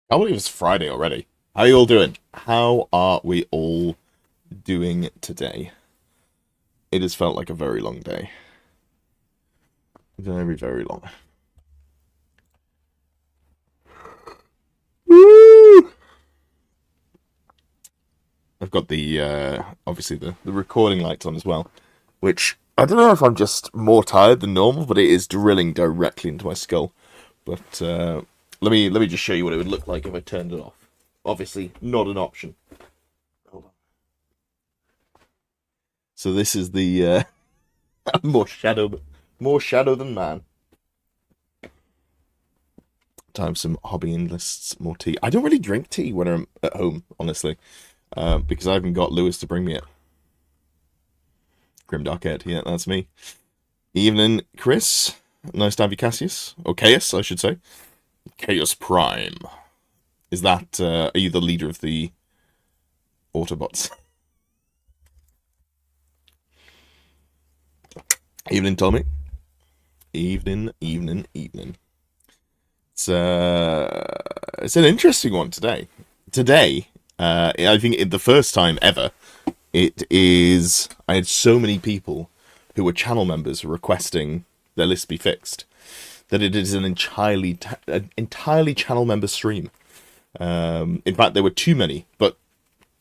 I believe it's Friday already. How are you all doing? How are we all doing today? It has felt like a very long day. Very, very long. Woo! I've got the obviously the recording lights on as well, which I don't know if I'm just more tired than normal, but it is drilling directly into my skull. But let me just show you what it would look like if I turned it off. Obviously, not an option. Hold on. So this is the more shadow than man. Time some hobby and lists, more tea. I don't really drink tea when I'm at home, honestly, because I haven't got Lewis to bring me it. Grimdark Ed, yeah, that's me. Evening, Chris. Nice to have you, Cassius. Or Chaos, I should say. Chaos Prime. Is that, are you the leader of the Autobots? Evening, Tommy. Evening, evening, evening. It's an interesting one today. Today, I think the first time ever, it is. I had so many people who were channel members requesting their list be fixed that it is an entirely channel member stream. In fact, there were too many, but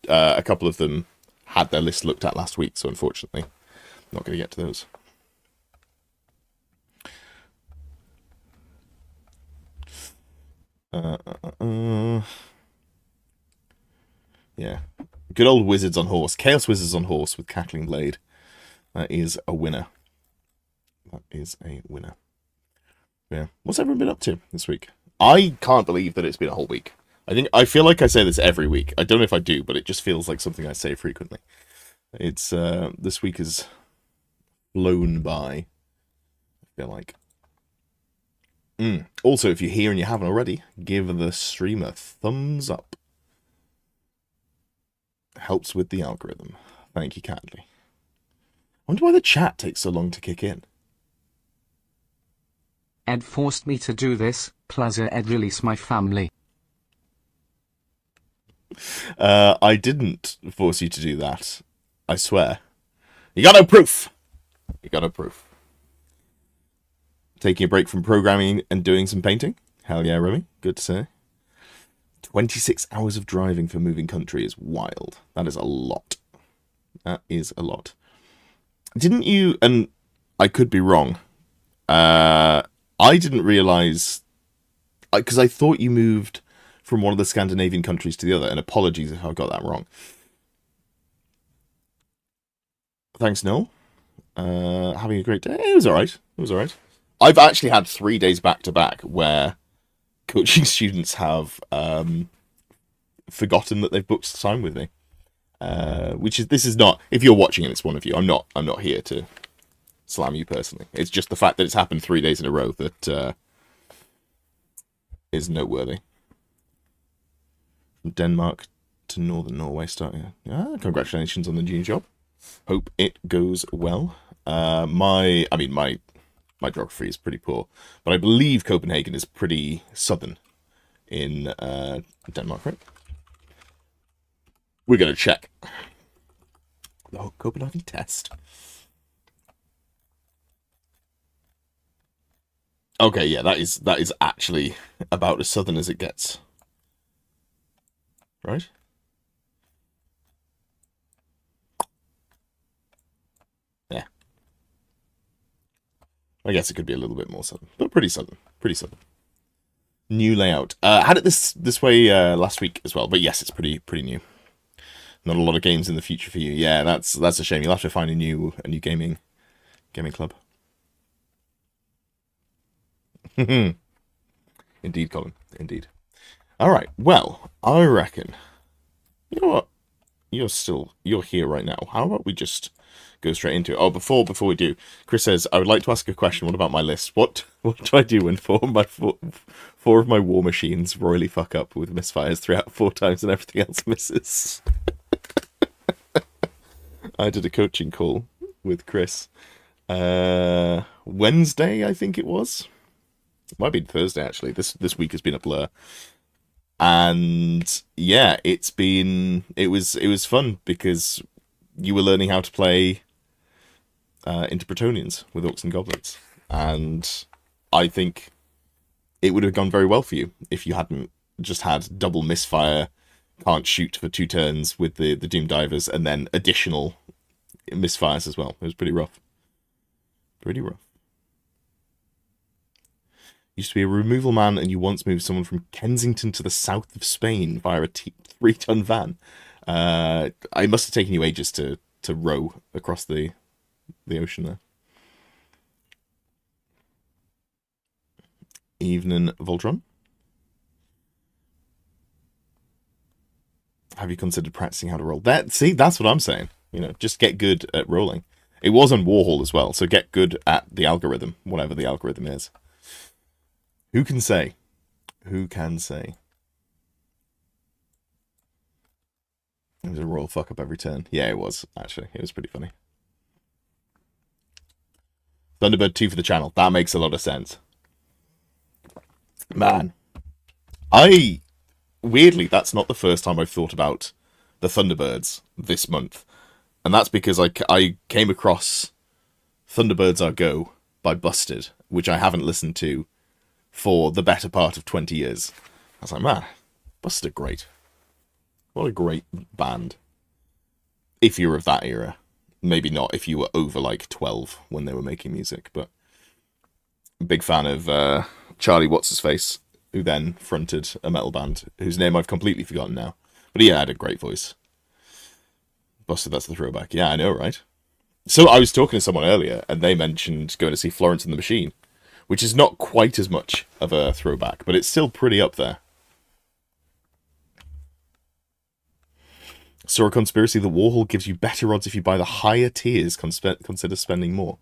a couple of them had their list looked at last week, so unfortunately, I'm not going to get to those. Yeah. Good old Wizards on Horse. Chaos Wizards on Horse with Cackling Blade. That is a winner. That is a winner. Yeah. What's everyone been up to this week? I can't believe that it's been a whole week. I feel like I say this every week. I don't know if I do, but it just feels like something I say frequently. It's this week has flown by. I feel like. Also, if you're here and you haven't already, give the stream a thumbs up. Helps with the algorithm. Thank you kindly. I wonder why the chat takes so long to kick in. Ed forced me to do this. Plaza Ed, release my family. I didn't force you to do that. I swear. You got no proof. You got no proof. Taking a break from programming and doing some painting? Hell yeah, Remy. Good to say. 26 hours of driving for moving country is wild. That is a lot. That is a lot. Didn't you, and I could be wrong, I didn't realise, because I thought you moved from one of the Scandinavian countries to the other, and apologies if I got that wrong. Thanks, Noel. Having a great day. It was alright. It was alright. I've actually had 3 days back to back where coaching students have forgotten that they've booked time with me. This is not, if you're watching and it's one of you, I'm not here to slam you personally. It's just the fact that it's happened 3 days in a row that is noteworthy. From Denmark to Northern Norway starting. Congratulations on the new job. Hope it goes well. My geography is pretty poor, but I believe Copenhagen is pretty southern in Denmark, right? We're going to check. The Copenhagen test. Okay, yeah, that is actually about as southern as it gets. Right? Yeah. I guess it could be a little bit more southern, but pretty southern. Pretty southern. New layout. Had it this way last week as well, but yes, it's pretty new. Not a lot of games in the future for you. Yeah, that's a shame. You'll have to find a new gaming club. Indeed, Colin. Indeed. All right. Well, I reckon. You know what? You're here right now. How about we just go straight into it? Oh, before we do, Chris says I would like to ask a question. What about my list? What do I do when four of my war machines royally fuck up with misfires 3 out of 4 times and everything else misses? I did a coaching call with Chris Wednesday, I think it was. It might be Thursday actually. This week has been a blur. And yeah, it was fun because you were learning how to play into Bretonians with Orcs and Goblins, and I think it would have gone very well for you if you hadn't just had double misfire, can't shoot for 2 turns with the Doom Divers, and then additional misfires as well. It was pretty rough. Pretty rough. Used to be a removal man, and you once moved someone from Kensington to the south of Spain via a 3-ton van. It must have taken you ages to row across the ocean there. Evening, Voltron. Have you considered practicing how to roll? See, that's what I'm saying. You know, just get good at rolling. It was on Warhol as well, so get good at the algorithm, whatever the algorithm is. Who can say? Who can say? It was a royal fuck up every turn. Yeah, it was, actually. It was pretty funny. Thunderbird 2 for the channel. That makes a lot of sense. Man. Weirdly, that's not the first time I've thought about the Thunderbirds this month. And that's because I came across Thunderbirds Are Go by Busted, which I haven't listened to for the better part of 20 years. I was like, man, Busted are great. What a great band. If you're of that era. Maybe not if you were over like 12 when they were making music, but big fan of Charlie What's-His-Face, who then fronted a metal band, whose name I've completely forgotten now. But he had a great voice. Busted, that's the throwback. Yeah, I know, right? So I was talking to someone earlier, and they mentioned going to see Florence and the Machine, which is not quite as much of a throwback, but it's still pretty up there. Saw a conspiracy that Warhol gives you better odds if you buy the higher tiers. Consider spending more.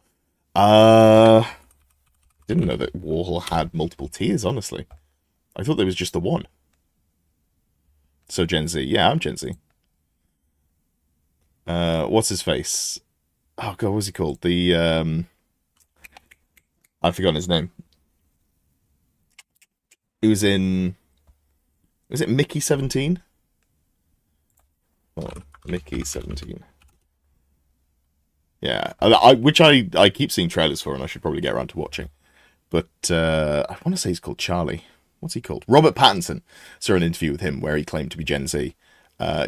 Didn't know that Warhol had multiple tiers, honestly. I thought there was just the one. So Gen Z. Yeah, I'm Gen Z. What's his face? Oh god, what was he called? I've forgotten his name. He was in... Was it Mickey 17? Oh, Mickey 17. Yeah, which I keep seeing trailers for, and I should probably get around to watching. But I want to say he's called Charlie. What's he called? Robert Pattinson. Saw an interview with him where he claimed to be Gen Z.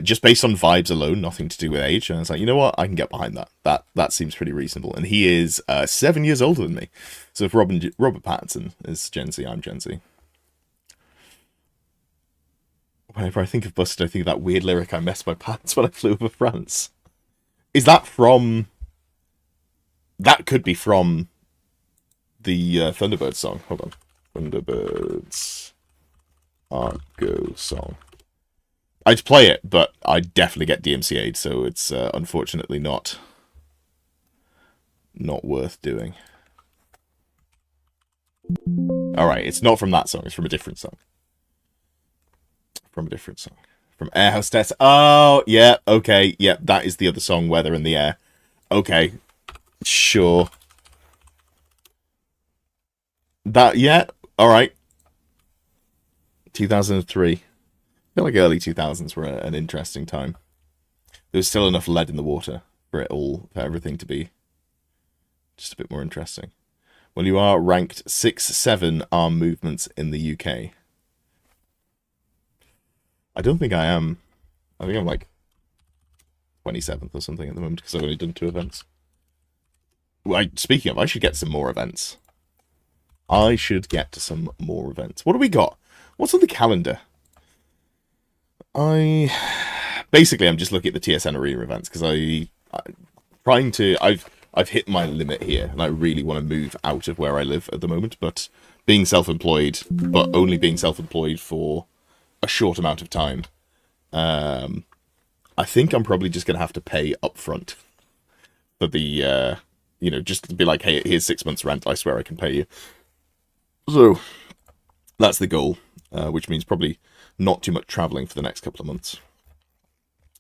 Just based on vibes alone, nothing to do with age. And I was like, you know what? I can get behind that. That seems pretty reasonable. And he is 7 years older than me. So if Robert Pattinson is Gen Z, I'm Gen Z. Whenever I think of Busted, I think of that weird lyric, I messed my pants when I flew over France. Is that from... That could be from the Thunderbirds song. Hold on. Thunderbirds Are Go song. I'd play it, but I'd definitely get DMCA'd, so it's unfortunately not worth doing. Alright, it's not from that song, it's from a different song. From Air Hostess. Oh, yeah, okay, yeah, that is the other song, Weather in the Air. Okay, sure. That, yeah, alright. 2003. I feel like early 2000s were an interesting time. There was still enough lead in the water for everything to be just a bit more interesting. Well, you are ranked 6-7 arm movements in the UK. I don't think I am. I think I'm like 27th or something at the moment because I've only done 2 events. Speaking of, I should get some more events. I should get to some more events. What do we got? What's on the calendar? Basically, I'm just looking at the TSN Arena events because I've hit my limit here and I really want to move out of where I live at the moment. But being self-employed, but only being self-employed for a short amount of time, I think I'm probably just going to have to pay upfront for the, just to be like, hey, here's 6 months rent. I swear I can pay you. So that's the goal, which means probably not too much traveling for the next couple of months.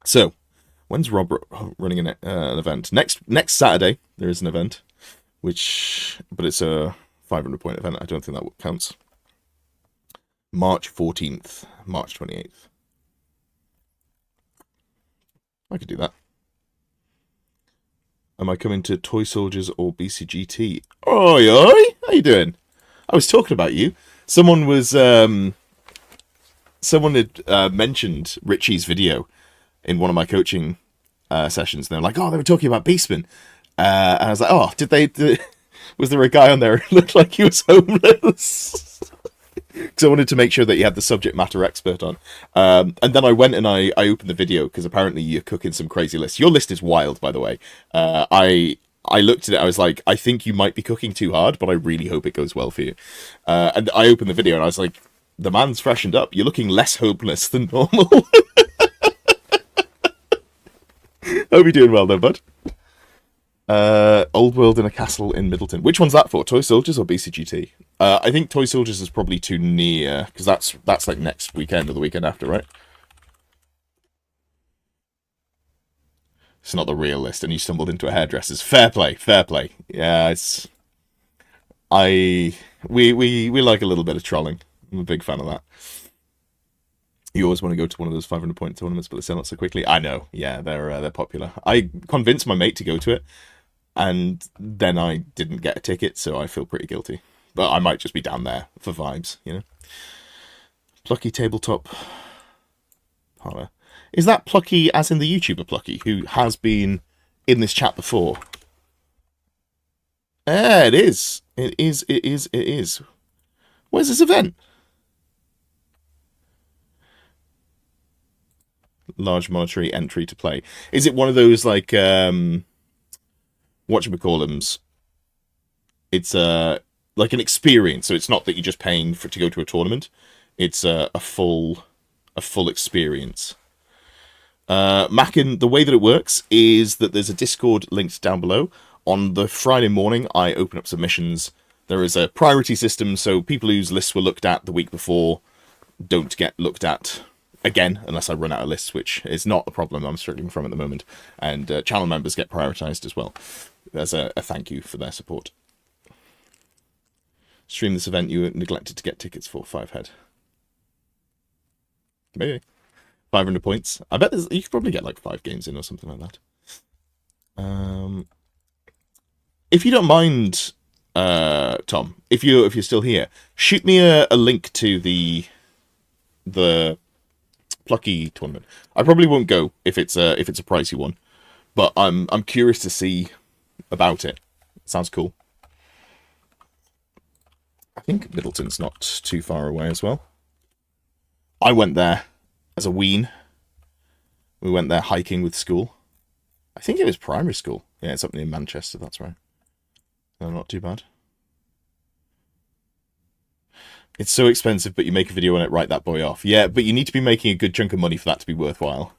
So, when's Rob running an event? Next Saturday, there is an event, but it's a 500 point event. I don't think that counts. March 14th, March 28th. I could do that. Am I coming to Toy Soldiers or BCGT? Oi, oi! How you doing? I was talking about you. Someone had mentioned Richie's video in one of my coaching sessions. And they're like, oh, they were talking about Beastman. And I was like, oh, was there a guy on there who looked like he was homeless? Because I wanted to make sure that you had the subject matter expert on. And then I went and I opened the video because apparently you're cooking some crazy lists. Your list is wild, by the way. I looked at it, I was like, I think you might be cooking too hard, but I really hope it goes well for you. And I opened the video and I was like, the man's freshened up. You're looking less hopeless than normal. Hope you're doing well though, bud. Old World in a Castle in Middleton. Which one's that for? Toy Soldiers or BCGT? I think Toy Soldiers is probably too near, because that's like next weekend or the weekend after, right? It's not the real list, and you stumbled into a hairdresser's. Fair play, fair play. Yeah, we like a little bit of trolling. I'm a big fan of that. You always want to go to one of those 500-point tournaments, but they sell out so quickly. I know, yeah, they're popular. I convinced my mate to go to it, and then I didn't get a ticket, so I feel pretty guilty. But I might just be down there for vibes, you know. Plucky Tabletop Parlor. Is that Plucky as in the YouTuber Plucky, who has been in this chat before? Yeah, it is. It is. Where's this event? Large monetary entry to play. Is it one of those, like, whatchamacallums? It's like an experience, so it's not that you're just paying to go to a tournament. It's a full experience. Mackin, the way that it works is that there's a Discord linked down below. On the Friday morning, I open up submissions. There is a priority system, so people whose lists were looked at the week before don't get looked at again unless I run out of lists, which is not a problem I'm struggling from at the moment. And channel members get prioritized as well. There's a thank you for their support. Stream this event you neglected to get tickets for, 5 head. Maybe. 500 points. I bet you could probably get like 5 games in or something like that. If you don't mind, Tom, if you're still here, shoot me a link to the Plucky tournament. I probably won't go if it's a pricey one, but I'm curious to see about it. Sounds cool. I think Middleton's not too far away as well. I went there as a ween. We went there hiking with school. I think it was primary school. Yeah, it's up near Manchester, that's right. No, not too bad. It's so expensive, but you make a video on it, write that boy off. Yeah, but you need to be making a good chunk of money for that to be worthwhile.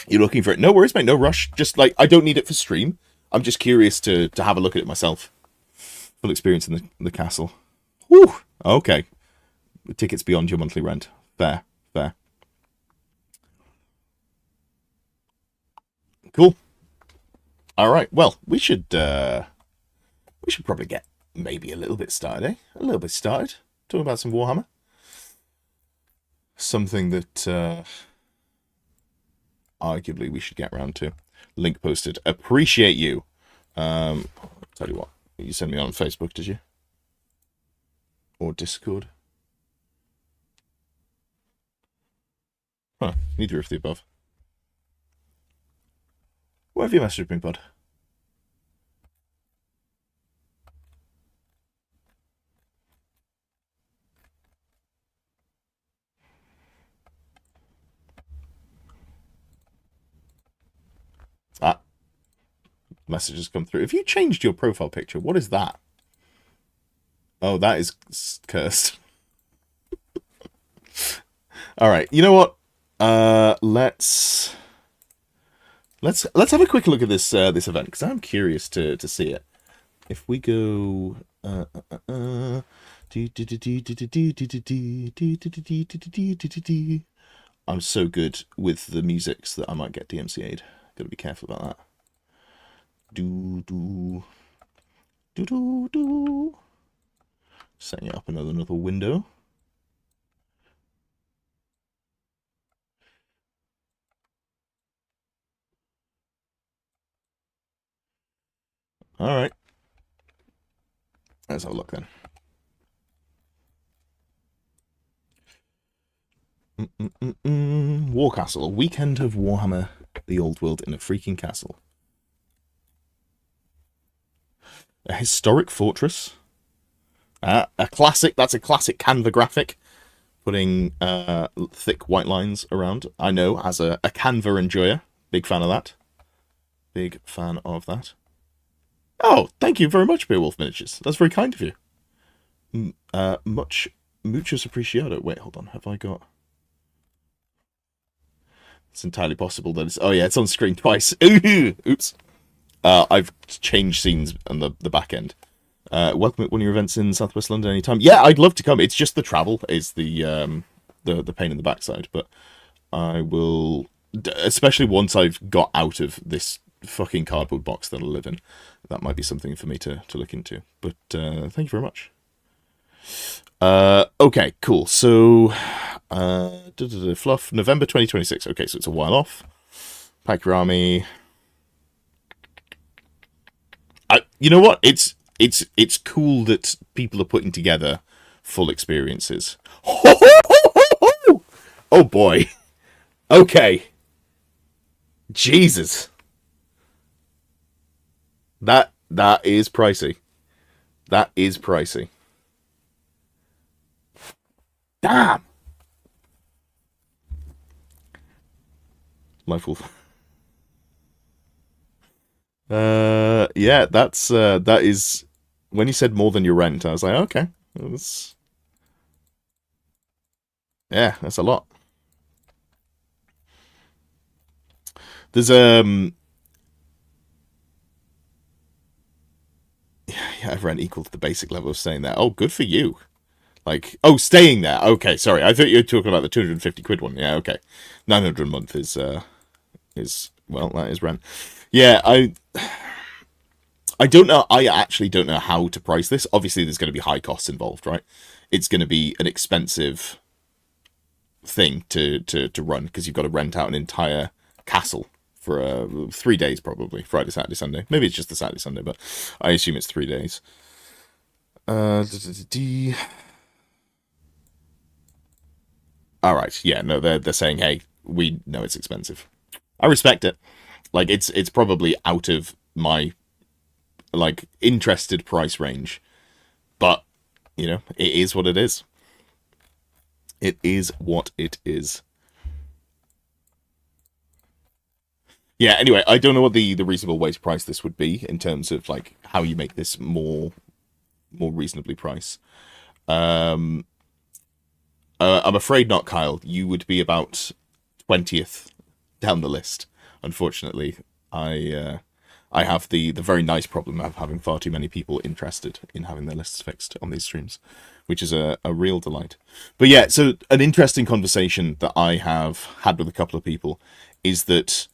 You're looking for it. No worries, mate, no rush. Just, like, I don't need it for stream. I'm just curious to have a look at it myself. Full experience in the castle. Whew, okay. The tickets beyond your monthly rent. Fair, fair. Cool. All right. Well, we should probably get maybe a little bit started, eh? A little bit started. Talking about some Warhammer. Something that arguably we should get around to. Link posted. Appreciate you. Tell you what. You sent me on Facebook, did you? Or Discord? Huh. Neither of the above. Where have you messaged me, bud? Ah. Messages come through. If you changed your profile picture, what is that? Oh, that is cursed. All right. You know what? Let's have a quick look at this event because I'm curious to see it. If we go, I'm so good with the musics that I might get DMCA'd. Gotta be careful about that. Do. Setting up another window. All right. Let's have a look then. War Castle, a weekend of Warhammer the Old World in a freaking castle. A historic fortress. A classic, that's a classic Canva graphic. Putting thick white lines around. I know, as a Canva enjoyer. Big fan of that. Big fan of that. Oh, thank you very much, Beowulf Miniatures. That's very kind of you. Muchos appreciado. Wait, hold on. Have I got... It's entirely possible that it's... Oh, yeah, it's on screen twice. Oops. I've changed scenes on the back end. Welcome at one of your events in Southwest London anytime. Yeah, I'd love to come. It's just the travel is the pain in the backside. But I will... Especially once I've got out of this fucking cardboard box that I live in. That might be something for me to look into. But thank you very much. Okay, cool. So, Fluff, November 2026. Okay, so it's a while off. Pack your army. You know what? It's cool that people are putting together full experiences. Oh boy. Okay. Jesus. That is pricey. That is pricey. Damn. Life Wolf. Yeah, that is when you said more than your rent, I was like, okay. That's a lot. There's rent equal to the basic level of staying there. Oh, good for you. Like, oh, staying there. Okay, sorry. I thought you were talking about the 250 quid one. Yeah, okay. 900 a month is well, that is rent. Yeah, I don't know. I actually don't know how to price this. Obviously, there's going to be high costs involved, right? It's going to be an expensive thing to run because you've got to rent out an entire castle for 3 days, probably Friday, Saturday, Sunday. Maybe it's just the Saturday, Sunday, but I assume it's 3 days. All right, yeah, no, they're saying, hey, we know it's expensive. I respect it. Like it's probably out of my like interested price range, but you know, it is what it is. It is what it is. Yeah, anyway, I don't know what the reasonable way to price this would be in terms of like how you make this more reasonably priced. I'm afraid not, Kyle. You would be about 20th down the list. Unfortunately, I have the very nice problem of having far too many people interested in having their lists fixed on these streams, which is a real delight. But yeah, so an interesting conversation that I have had with a couple of people is that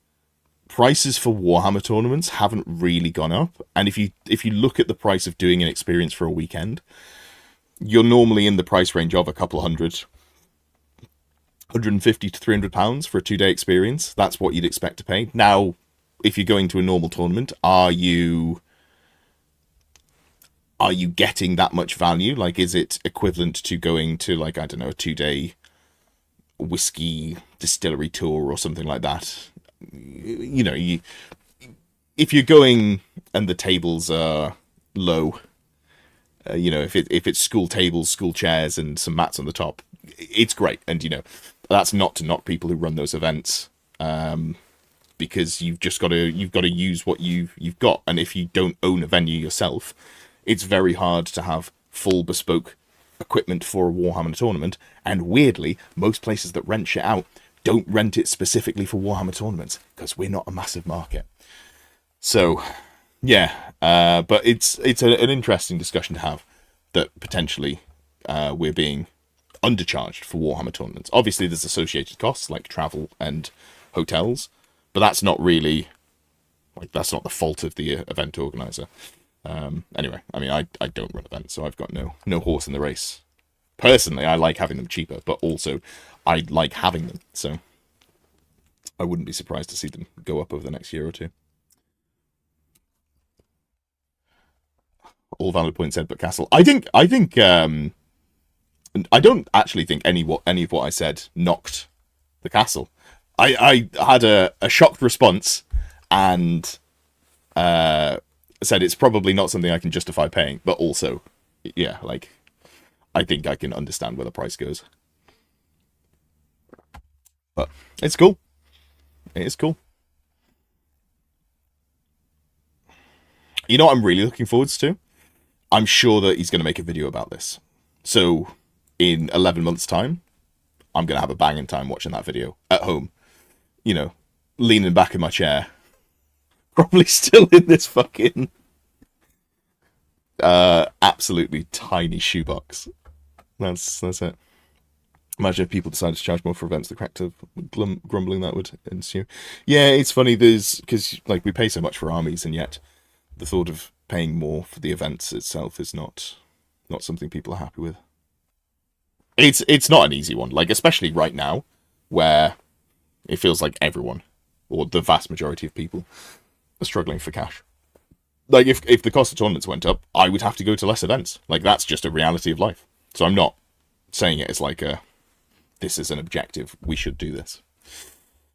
prices for Warhammer tournaments haven't really gone up, and if you look at the price of doing an experience for a weekend, you're normally in the price range of a couple of hundred. 150 to 300 pounds for a 2-day experience. That's what you'd expect to pay. Now, if you're going to a normal tournament, are you getting that much value? Like, is it equivalent to going to, like, I don't know, a 2-day whiskey distillery tour or something like that? You know, if you're going and the tables are low, you know, if it's school tables, school chairs, and some mats on the top, it's great. And you know, that's not to knock people who run those events, because you've got to use what you've got. And if you don't own a venue yourself, it's very hard to have full bespoke equipment for a Warhammer tournament. And weirdly, most places that rent shit out don't rent it specifically for Warhammer tournaments because we're not a massive market. So, yeah, but it's an interesting discussion to have that potentially we're being undercharged for Warhammer tournaments. Obviously, there's associated costs like travel and hotels, but that's not really that's not the fault of the event organizer. Anyway, I mean, I don't run events, so I've got no horse in the race. Personally, I like having them cheaper, but also I like having them, so I wouldn't be surprised to see them go up over the next year or two. All valid points said, but Castle. I think I don't actually think any of what I said knocked the Castle. I had a shocked response and said it's probably not something I can justify paying, but also, yeah, like, I think I can understand where the price goes. But it's cool. It is cool. You know what I'm really looking forward to? I'm sure that he's going to make a video about this. So, in 11 months' time, I'm going to have a banging time watching that video at home. You know, leaning back in my chair. Probably still in this fucking absolutely tiny shoebox. That's it. Imagine if people decided to charge more for events, the cracked of grumbling that would ensue. Yeah, it's funny, because like we pay so much for armies, and yet the thought of paying more for the events itself is not something people are happy with. It's not an easy one, like especially right now, where it feels like everyone, or the vast majority of people, are struggling for cash. Like if the cost of tournaments went up, I would have to go to less events. Like that's just a reality of life. So I'm not saying it as like this is an objective, we should do this.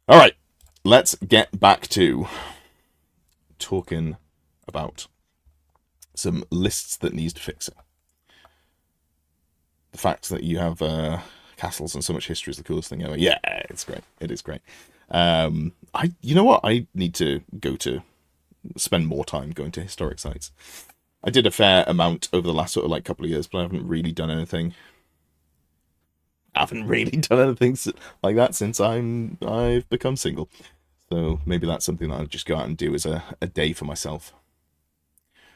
All right, let's get back to talking about some lists that needs fixing. The fact that you have castles and so much history is the coolest thing ever. Yeah, it's great. It is great. You know what? I need to spend more time going to historic sites. I did a fair amount over the last sort of like couple of years, but I haven't really done anything. Like that since I've become single. So maybe that's something that I'll just go out and do as a day for myself.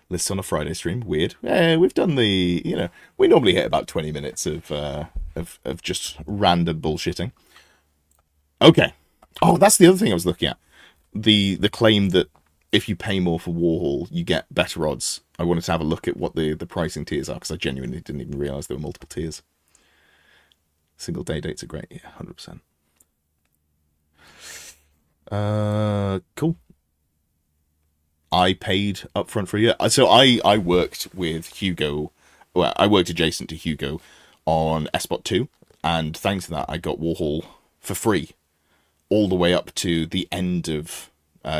Lists on a Friday stream. Weird. We've done we normally hit about 20 minutes of just random bullshitting. Okay. Oh, that's the other thing I was looking at. The claim that if you pay more for Warhol, you get better odds. I wanted to have a look at what the pricing tiers are, because I genuinely didn't even realise there were multiple tiers. Single day dates are great. Yeah, 100%. Cool. I paid upfront for a year. So I worked with Hugo. Well, I worked adjacent to Hugo on SBot 2, and thanks to that, I got Warhol for free all the way up to the end of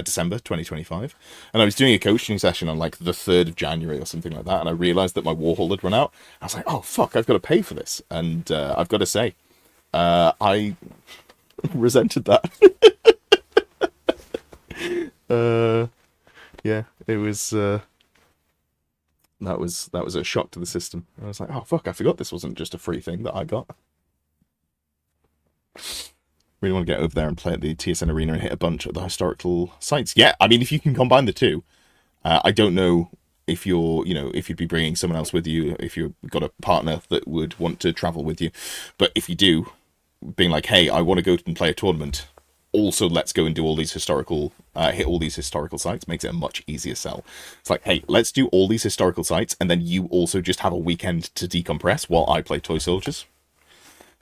December 2025. And I was doing a coaching session on like the 3rd of January or something like that, and I realized that my Warhol had run out. I was like, oh fuck, I've got to pay for this. And I've got to say, I resented that. Yeah, it was that was a shock to the system. I was like, oh fuck, I forgot this wasn't just a free thing that I got. Really want to get over there and play at the TSN Arena and hit a bunch of the historical sites. Yeah, I mean, if you can combine the two. I don't know if if you'd be bringing someone else with you, if you've got a partner that would want to travel with you. But if you do, being like, hey, I want to go and play a tournament, also let's go and do all these historical, hit all these historical sites, makes it a much easier sell. It's like, hey, let's do all these historical sites, and then you also just have a weekend to decompress while I play Toy Soldiers.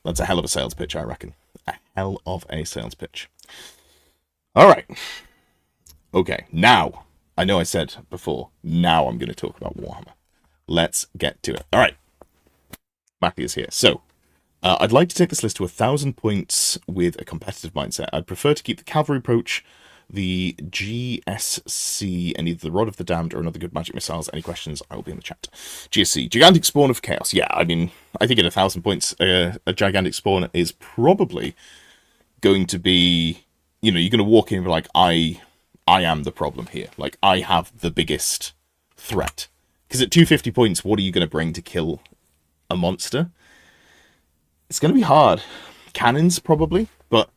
That's a hell of a sales pitch, I reckon. A hell of a sales pitch. All right. Okay, now, I know I said before, now I'm going to talk about Warhammer. Let's get to it. All right. Matthew is here. So, I'd like to take this list to 1,000 points with a competitive mindset. I'd prefer to keep the Cavalry Approach, the GSC, and either the Rod of the Damned or another good magic missiles. Any questions, I will be in the chat. GSC, Gigantic Spawn of Chaos. Yeah, I mean, I think at 1,000 points, a Gigantic Spawn is probably going to be, you're going to walk in and be like, I am the problem here. Like, I have the biggest threat. Because at 250 points, what are you going to bring to kill a monster? It's going to be hard. Cannons, probably, but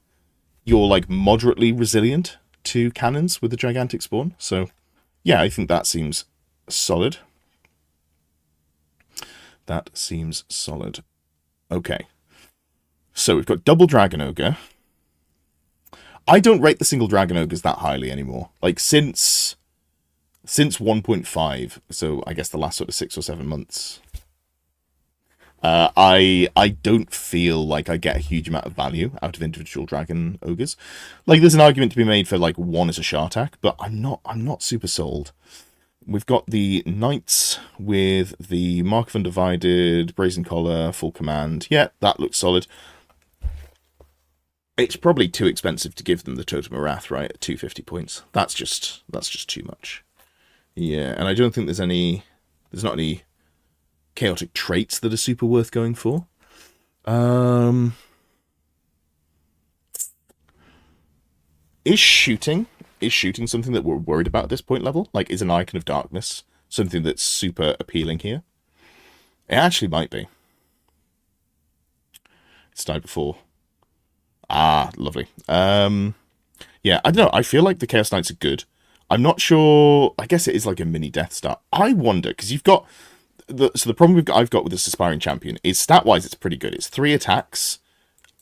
you're, like, moderately resilient to cannons with the Gigantic Spawn. So, yeah, I think that seems solid. That seems solid. Okay. So, we've got double Dragon Ogre. I don't rate the single Dragon Ogres that highly anymore. Like, since since 1.5, so I guess the last sort of 6 or 7 months, I don't feel like I get a huge amount of value out of individual dragon ogres. Like, there's an argument to be made for like one as a Shartak, but I'm not super sold. We've got the Knights with the Mark of Undivided, Brazen Collar, Full Command. Yeah, that looks solid. It's probably too expensive to give them the Totem of Wrath, right, at 250 points. That's just too much. Yeah, and I don't think there's not any chaotic traits that are super worth going for. Is shooting something that we're worried about at this point level? Like, is an Icon of Darkness something that's super appealing here? It actually might be. It's died before. Ah, lovely. Yeah, I don't know. I feel like the Chaos Knights are good. I'm not sure. I guess it is like a mini Death Star. I wonder, because you've got the problem I've got with this Aspiring Champion is stat-wise it's pretty good. It's 3 attacks,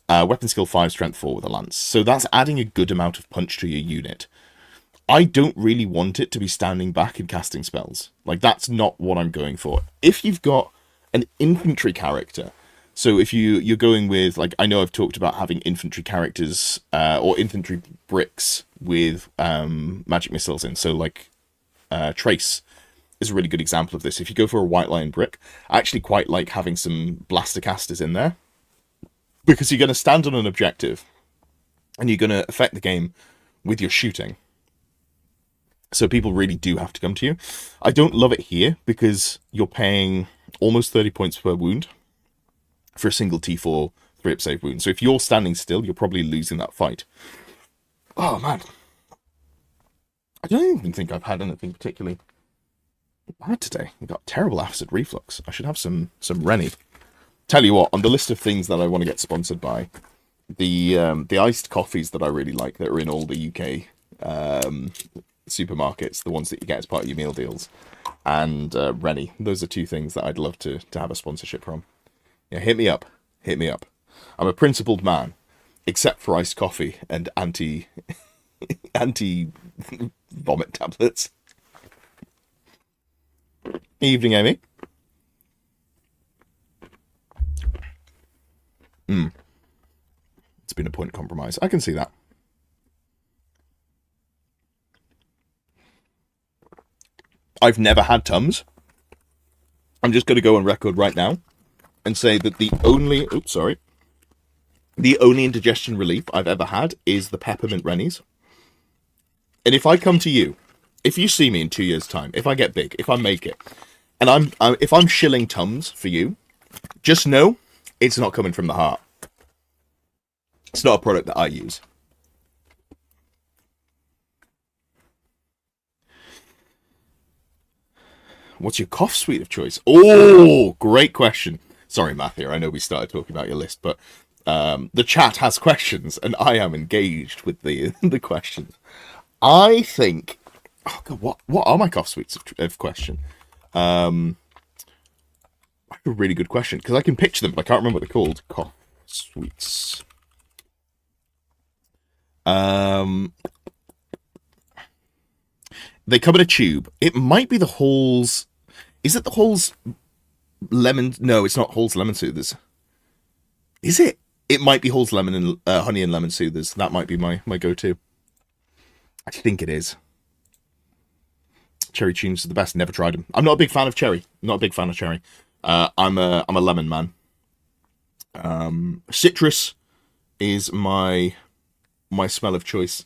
weapon skill 5, strength 4 with a lance. So that's adding a good amount of punch to your unit. I don't really want it to be standing back and casting spells. Like, that's not what I'm going for. If you've got an infantry character, so if you're going with, like, I know I've talked about having infantry characters, or infantry bricks with magic missiles in. So, like, Trace is a really good example of this. If you go for a White Lion brick, I actually quite like having some blaster casters in there, because you're going to stand on an objective, and you're going to affect the game with your shooting. So people really do have to come to you. I don't love it here, because you're paying almost 30 points per wound for a single T4 3-up save wound. So if you're standing still, you're probably losing that fight. Oh, man. I don't even think I've had anything particularly bad today. I've got terrible acid reflux. I should have some Rennie. Tell you what, on the list of things that I want to get sponsored by, the iced coffees that I really like that are in all the UK supermarkets, the ones that you get as part of your meal deals, and Rennie. Those are 2 things that I'd love to have a sponsorship from. Yeah, hit me up. Hit me up. I'm a principled man, except for iced coffee and anti vomit tablets. Evening, Amy. It's been a point of compromise. I can see that. I've never had Tums. I'm just going to go on record right now and say that the only indigestion relief I've ever had is the peppermint Rennies. And if I come to you, if you see me in 2 years' time, if I get big, if I make it, and if I'm shilling Tums for you, just know it's not coming from the heart. It's not a product that I use. What's your cough suite of choice? Oh, great question. Sorry, Matthew, I know we started talking about your list, but the chat has questions, and I am engaged with the questions. I think... Oh, God, what are my cough suites of question? A really good question, because I can picture them, but I can't remember what they're called. Cough suites. They come in a tube. It might be the Halls... Is it the Halls lemon? No, it's not Halls lemon soothers. Is it? It might be Halls lemon and honey and lemon soothers. That might be my go-to. I think it is. Cherry tunes are the best. Never tried them. I'm not a big fan of cherry. Not a big fan of cherry. I'm a lemon man. Citrus is my smell of choice.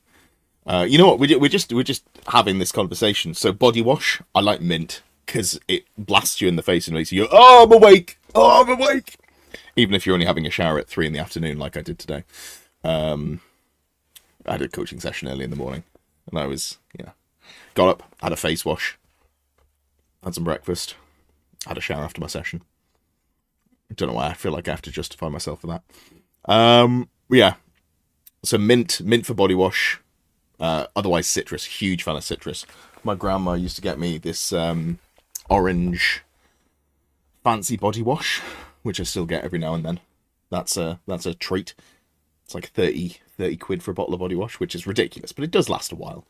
You know what? We're just having this conversation. So body wash, I like mint because it blasts you in the face and makes you go, "Oh, I'm awake! Oh, I'm awake!" Even if you're only having a shower at 3 in the afternoon, like I did today. I had a coaching session early in the morning, and I was got up, had a face wash, had some breakfast, had a shower after my session. I don't know why I feel like I have to justify myself for that. Yeah. So mint for body wash. Otherwise citrus. Huge fan of citrus. My grandma used to get me this orange fancy body wash, which I still get every now and then. That's a treat. It's like 30 quid for a bottle of body wash, which is ridiculous, but it does last a while.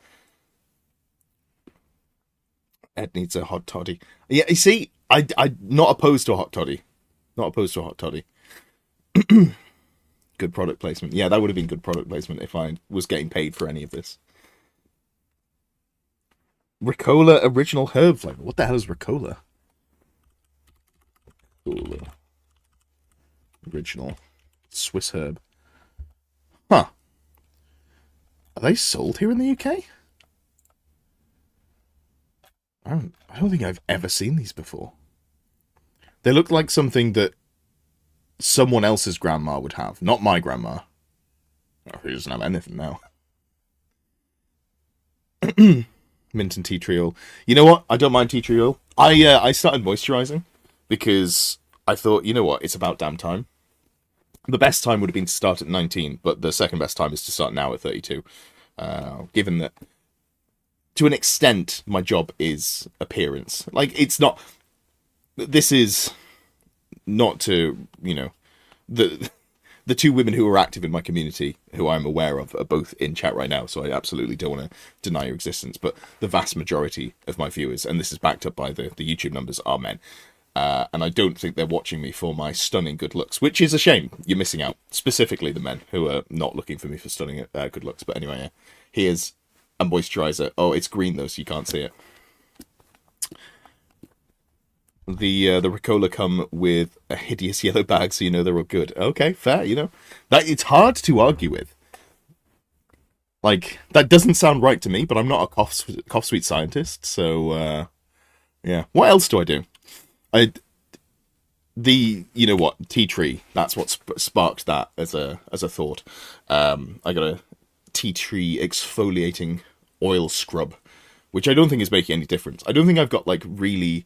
Ed needs a hot toddy. Yeah, you see, I'm not opposed to a hot toddy. Not opposed to a hot toddy. Good product placement. Yeah, that would have been good product placement if I was getting paid for any of this. Ricola original herb flavor. What the hell is Ricola? Ricola. Original Swiss herb. Huh. Are they sold here in the UK? I don't think I've ever seen these before. They look like something that someone else's grandma would have, not my grandma. Oh, who doesn't have anything now? Mint and tea tree oil. You know what? I don't mind tea tree oil. I started moisturizing because I thought, you know what? It's about damn time. The best time would have been to start at 19, but the second best time is to start now at 32. Given that, to an extent, my job is appearance. Like, it's not... This is not to, you know... The two women who are active in my community, who I'm aware of, are both in chat right now, so I absolutely don't want to deny your existence. But the vast majority of my viewers, and this is backed up by the YouTube numbers, are men. And I don't think they're watching me for my stunning good looks, which is a shame. You're missing out. Specifically the men, who are not looking for me for stunning good looks. But anyway, yeah. Here's a moisturizer. Oh, it's green though, so you can't see it. The Ricola come with a hideous yellow bag, so you know they're all good. Okay, fair, you know. That it's hard to argue with. Like, that doesn't sound right to me, but I'm not a cough sweet scientist, so, yeah. What else do I do? You know what, tea tree, that's what sparked that as a thought. I got a tea tree exfoliating oil scrub, which I don't think is making any difference. I don't think I've got, like, really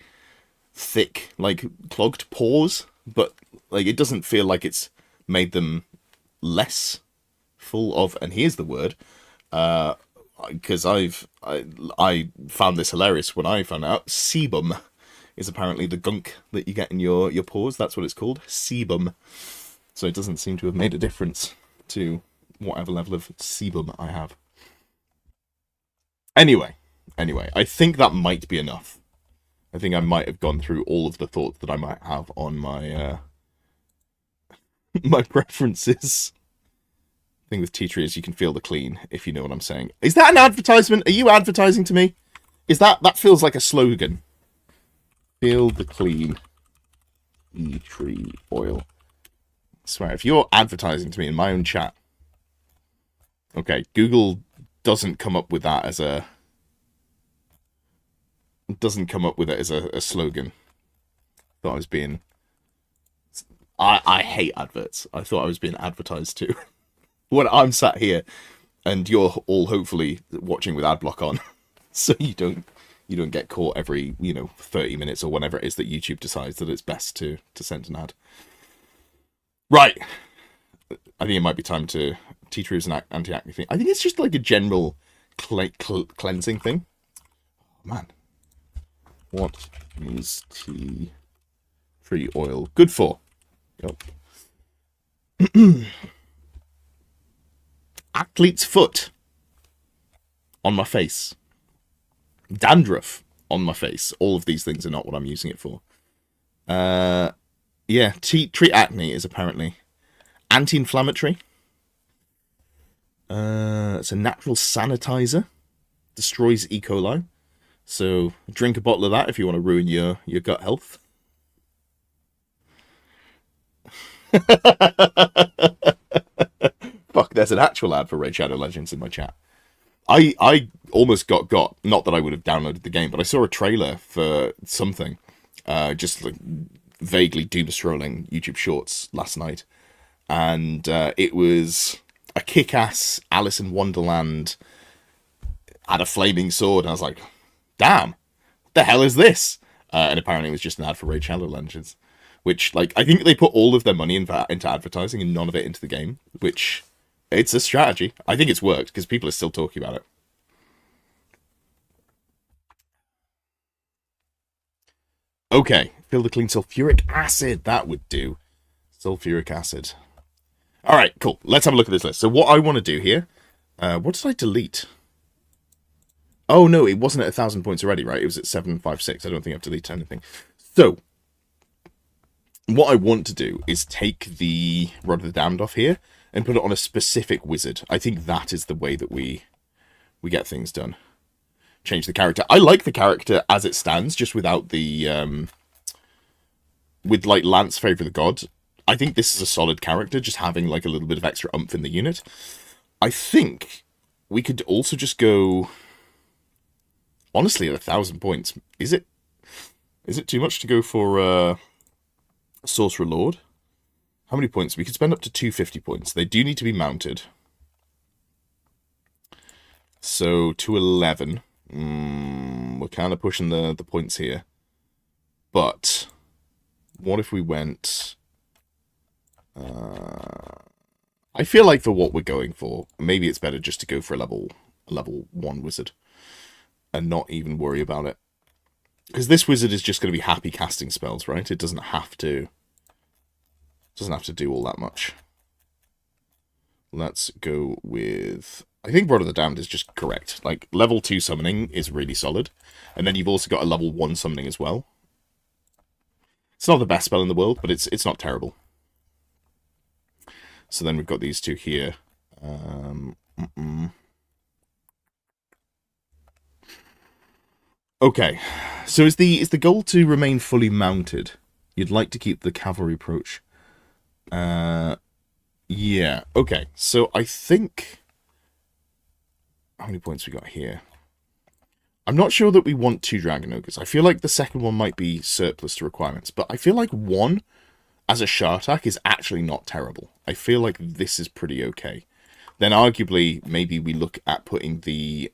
thick, like, clogged pores, but, like, it doesn't feel like it's made them less full of, and here's the word, because I found this hilarious when I found out, sebum is apparently the gunk that you get in your pores. That's what it's called, sebum. So it doesn't seem to have made a difference to whatever level of sebum I have. Anyway, I think that might be enough. I think I might have gone through all of the thoughts that I might have on my my preferences. The thing with tea tree is you can feel the clean, if you know what I'm saying. Is that an advertisement? Are you advertising to me? Is that feels like a slogan? Feel the clean tea tree oil. I swear, if you're advertising to me in my own chat, okay, Google doesn't come up with that as a slogan. Thought I was being... I hate adverts. I thought I was being advertised to. When I'm sat here, and you're all hopefully watching with adblock on, so you don't get caught every 30 minutes or whenever it is that YouTube decides that it's best to send an ad. Right. I think it might be time to... Tea tree is an anti-acne thing. I think it's just like a general cleansing thing. Oh, man. What is tea tree oil good for? Yep. Athlete's foot on my face. Dandruff on my face. All of these things are not what I'm using it for. Yeah, treat acne is apparently anti-inflammatory. It's a natural sanitizer. Destroys E. coli. So drink a bottle of that if you want to ruin your gut health. Fuck, there's an actual ad for Raid Shadow Legends in my chat. I almost got, not that I would have downloaded the game, but I saw a trailer for something, just like vaguely doom-scrolling YouTube Shorts last night, and it was a kick-ass Alice in Wonderland, had a flaming sword, and I was like, damn, what the hell is this? And apparently it was just an ad for Raid Shadow Legends, which, like, I think they put all of their money into advertising and none of it into the game, which, it's a strategy. I think it's worked, because people are still talking about it. Okay, fill the clean sulfuric acid, that would do. Sulfuric acid. Alright, cool, let's have a look at this list. So what I want to do here, what did I delete? Oh, no, it wasn't at 1,000 points already, right? It was at 756. I don't think I've deleted anything. So, what I want to do is take the Rod of the Damned off here and put it on a specific wizard. I think that is the way that we get things done. Change the character. I like the character as it stands, just without the... with, like, Lance, Favor of the God. I think this is a solid character, just having, like, a little bit of extra oomph in the unit. I think we could also just go... Honestly, at 1,000 points, is it too much to go for Sorcerer Lord? How many points? We could spend up to 250 points. They do need to be mounted. So, 211. We're kind of pushing the points here. But, what if we went... I feel like for what we're going for, maybe it's better just to go for a level 1 wizard. And not even worry about it. Because this wizard is just going to be happy casting spells, right? It doesn't have to do all that much. Let's go with... I think Rod of the Damned is just correct. Like, level 2 summoning is really solid. And then you've also got a level 1 summoning as well. It's not the best spell in the world, but it's not terrible. So then we've got these two here. Okay, so is the goal to remain fully mounted? You'd like to keep the cavalry approach. Yeah, okay. So I think... How many points we got here? I'm not sure that we want 2 Dragon Ogres. I feel like the second one might be surplus to requirements, but I feel like 1 as a Shartak is actually not terrible. I feel like this is pretty okay. Then arguably, maybe we look at putting the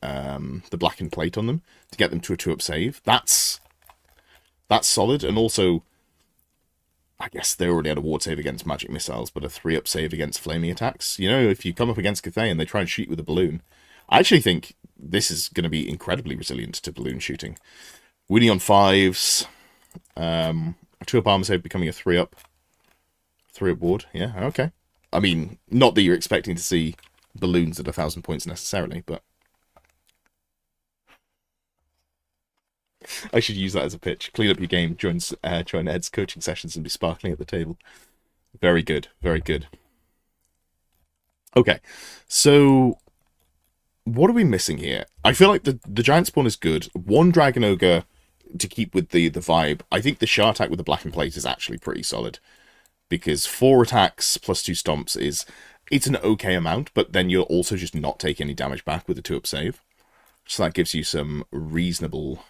blackened plate on them to get them to a 2-up save. That's solid, and also, I guess they already had a ward save against magic missiles, but a 3-up save against flaming attacks. You know, if you come up against Cathay and they try and shoot you with a balloon, I actually think this is going to be incredibly resilient to balloon shooting. Winning on 5s, a 2-up armor save becoming a 3-up ward. Yeah, okay. I mean, not that you're expecting to see balloons at 1,000 points necessarily, but I should use that as a pitch. Clean up your game, join Ed's coaching sessions and be sparkling at the table. Very good, very good. Okay, so what are we missing here? I feel like the giant spawn is good. 1 Dragon Ogre to keep with the vibe. I think the Shartak with the blackened plate is actually pretty solid, because 4 attacks plus 2 stomps it's an okay amount, but then you'll also just not take any damage back with a 2-up save. So that gives you some reasonable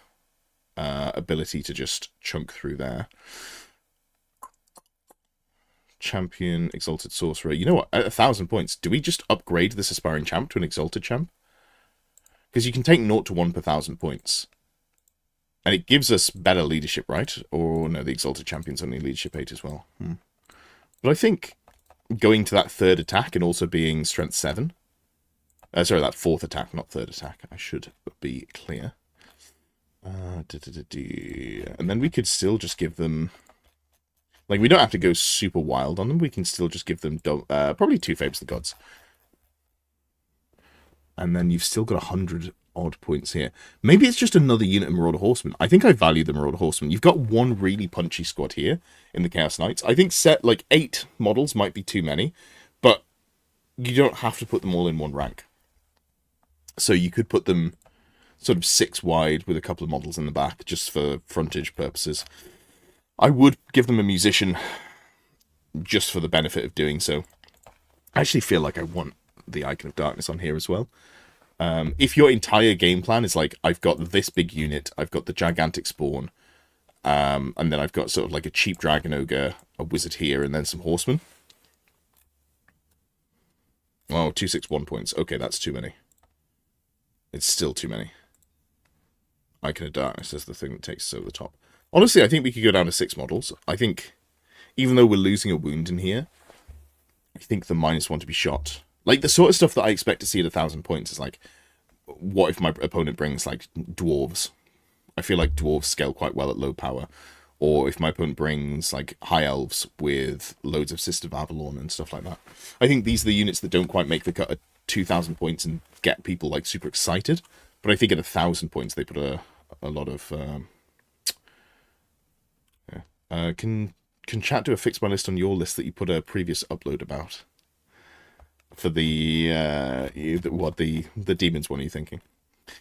ability to just chunk through there. Champion, Exalted Sorcerer. You know what? At 1,000 points, do we just upgrade this Aspiring Champ to an Exalted Champ? Because you can take 0 to 1 per 1,000 points. And it gives us better leadership, right? Or no, the Exalted Champion's only leadership 8 as well. But I think going to that 3rd attack and also being strength 7. Sorry, that 4th attack, not 3rd attack. I should be clear. And then we could still just give them... Like, we don't have to go super wild on them. We can still just give them probably 2 Favors of the Gods. And then you've still got 100 odd points here. Maybe it's just another unit of Marauder Horsemen. I think I value the Marauder Horsemen. You've got 1 really punchy squad here in the Chaos Knights. I think set like 8 models might be too many, but you don't have to put them all in 1 rank. So you could put them sort of 6 wide with a couple of models in the back just for frontage purposes. I would give them a musician just for the benefit of doing so. I actually feel like I want the Icon of Darkness on here as well. If your entire game plan is like, I've got this big unit, I've got the gigantic spawn, and then I've got sort of like a cheap Dragon Ogre, a wizard here, and then some horsemen. Oh, 261 points. Okay, that's too many. It's still too many. Icon of Darkness is the thing that takes us over the top. Honestly, I think we could go down to 6 models. I think, even though we're losing a wound in here, I think the -1 to be shot... Like, the sort of stuff that I expect to see at 1,000 points is like, what if my opponent brings, like, dwarves? I feel like dwarves scale quite well at low power. Or if my opponent brings, like, high elves with loads of Sister of Avalon and stuff like that. I think these are the units that don't quite make the cut at 2,000 points and get people, like, super excited. But I think at 1,000 points they put a lot of. Can chat do a fix my list on your list that you put a previous upload about? For the the demons one? Are you thinking?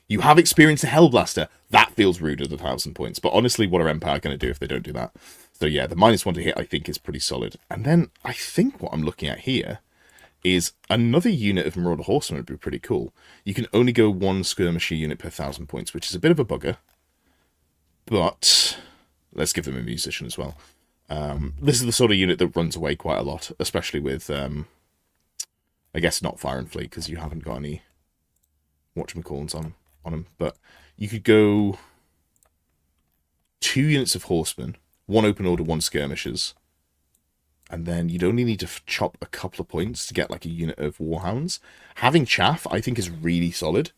You have experienced a Hellblaster. That feels rude at 1,000 points. But honestly, what are Empire going to do if they don't do that? So yeah, the -1 to hit I think is pretty solid. And then I think what I'm looking at here is another unit of Marauder Horsemen would be pretty cool. You can only go 1 skirmisher unit per 1,000 points, which is a bit of a bugger. But let's give them a musician as well. This is the sort of unit that runs away quite a lot, especially with, I guess not Fire and Fleet, because you haven't got any whatchamacallins on them. But you could go 2 units of Horsemen, 1 open order, 1 skirmishers, and then you'd only need to chop a couple of points to get like a unit of Warhounds. Having Chaff, I think, is really solid.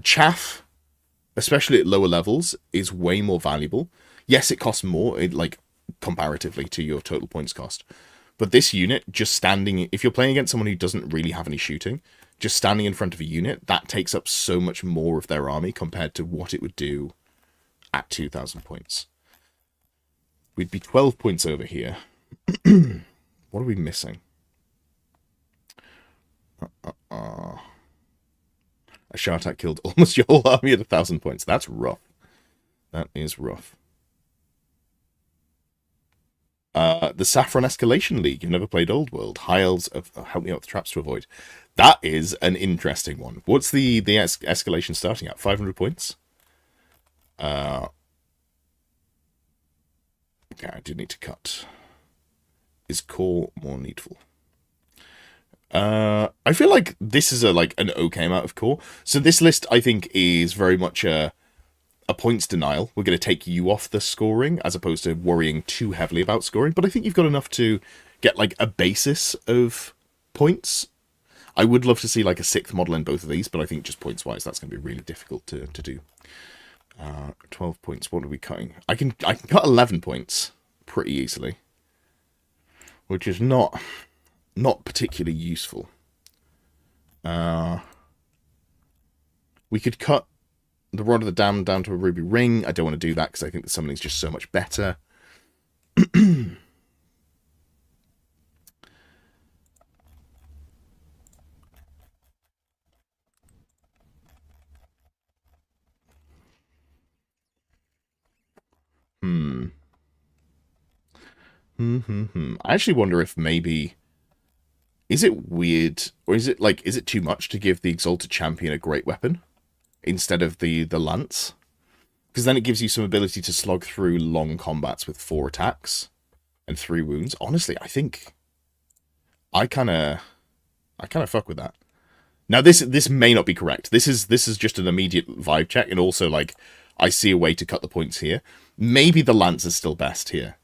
Chaff, especially at lower levels, is way more valuable. Yes, it costs more, like comparatively to your total points cost. But this unit, just standing, if you're playing against someone who doesn't really have any shooting, just standing in front of a unit, that takes up so much more of their army compared to what it would do at 2,000 points. We'd be 12 points over here. What are we missing? A Shartak killed almost your whole army at 1,000 points. That's rough. That is rough. The Saffron Escalation League. You've never played Old World. High Elves help me out with traps to avoid. That is an interesting one. What's the escalation starting at? 500 points? Okay, I do need to cut. Is core more needful? I feel like this is an okay amount of core. So this list, I think, is very much a points denial. We're going to take you off the scoring as opposed to worrying too heavily about scoring. But I think you've got enough to get like a basis of points. I would love to see like a 6th model in both of these, but I think just points wise, that's going to be really difficult to do. 12 points. What are we cutting? I can cut 11 points pretty easily, which is not particularly useful. We could cut the Rod of the Damned down to a Ruby Ring. I don't want to do that because I think the summoning's just so much better. I actually wonder if maybe... Is it weird, or is it too much to give the Exalted Champion a great weapon instead of the Lance? Because then it gives you some ability to slog through long combats with 4 attacks and 3 wounds. Honestly, I think I kind of fuck with that. Now this may not be correct. This is just an immediate vibe check, and also like I see a way to cut the points here. Maybe the Lance is still best here.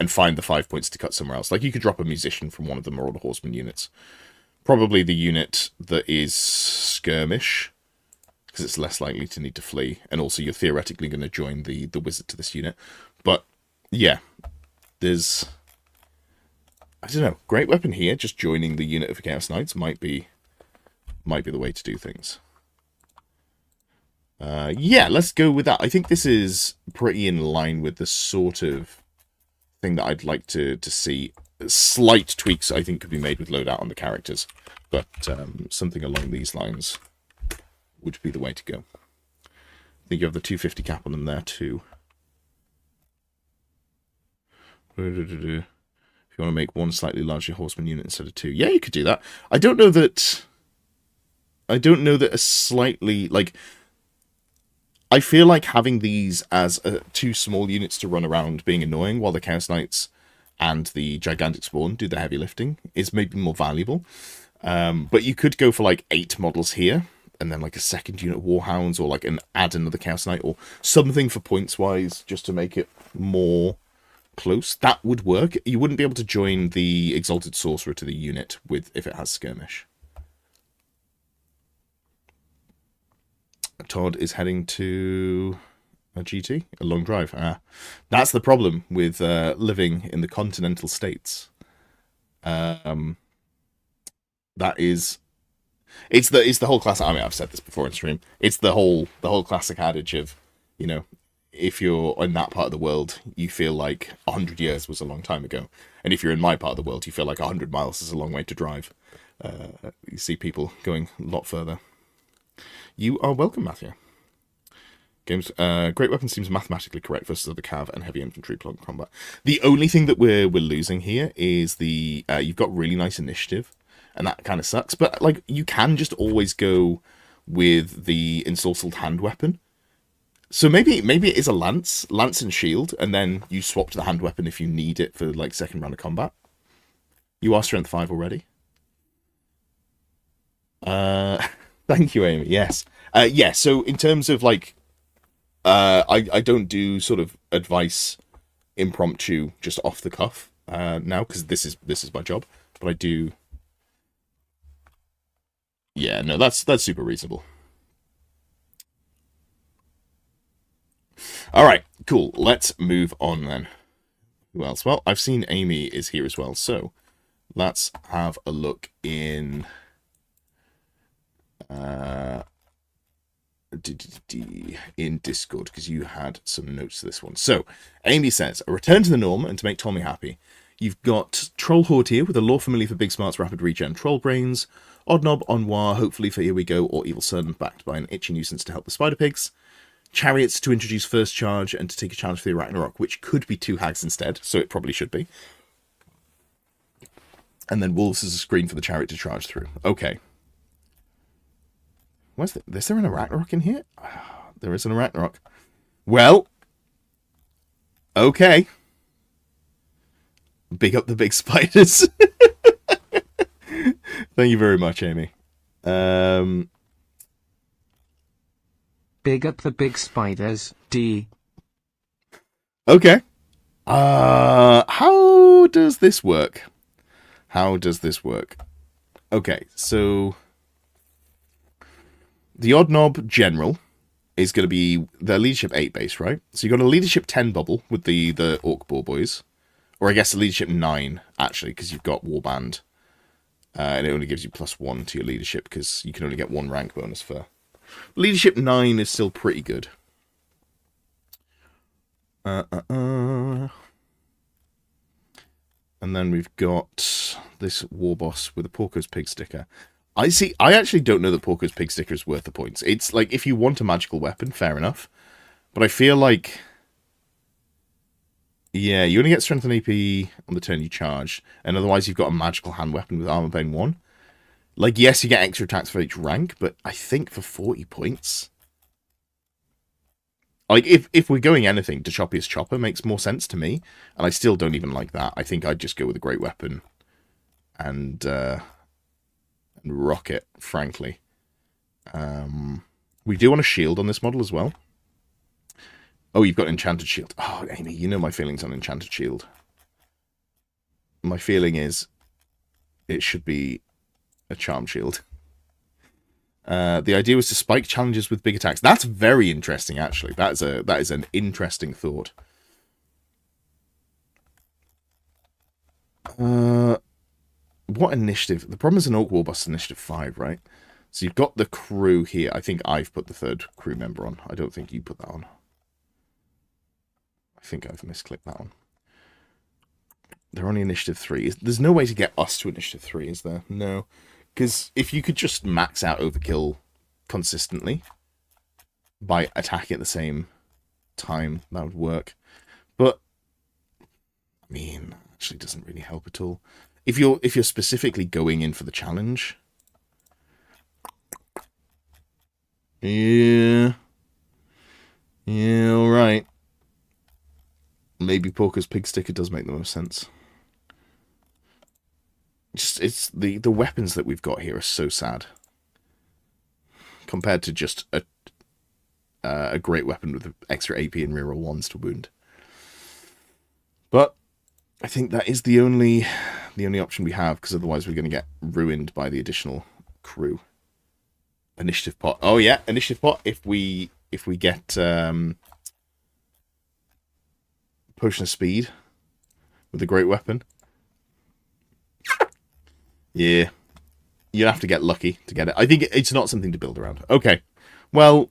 And find the 5 points to cut somewhere else. Like, you could drop a musician from one of the Marauder Horseman units. Probably the unit that is skirmish, because it's less likely to need to flee. And also, you're theoretically going to join the wizard to this unit. But, yeah. There's... I don't know. Great weapon here. Just joining the unit of Chaos Knights might be the way to do things. Yeah, let's go with that. I think this is pretty in line with the sort of thing that I'd like to see. Slight tweaks I think could be made with loadout on the characters, but something along these lines would be the way to go. I think you have the 250 cap on them there too. If you want to make 1 slightly larger horseman unit instead of 2, yeah, you could do that. I don't know that a slightly, like, I feel like having these as 2 small units to run around being annoying while the Chaos Knights and the Gigantic Spawn do the heavy lifting is maybe more valuable. But you could go for like 8 models here, and then like a 2nd unit of Warhounds, or like add another Chaos Knight, or something for points-wise, just to make it more close. That would work. You wouldn't be able to join the Exalted Sorcerer to the unit if it has Skirmish. Todd is heading to a GT, a long drive. That's the problem with living in the continental states. That is... It's the whole classic. I mean, I've said this before in stream. It's the whole classic adage of, you know, if you're in that part of the world, you feel like 100 years was a long time ago, and if you're in my part of the world, you feel like 100 miles is a long way to drive. You see people going a lot further. You are welcome, Matthew. Games, great weapon seems mathematically correct versus the cav and heavy infantry plug combat. The only thing that we're losing here is the you've got really nice initiative, and that kind of sucks. But like, you can just always go with the ensorcelled hand weapon. So maybe it is a lance and shield, and then you swap to the hand weapon if you need it for like second round of combat. You are strength 5 already. Thank you, Amy. Yes. Yeah. So in terms of like. I don't do sort of advice impromptu just off the cuff now, because this is my job, but I do. Yeah, no, that's super reasonable. All right, cool. Let's move on then. Who else? Well, I've seen Amy is here as well, so let's have a look in. In Discord, because you had some notes to this one. So Amy says, a return to the norm and to make Tommy happy. You've got Troll Horde here with a lore familiar for big smarts, rapid regen, Troll Brains, Oddnob, Onwar, hopefully for Here We Go, or Evil Sun, backed by an itchy nuisance to help the Spider Pigs. Chariots to introduce first charge and to take a challenge for the Ragnarok, which could be 2 hags instead, so it probably should be. And then Wolves as a screen for the chariot to charge through. Okay. Is there an Ragnarok in here? There is an Ragnarok. Well, okay. Big up the big spiders. Thank you very much, Amy. Big up the big spiders, D. Okay. How does this work? Okay, so the Oddnob General is going to be the Leadership 8 base, right? So you've got a Leadership 10 bubble with the Orc Boar Boys. Or I guess a Leadership 9, actually, because you've got Warband. And it only gives you +1 to your Leadership, because you can only get 1 rank bonus for... Leadership 9 is still pretty good. And then we've got this War Boss with a Porco's Pig sticker. I actually don't know that Porco's Pig sticker is worth the points. It's like, if you want a magical weapon, fair enough. But I feel like... Yeah, you only get strength and AP on the turn you charge. And otherwise you've got a magical hand weapon with Armor Bane 1. Like, yes, you get extra attacks for each rank, but I think for 40 points... Like, if we're going anything, DeChoppiest Chopper makes more sense to me. And I still don't even like that. I think I'd just go with a great weapon. And rock it, frankly. We do want a shield on this model as well. Oh, you've got Enchanted Shield. Oh, Amy, you know my feelings on Enchanted Shield. My feeling is it should be a Charm Shield. The idea was to spike challenges with big attacks. That's very interesting, actually. That is an interesting thought. What initiative? The problem is an Orc War Boss initiative 5, right? So you've got the crew here. I think I've put the 3rd crew member on. I don't think you put that on. I think I've misclicked that one. They're only initiative 3. There's no way to get us to initiative 3, is there? No. Because if you could just max out overkill consistently by attacking at the same time, that would work. But, I mean, actually doesn't really help at all. If you're specifically going in for the challenge... Yeah, alright. Maybe Porco's Pig sticker does make the most sense. Just, it's the weapons that we've got here are so sad. Compared to just a great weapon with extra AP and reroll 1s to wound. But I think that is the only option we have, because otherwise we're going to get ruined by the additional crew. Initiative pot. Oh yeah, initiative pot. If we get Potion of Speed with a great weapon. Yeah. you'd have to get lucky to get it. I think it's not something to build around. Okay, well,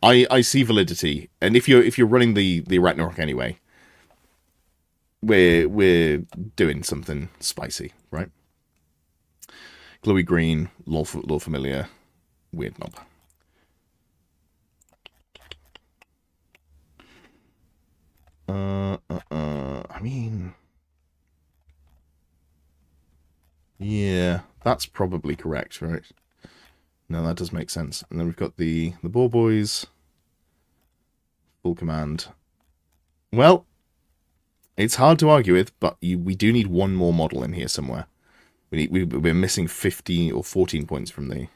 I see validity, and if you're running the Ragnarok anyway, we're doing something spicy, right? Glowy green, lore familiar, weird mob. I mean, yeah, that's probably correct, right? No, that does make sense. And then we've got the Boar Boys, full command. Well, it's hard to argue with, but we do need one more model in here somewhere. We're missing 15 or 14 points from the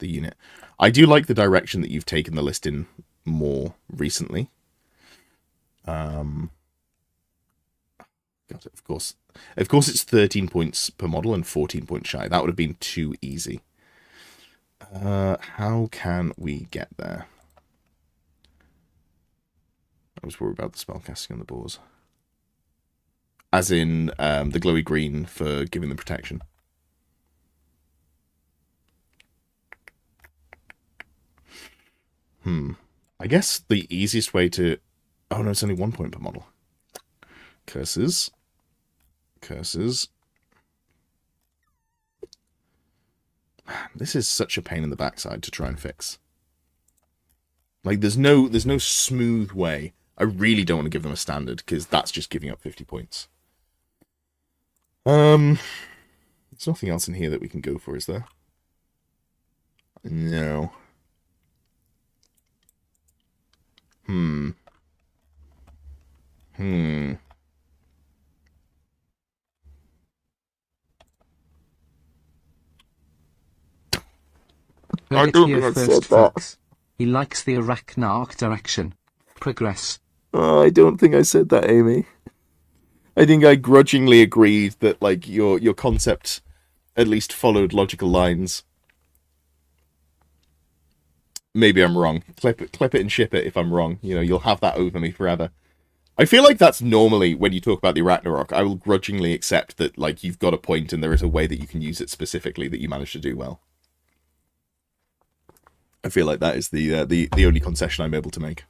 unit. I do like the direction that you've taken the list in more recently. God, of course it's 13 points per model and 14 points shy. That would have been too easy. How can we get there? I was worried about the spellcasting on the boars. As in the glowy green for giving them protection. I guess the easiest way to... Oh no, it's only 1 point per model. Curses. Curses. Man, this is such a pain in the backside to try and fix. Like, there's no smooth way. I really don't want to give them a standard, because that's just giving up 50 points. There's nothing else in here that we can go for, is there? No. I don't think I said that. He likes the Arachnarch direction. Progress. I don't think I said that, Amy. I think I grudgingly agreed that, like, your concept at least followed logical lines. Maybe I'm wrong. Clip it and ship it if I'm wrong. You know, you'll have that over me forever. I feel like that's normally, when you talk about the Ragnarok, I will grudgingly accept that, like, you've got a point and there is a way that you can use it specifically that you managed to do well. I feel like that is the only concession I'm able to make.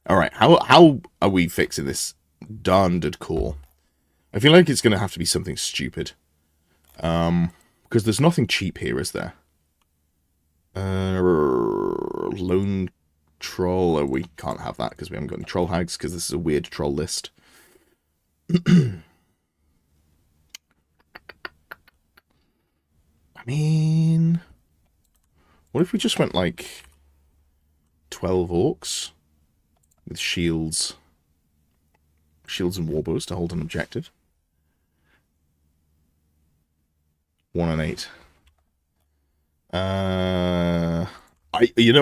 Alright, how are we fixing this darned core? I feel like it's going to have to be something stupid. Because there's nothing cheap here, is there? Lone troll. Oh, we can't have that because we haven't got any troll hags, because this is a weird troll list. I mean, what if we just went like 12 orcs with shields and warbows to hold an objective? 1 and 8.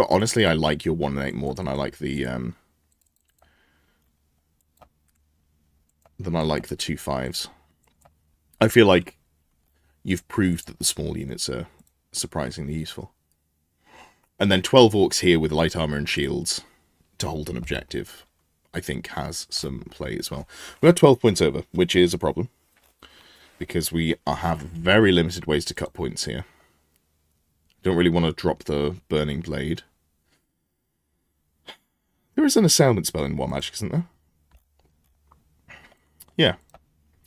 Honestly, I like your 1 and 8 more than I like the 2 5s. I feel like you've proved that the small units are surprisingly useful. And then 12 orcs here with light armor and shields to hold an objective, I think, has some play as well. We're at 12 points over, which is a problem, because we have very limited ways to cut points here. Don't really want to drop the Burning Blade. There is an Assailment spell in War Magic, isn't there? Yeah.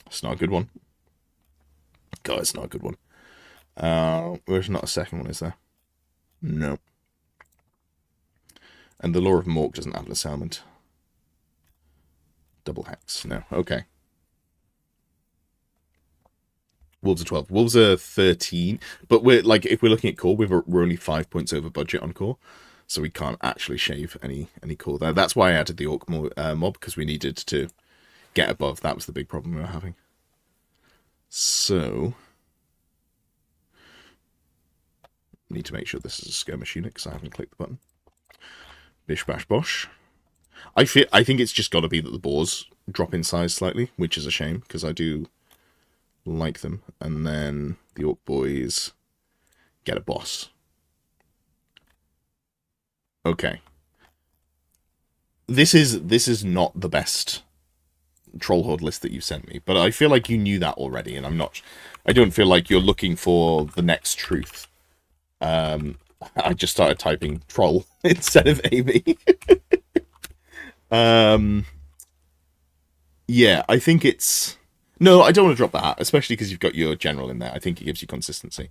It's not a good one. God, it's not a good one. There's not a second one, is there? No. And the Lore of Mork doesn't have an Assailment. Double Hex. No. Okay. Wolves are 12. Wolves are 13. But we're like, if we're looking at core, we're only 5 points over budget on core, so we can't actually shave any core there. That's why I added the orc mob, because we needed to get above. That was the big problem we were having. So need to make sure this is a skirmish unit, because I haven't clicked the button. Bish bash bosh. I think it's just got to be that the boars drop in size slightly, which is a shame, because I do like them. And then the orc boys get a boss. Okay. This is not the best troll horde list that you sent me, but I feel like you knew that already, and I don't feel like you're looking for the next truth. I just started typing troll instead of AB. Yeah, I think it's... No, I don't want to drop the hat, especially because you've got your general in there. I think it gives you consistency.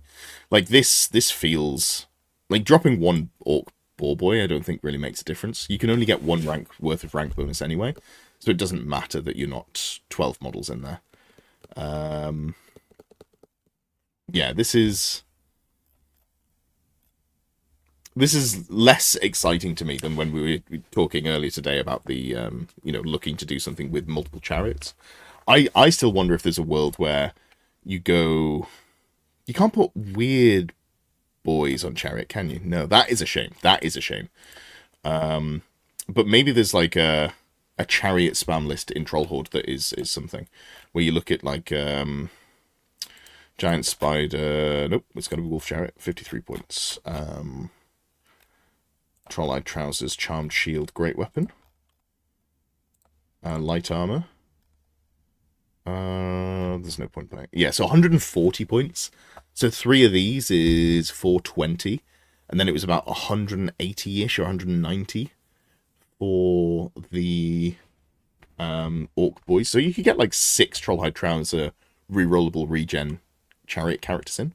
Like, this feels... Like, dropping one orc boar boy, I don't think really makes a difference. You can only get one rank worth of rank bonus anyway, so it doesn't matter that you're not 12 models in there. Yeah, this is less exciting to me than when we were talking earlier today about the, looking to do something with multiple chariots. I still wonder if there's a world where you can't put weird boys on chariot, can you? No, that is a shame. That is a shame. But maybe there's like a chariot spam list in Troll Horde that is something where you look at like giant spider. Nope, it's got to be wolf chariot. 53 points. Troll-eyed trousers, charmed shield, great weapon. Light armor. There's no point buying. Yeah, so 140 points. So 3 of these is 420, and then it was about 180-ish or 190 for the orc boys. So you could get like 6 Troll-hide trouser rerollable regen chariot characters in.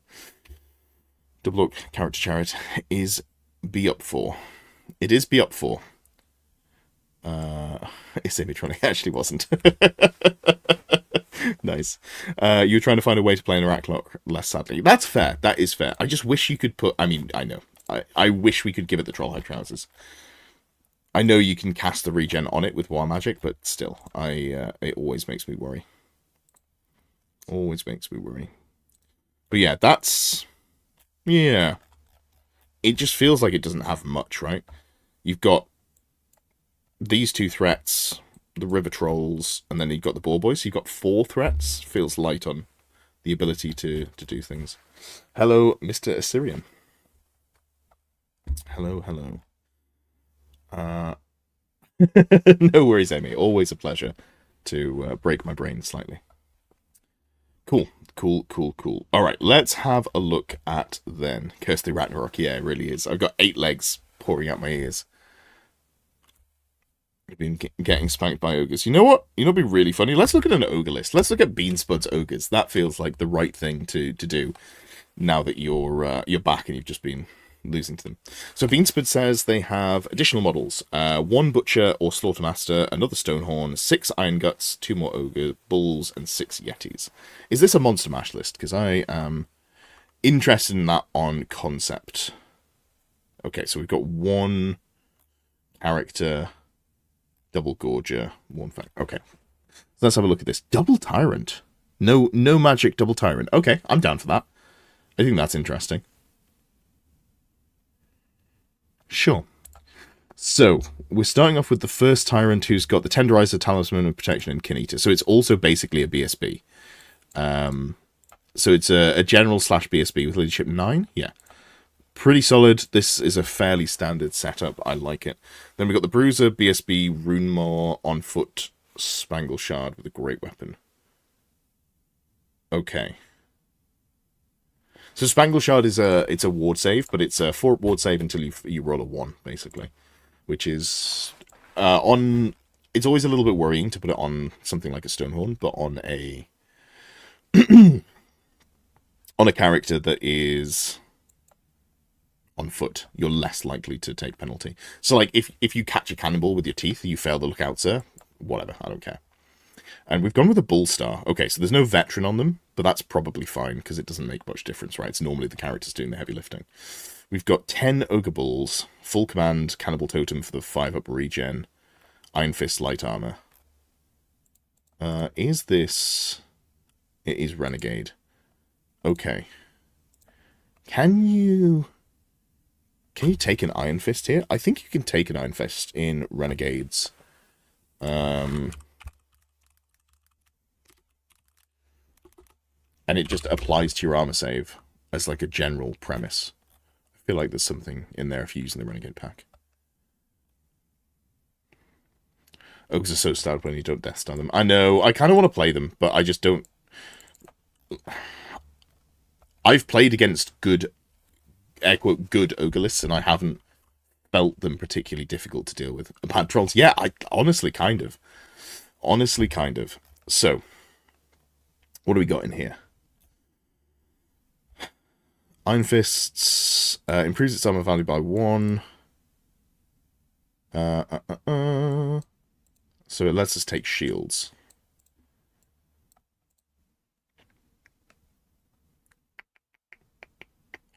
Double orc character chariot is be up for. It is be up for. It's Amitronic. Actually wasn't. Nice. You were trying to find a way to play an Araklok less sadly. That's fair. That is fair. I just wish you could put... I mean, I know. I wish we could give it the Troll-hide trousers. I know you can cast the regen on it with War Magic, but still, it always makes me worry. Always makes me worry. But yeah, that's... Yeah. It just feels like it doesn't have much, right? You've got these 2 threats, the River Trolls, and then you've got the Boar Boys. So you've got 4 threats. Feels light on the ability to do things. Hello, Mr. Assyrian. Hello, hello. No worries, Amy. Always a pleasure to break my brain slightly. Cool. All right, let's have a look at then. Curse the Ragnarok. Yeah, it really is. I've got 8 legs pouring out my ears. I've been getting spanked by ogres. You know what? You know what'd be really funny? Let's look at an ogre list. Let's look at Beanspud's ogres. That feels like the right thing to do now that you're back and you've just been losing to them. So Beanspud says they have additional models. 1 Butcher or Slaughtermaster, another Stonehorn, 6 Iron Guts, 2 more Ogre Bulls, and 6 Yetis. Is this a Monster Mash list? Because I am interested in that on concept. Okay, so we've got 1 character, double Gorger, 1 fact. Okay, so let's have a look at this. Double Tyrant. No magic double Tyrant. Okay, I'm down for that. I think that's interesting. Sure. So, we're starting off with the first Tyrant who's got the Tenderizer, Talisman of Protection, and Kineta. So it's also basically a BSB. So it's a general / BSB with leadership 9. Yeah. Pretty solid. This is a fairly standard setup. I like it. Then we've got the Bruiser, BSB, Runemaw, on foot, Spangle Shard with a great weapon. Okay. So Spangle Shard is it's a ward save, but it's a 4 ward save until you roll a 1, basically. Which is it's always a little bit worrying to put it on something like a Stonehorn, but on a on a character that is on foot, you're less likely to take penalty. So like if you catch a cannonball with your teeth, you fail the lookout, sir. Whatever, I don't care. And we've gone with a Bull Star. Okay, so there's no veteran on them, but that's probably fine, because it doesn't make much difference, right? It's normally the characters doing the heavy lifting. We've got 10 Ogre Bulls, full command, Cannibal Totem for the 5-up regen, Iron Fist light armor. Is this... It is Renegade. Okay. Can you take an Iron Fist here? I think you can take an Iron Fist in Renegades. And it just applies to your armor save as like a general premise. I feel like there's something in there if you're using the Renegade pack. Ogres are so sad when you don't Death Star them. I know, I kind of want to play them, but I just don't... I've played against good, air quote, good ogre lists, and I haven't felt them particularly difficult to deal with. Bad trolls, yeah, I honestly kind of. Honestly, kind of. So, what do we got in here? Iron Fists improves its armor value by 1. So it lets us take shields.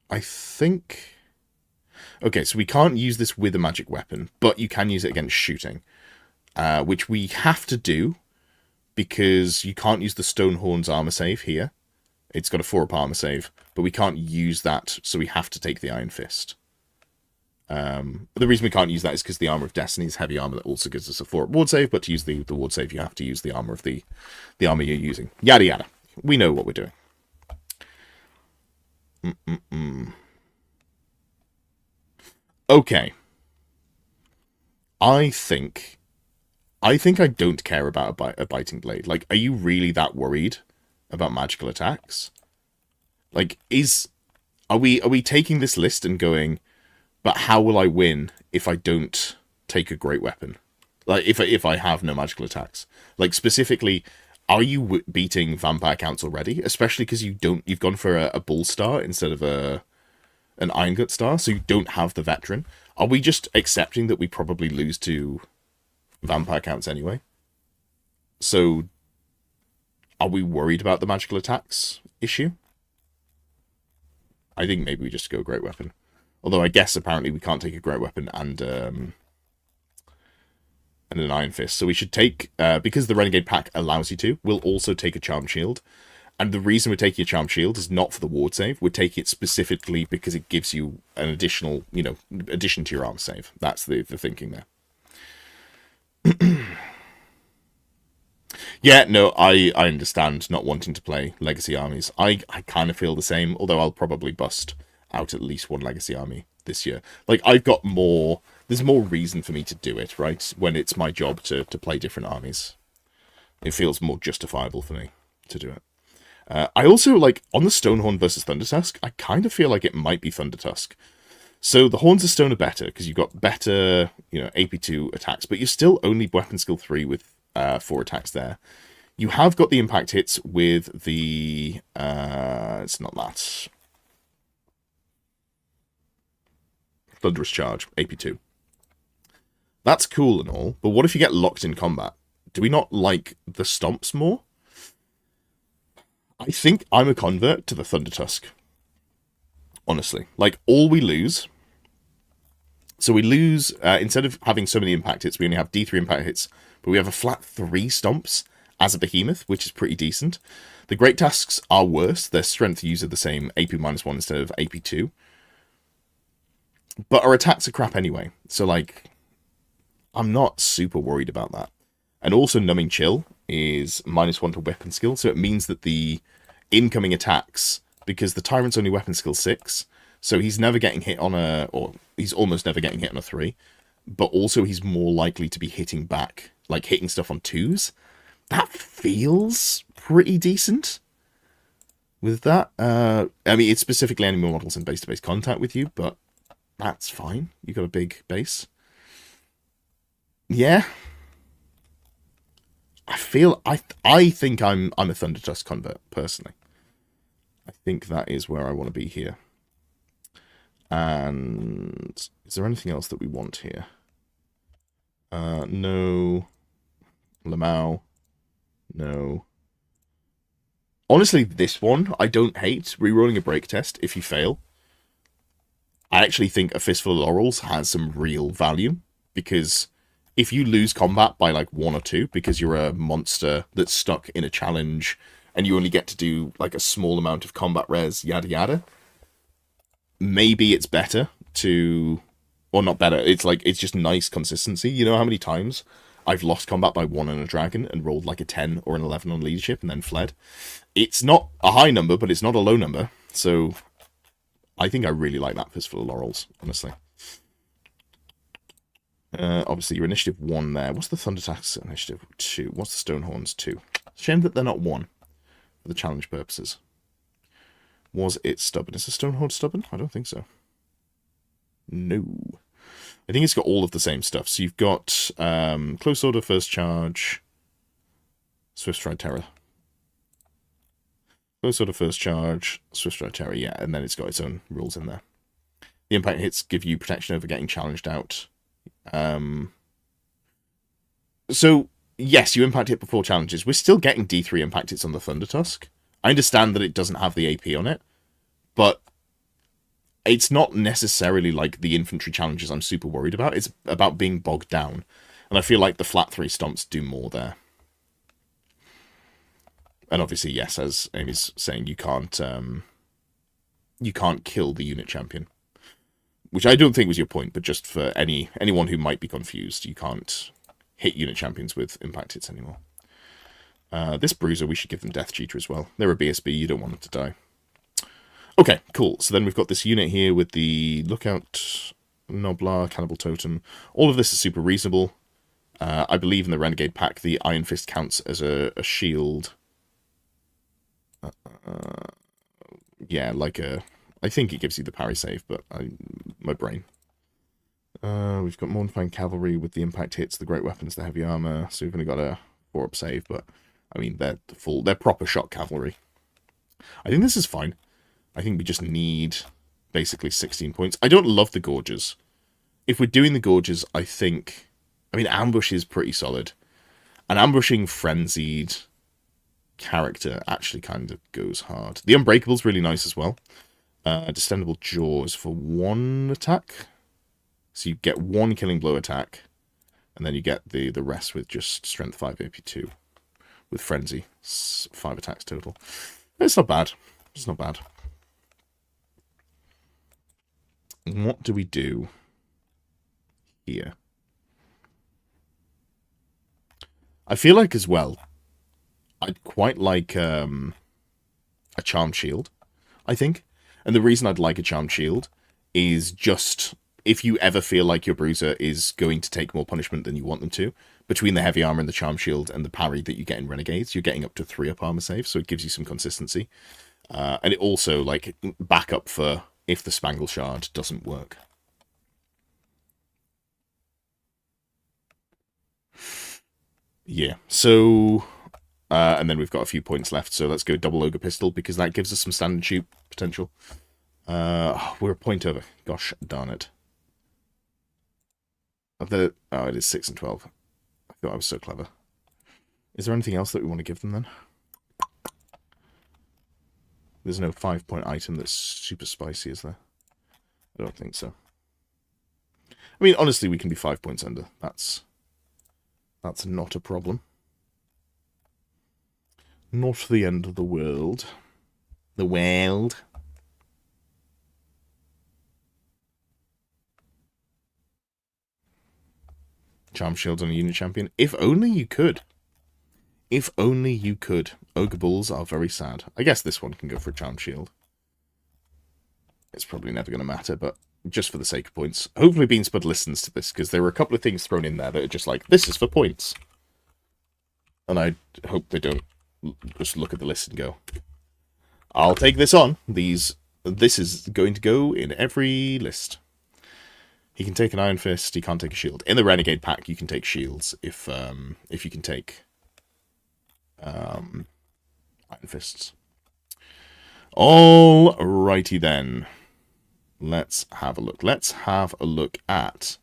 I think... Okay, so we can't use this with a magic weapon, but you can use it against shooting. Which we have to do, because you can't use the Stonehorn's armor save here. It's got a 4-up armor save, but we can't use that, so we have to take the Iron Fist. The reason we can't use that is because the Armor of Destiny is heavy armor that also gives us a 4-up ward save, but to use the ward save, you have to use the armor of the armor you're using. Yada yada. We know what we're doing. Okay. I think I don't care about a biting blade. Like, are you really that worried about magical attacks? Like, are we taking this list and going, but how will I win if I don't take a great weapon? Like, if I have no magical attacks? Like, specifically, are you beating vampire counts already? Especially because you've gone for a bull star instead of an iron gut star, so you don't have the veteran. Are we just accepting that we probably lose to vampire counts anyway? So, are we worried about the magical attacks issue? I think maybe we just go great weapon. Although I guess apparently we can't take a great weapon and an Iron Fist. So we should take, because the Renegade pack allows you to, we'll also take a Charm Shield. And the reason we're taking a Charm Shield is not for the ward save. We're taking it specifically because it gives you an additional, addition to your armor save. That's the thinking there. Yeah, no, I understand not wanting to play Legacy armies. I kind of feel the same, although I'll probably bust out at least one Legacy army this year. Like, there's more reason for me to do it, right? When it's my job to play different armies. It feels more justifiable for me to do it. I also, like, on the Stonehorn versus Thundertusk, I kind of feel like it might be Thundertusk. So the Horns of Stone are better, because you've got better, AP2 attacks, but you're still only weapon skill 3 with 4 attacks there. You have got the impact hits with the... it's not that. Thunderous Charge, AP2. That's cool and all, but what if you get locked in combat? Do we not like the Stomps more? I think I'm a convert to the Thundertusk. Honestly. Like, all we lose... So we lose, instead of having so many impact hits, we only have D3 impact hits, but we have a flat 3 Stomps as a Behemoth, which is pretty decent. The Great Tasks are worse. Their strength use are the same, AP-1 instead of AP2. But our attacks are crap anyway, so, like, I'm not super worried about that. And also, Numbing Chill is -1 to weapon skill, so it means that the incoming attacks, because the Tyrant's only weapon skill 6, so he's never getting hit on or he's almost never getting hit on a 3, but also he's more likely to be hitting back, like hitting stuff on 2s. That feels pretty decent with that. I mean, it's specifically enemy models in base-to-base contact with you, but that's fine. You got a big base. Yeah. I think I'm a Thundertusk convert, personally. I think that is where I want to be here. And is there anything else that we want here? No. Lamau. No. Honestly, this one, I don't hate. Rerolling a break test if you fail. I actually think a Fistful of Laurels has some real value, because if you lose combat by like 1 or 2 because you're a monster that's stuck in a challenge and you only get to do like a small amount of combat res, yada yada, maybe it's better to... Or not better, it's like, it's just nice consistency. You know how many times I've lost combat by 1 on a dragon and rolled like a 10 or an 11 on leadership and then fled? It's not a high number, but it's not a low number. So I think I really like that Fistful of Laurels, honestly. Obviously, your initiative 1 there. What's the Thundertax initiative 2? What's the Stonehorns 2? Shame that they're not 1 for the challenge purposes. Was it stubborn? Is the Stonehorn stubborn? I don't think so. No. I think it's got all of the same stuff. So you've got Close Order, First Charge, Swift Stride Terror. Close Order, First Charge, Swift Stride Terror, yeah, and then it's got its own rules in there. The impact hits give you protection over getting challenged out. So, yes, you impact hit before challenges. We're still getting D3 impact hits on the Thunder Tusk. I understand that it doesn't have the AP on it, but it's not necessarily like the infantry challenges I'm super worried about. It's about being bogged down. And I feel like the flat 3 stomps do more there. And obviously, yes, as Amy's saying, you can't kill the unit champion. Which I don't think was your point, but just for anyone who might be confused, you can't hit unit champions with impact hits anymore. This Bruiser, we should give them Death Cheater as well. They're a BSB, you don't want them to die. Okay, cool. So then we've got this unit here with the Lookout, Noblar, Cannibal Totem. All of this is super reasonable. I believe in the Renegade pack, the Iron Fist counts as a shield. Yeah, like a... I think it gives you the parry save, but my brain. We've got Mornifying Cavalry with the impact hits, the great weapons, the heavy armor. So we've only got a 4-up save, but I mean they're proper shot cavalry. I think this is fine. I think we just need basically 16 points. I don't love the Gorges. If we're doing the Gorges, I mean Ambush is pretty solid, and ambushing Frenzied character actually kind of goes hard. The Unbreakable's really nice as well. Distendable Jaws for 1 attack. So you get 1 killing blow attack, and then you get the rest with just Strength 5 AP2. With Frenzy. 5 attacks total. It's not bad. It's not bad. What do we do here? I feel like as well, I'd quite like a Charmed Shield, I think. And the reason I'd like a Charmed Shield is just if you ever feel like your Bruiser is going to take more punishment than you want them to, between the heavy armor and the Charmed Shield and the parry that you get in Renegades, you're getting up to 3-up armor save, so it gives you some consistency. And it also, like, backup for if the Spangle Shard doesn't work. Yeah, so... and then we've got a few points left, so let's go double Ogre Pistol, because that gives us some standard shoot potential. We're a point over. Gosh darn it. Oh, it is 6 and 12. I thought I was so clever. Is there anything else that we want to give them then? There's no 5-point item that's super spicy, is there? I don't think so. I mean, honestly, we can be 5 points under. That's not a problem. Not the end of the world. The world. Charm Shields on a unit champion. If only you could. If only you could. Ogre Bulls are very sad. I guess this one can go for a Charm Shield. It's probably never going to matter, but just for the sake of points. Hopefully Beanspud listens to this, because there were a couple of things thrown in there that are just like, this is for points. And I hope they don't just look at the list and go, I'll take this on. This is going to go in every list. He can take an Iron Fist, he can't take a shield. In the Renegade pack, you can take shields if you can take Iron Fists. Alrighty then. Let's have a look. Let's have a look at...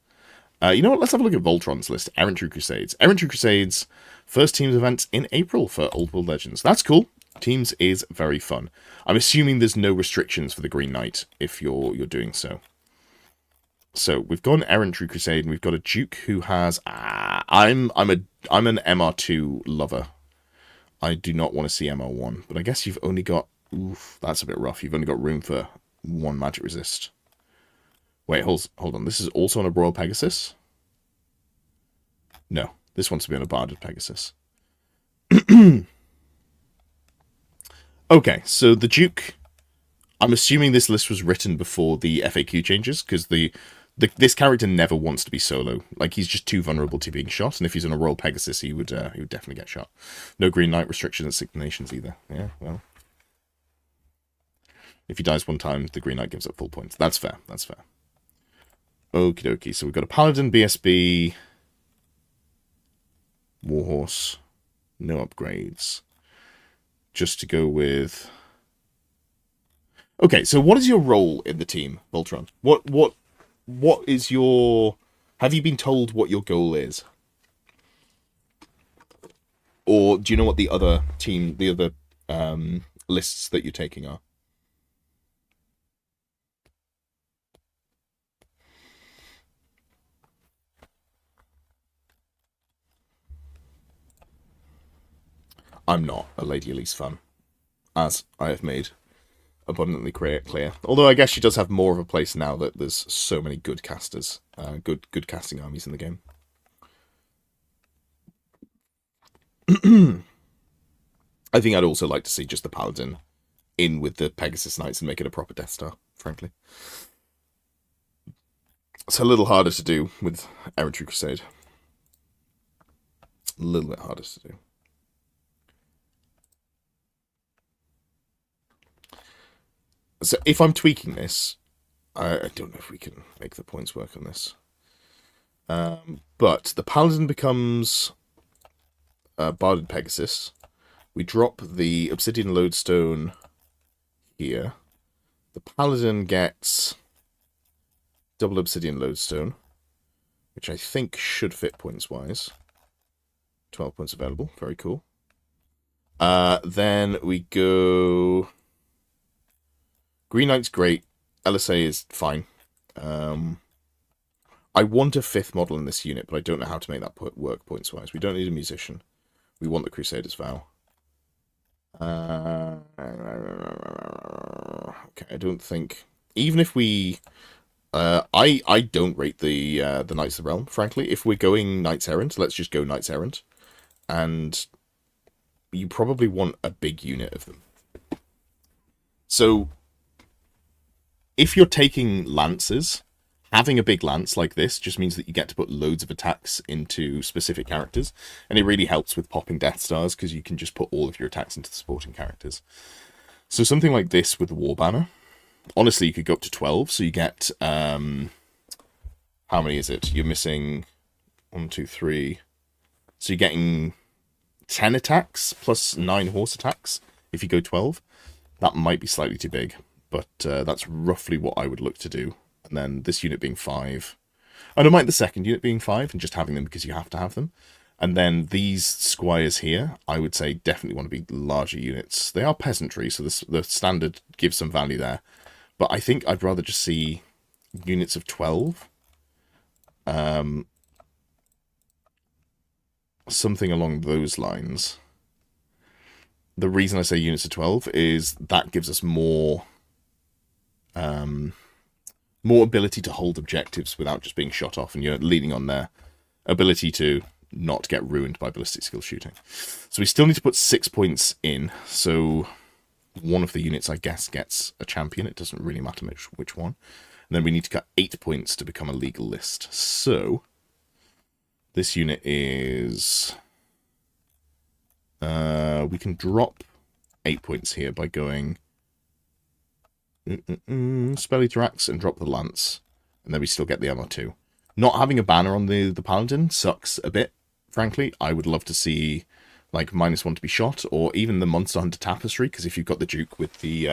you know what? Let's have a look at Voltron's list. Errantry Crusades. Errantry Crusades, first Teams event in April for Old World Legends. That's cool. Teams is very fun. I'm assuming there's no restrictions for the Green Knight if you're doing so. So we've got an Errantry Crusade, and we've got a Duke who has... I'm an MR2 lover. I do not want to see MR1, but I guess you've only got... Oof, that's a bit rough. You've only got room for 1 magic resist. Wait, hold on. This is also on a Royal Pegasus? No, this wants to be on a Barded Pegasus. Okay, so the Duke... I'm assuming this list was written before the FAQ changes, because the This character never wants to be solo. Like, he's just too vulnerable to being shot, and if he's on a Royal Pegasus, he would definitely get shot. No Green Knight restriction at Signal Nations either. Yeah, well. If he dies one time, the Green Knight gives up full points. That's fair, that's fair. Okie dokie, so we've got a Paladin, BSB, Warhorse, no upgrades. Just to go with... Okay, so what is your role in the team, Voltron? What is your... Have you been told what your goal is? Or do you know what the other lists that you're taking are? I'm not a Lady Elise fan, as I have made abundantly clear. Although I guess she does have more of a place now that there's so many good casters, good casting armies in the game. I think I'd also like to see just the Paladin in with the Pegasus Knights and make it a proper Death Star, frankly. It's a little harder to do with Errantry Crusade. A little bit harder to do. So if I'm tweaking this, I don't know if we can make the points work on this. But the Paladin becomes Barded Pegasus. We drop the Obsidian Lodestone here. The Paladin gets double Obsidian Lodestone, which I think should fit points-wise. 12 points available. Very cool. Then we go... Green Knight's great. LSA is fine. I want a 5th model in this unit, but I don't know how to make that work points-wise. We don't need a Musician. We want the Crusader's Vow. Okay, I don't think... Even if we... I don't rate the Knights of the Realm, frankly. If we're going Knights Errant, let's just go Knights Errant. And you probably want a big unit of them. So... If you're taking lances, having a big lance like this just means that you get to put loads of attacks into specific characters, and it really helps with popping Death Stars because you can just put all of your attacks into the supporting characters. So something like this with the War Banner, honestly, you could go up to 12, so you get, how many is it? You're missing 1, 2, 3, so you're getting 10 attacks plus 9 horse attacks if you go 12. That might be slightly too big. But that's roughly what I would look to do. And then this unit being 5. I don't mind the second unit being 5 and just having them because you have to have them. And then these squires here, I would say definitely want to be larger units. They are peasantry, so the standard gives some value there. But I think I'd rather just see units of 12. Something along those lines. The reason I say units of 12 is that gives us more ability to hold objectives without just being shot off, and you're leaning on their ability to not get ruined by ballistic skill shooting. So we still need to put 6 points in, so one of the units, I guess, gets a champion. It doesn't really matter which one. And then we need to cut 8 points to become a legal list. So this unit is... we can drop 8 points here by going... Spellythrax and drop the Lance. And then we still get the MR2. Not having a banner on the Paladin sucks a bit, frankly. I would love to see, like, -1 to be shot, or even the Monster Hunter Tapestry, because if you've got the Duke with the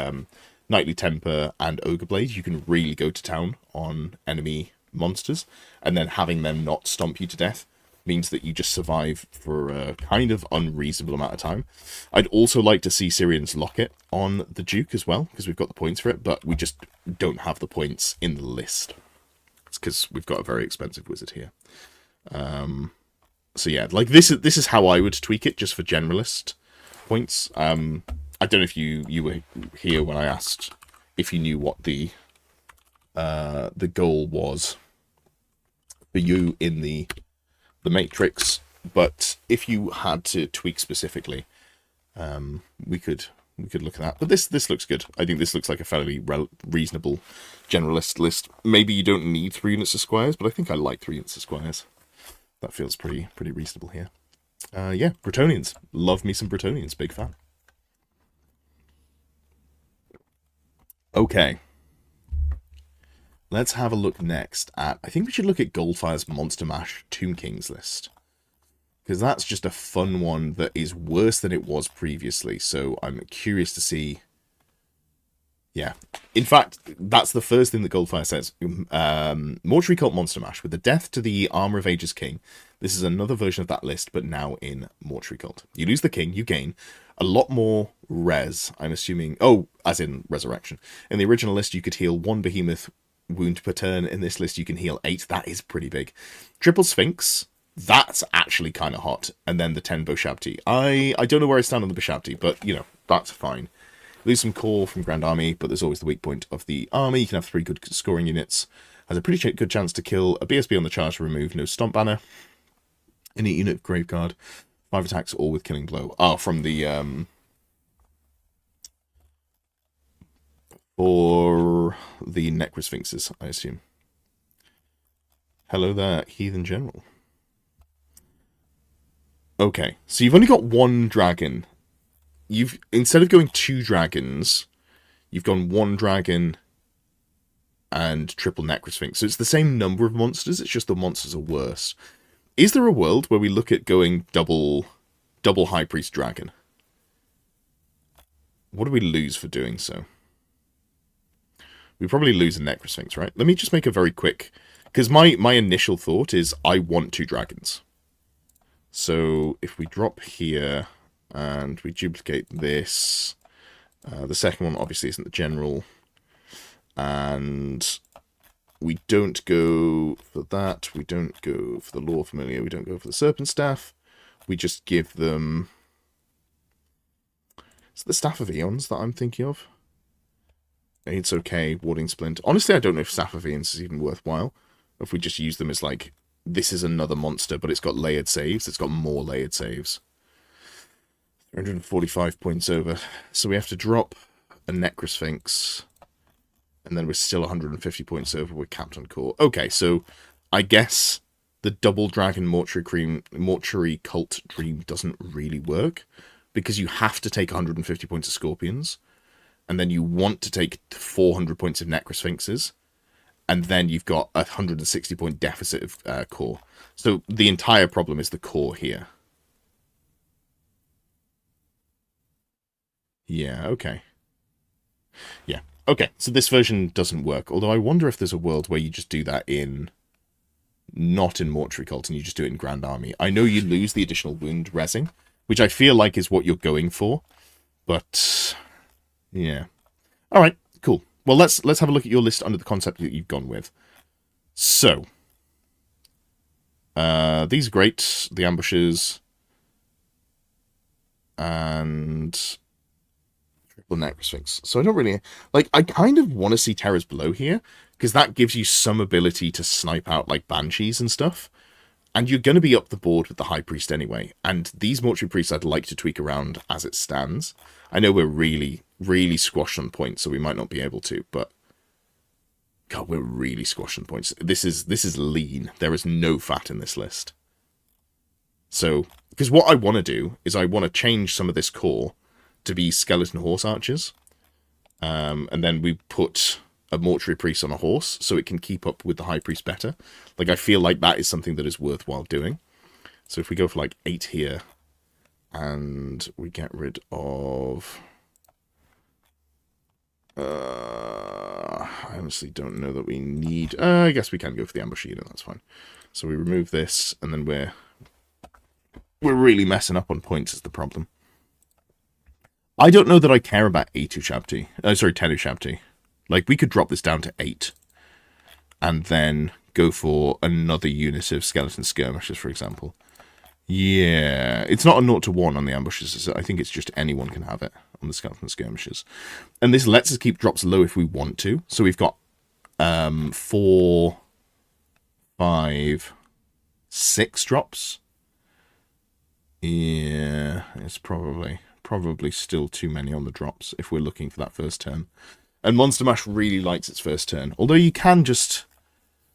Knightly Temper and Ogre Blade, you can really go to town on enemy monsters, and then having them not stomp you to death means that you just survive for a kind of unreasonable amount of time. I'd also like to see Syrian's Locket on the Duke as well, because we've got the points for it, but we just don't have the points in the list. It's because we've got a very expensive wizard here. So yeah, like this is how I would tweak it, just for generalist points. I don't know if you were here when I asked if you knew what the goal was for you in the Matrix, but if you had to tweak specifically, we could we could look at that. But this looks good. I think this looks like a fairly reasonable generalist list. Maybe you don't need 3 units of squires, but I think I like 3 units of squires. That feels pretty reasonable here. Yeah, Bretonnians. Love me some Bretonnians. Big fan. Okay. Let's have a look next at... I think we should look at Goldfire's Monster Mash Tomb Kings list. Because that's just a fun one that is worse than it was previously. So I'm curious to see... Yeah. In fact, that's the first thing that Goldfire says. Mortuary Cult Monster Mash. With the death to the Armor of Ages King. This is another version of that list, but now in Mortuary Cult. You lose the king, you gain a lot more res, I'm assuming. Oh, as in resurrection. In the original list, you could heal 1 behemoth wound per turn. In this list, you can heal 8. That is pretty big. Triple Sphinx. That's actually kind of hot. And then the 10 Boshabti. I don't know where I stand on the Boshabti, but, you know, that's fine. Lose some core from Grand Army, but there's always the weak point of the army. You can have 3 good scoring units. Has a pretty good chance to kill a BSB on the charge to remove no Stomp Banner. Any unit of Graveguard. 5 attacks, all with Killing Blow. Oh, from the, or the Necrosphinxes, I assume. Hello there, Heathen General. Okay, so you've only got 1 dragon. Instead of going 2 dragons, you've gone 1 dragon and triple Necrosphinx. So it's the same number of monsters, it's just the monsters are worse. Is there a world where we look at going double High Priest Dragon? What do we lose for doing so? We probably lose a Necrosphinx, right? Let me just make a very quick... Because my initial thought is I want 2 dragons. So if we drop here and we duplicate this... the second one obviously isn't the general. And... we don't go for that. We don't go for the Lore Familiar. We don't go for the Serpent Staff. We just give them... Is it the Staff of Eons that I'm thinking of? It's okay. Warding Splint. Honestly, I don't know if Staff of Eons is even worthwhile. If we just use them as like, this is another monster, but it's got layered saves. It's got more layered saves. 345 points over. So we have to drop a Necrosphinx. And then we're still 150 points over. We're capped on core. Okay, so I guess the double dragon mortuary cult dream doesn't really work. Because you have to take 150 points of scorpions. And then you want to take 400 points of necrosphinxes. And then you've got a 160 point deficit of core. So the entire problem is the core here. Yeah, okay. Yeah. Okay, so this version doesn't work. Although I wonder if there's a world where you just do that in... not in Mortuary Cult, and you just do it in Grand Army. I know you lose the additional wound resing, which I feel like is what you're going for. But... yeah. Alright, cool. Well, let's have a look at your list under the concept that you've gone with. So... these are great. The ambushes... and... triple Necrosphinx. So I don't really... like, I kind of want to see Terrors Below here, because that gives you some ability to snipe out, like, Banshees and stuff. And you're going to be up the board with the High Priest anyway. And these Mortuary Priests I'd like to tweak around as it stands. I know we're really, really squashed on points, so we might not be able to, but... God, we're really squashed on points. This is lean. There is no fat in this list. So, because what I want to do is I want to change some of this core to be Skeleton Horse Archers. And then we put a Mortuary Priest on a horse, so it can keep up with the High Priest better. Like, I feel like that is something that is worthwhile doing. So if we go for, like, 8 here, and we get rid of... I honestly don't know that we need... I guess we can go for the Ambush unit, that's fine. So we remove this, and then we're really messing up on points is the problem. I don't know that I care about 8 Ushabti. Sorry, 10 Ushabti. Like, we could drop this down to 8. And then go for another unit of Skeleton Skirmishers, for example. Yeah. It's not a 0 to 1 on the ambushes. I think it's just anyone can have it on the Skeleton Skirmishers. And this lets us keep drops low if we want to. So we've got 4, 5, 6 drops. Yeah, it's probably probably still too many on the drops if we're looking for that first turn. And Monster Mash really likes its first turn. Although you can just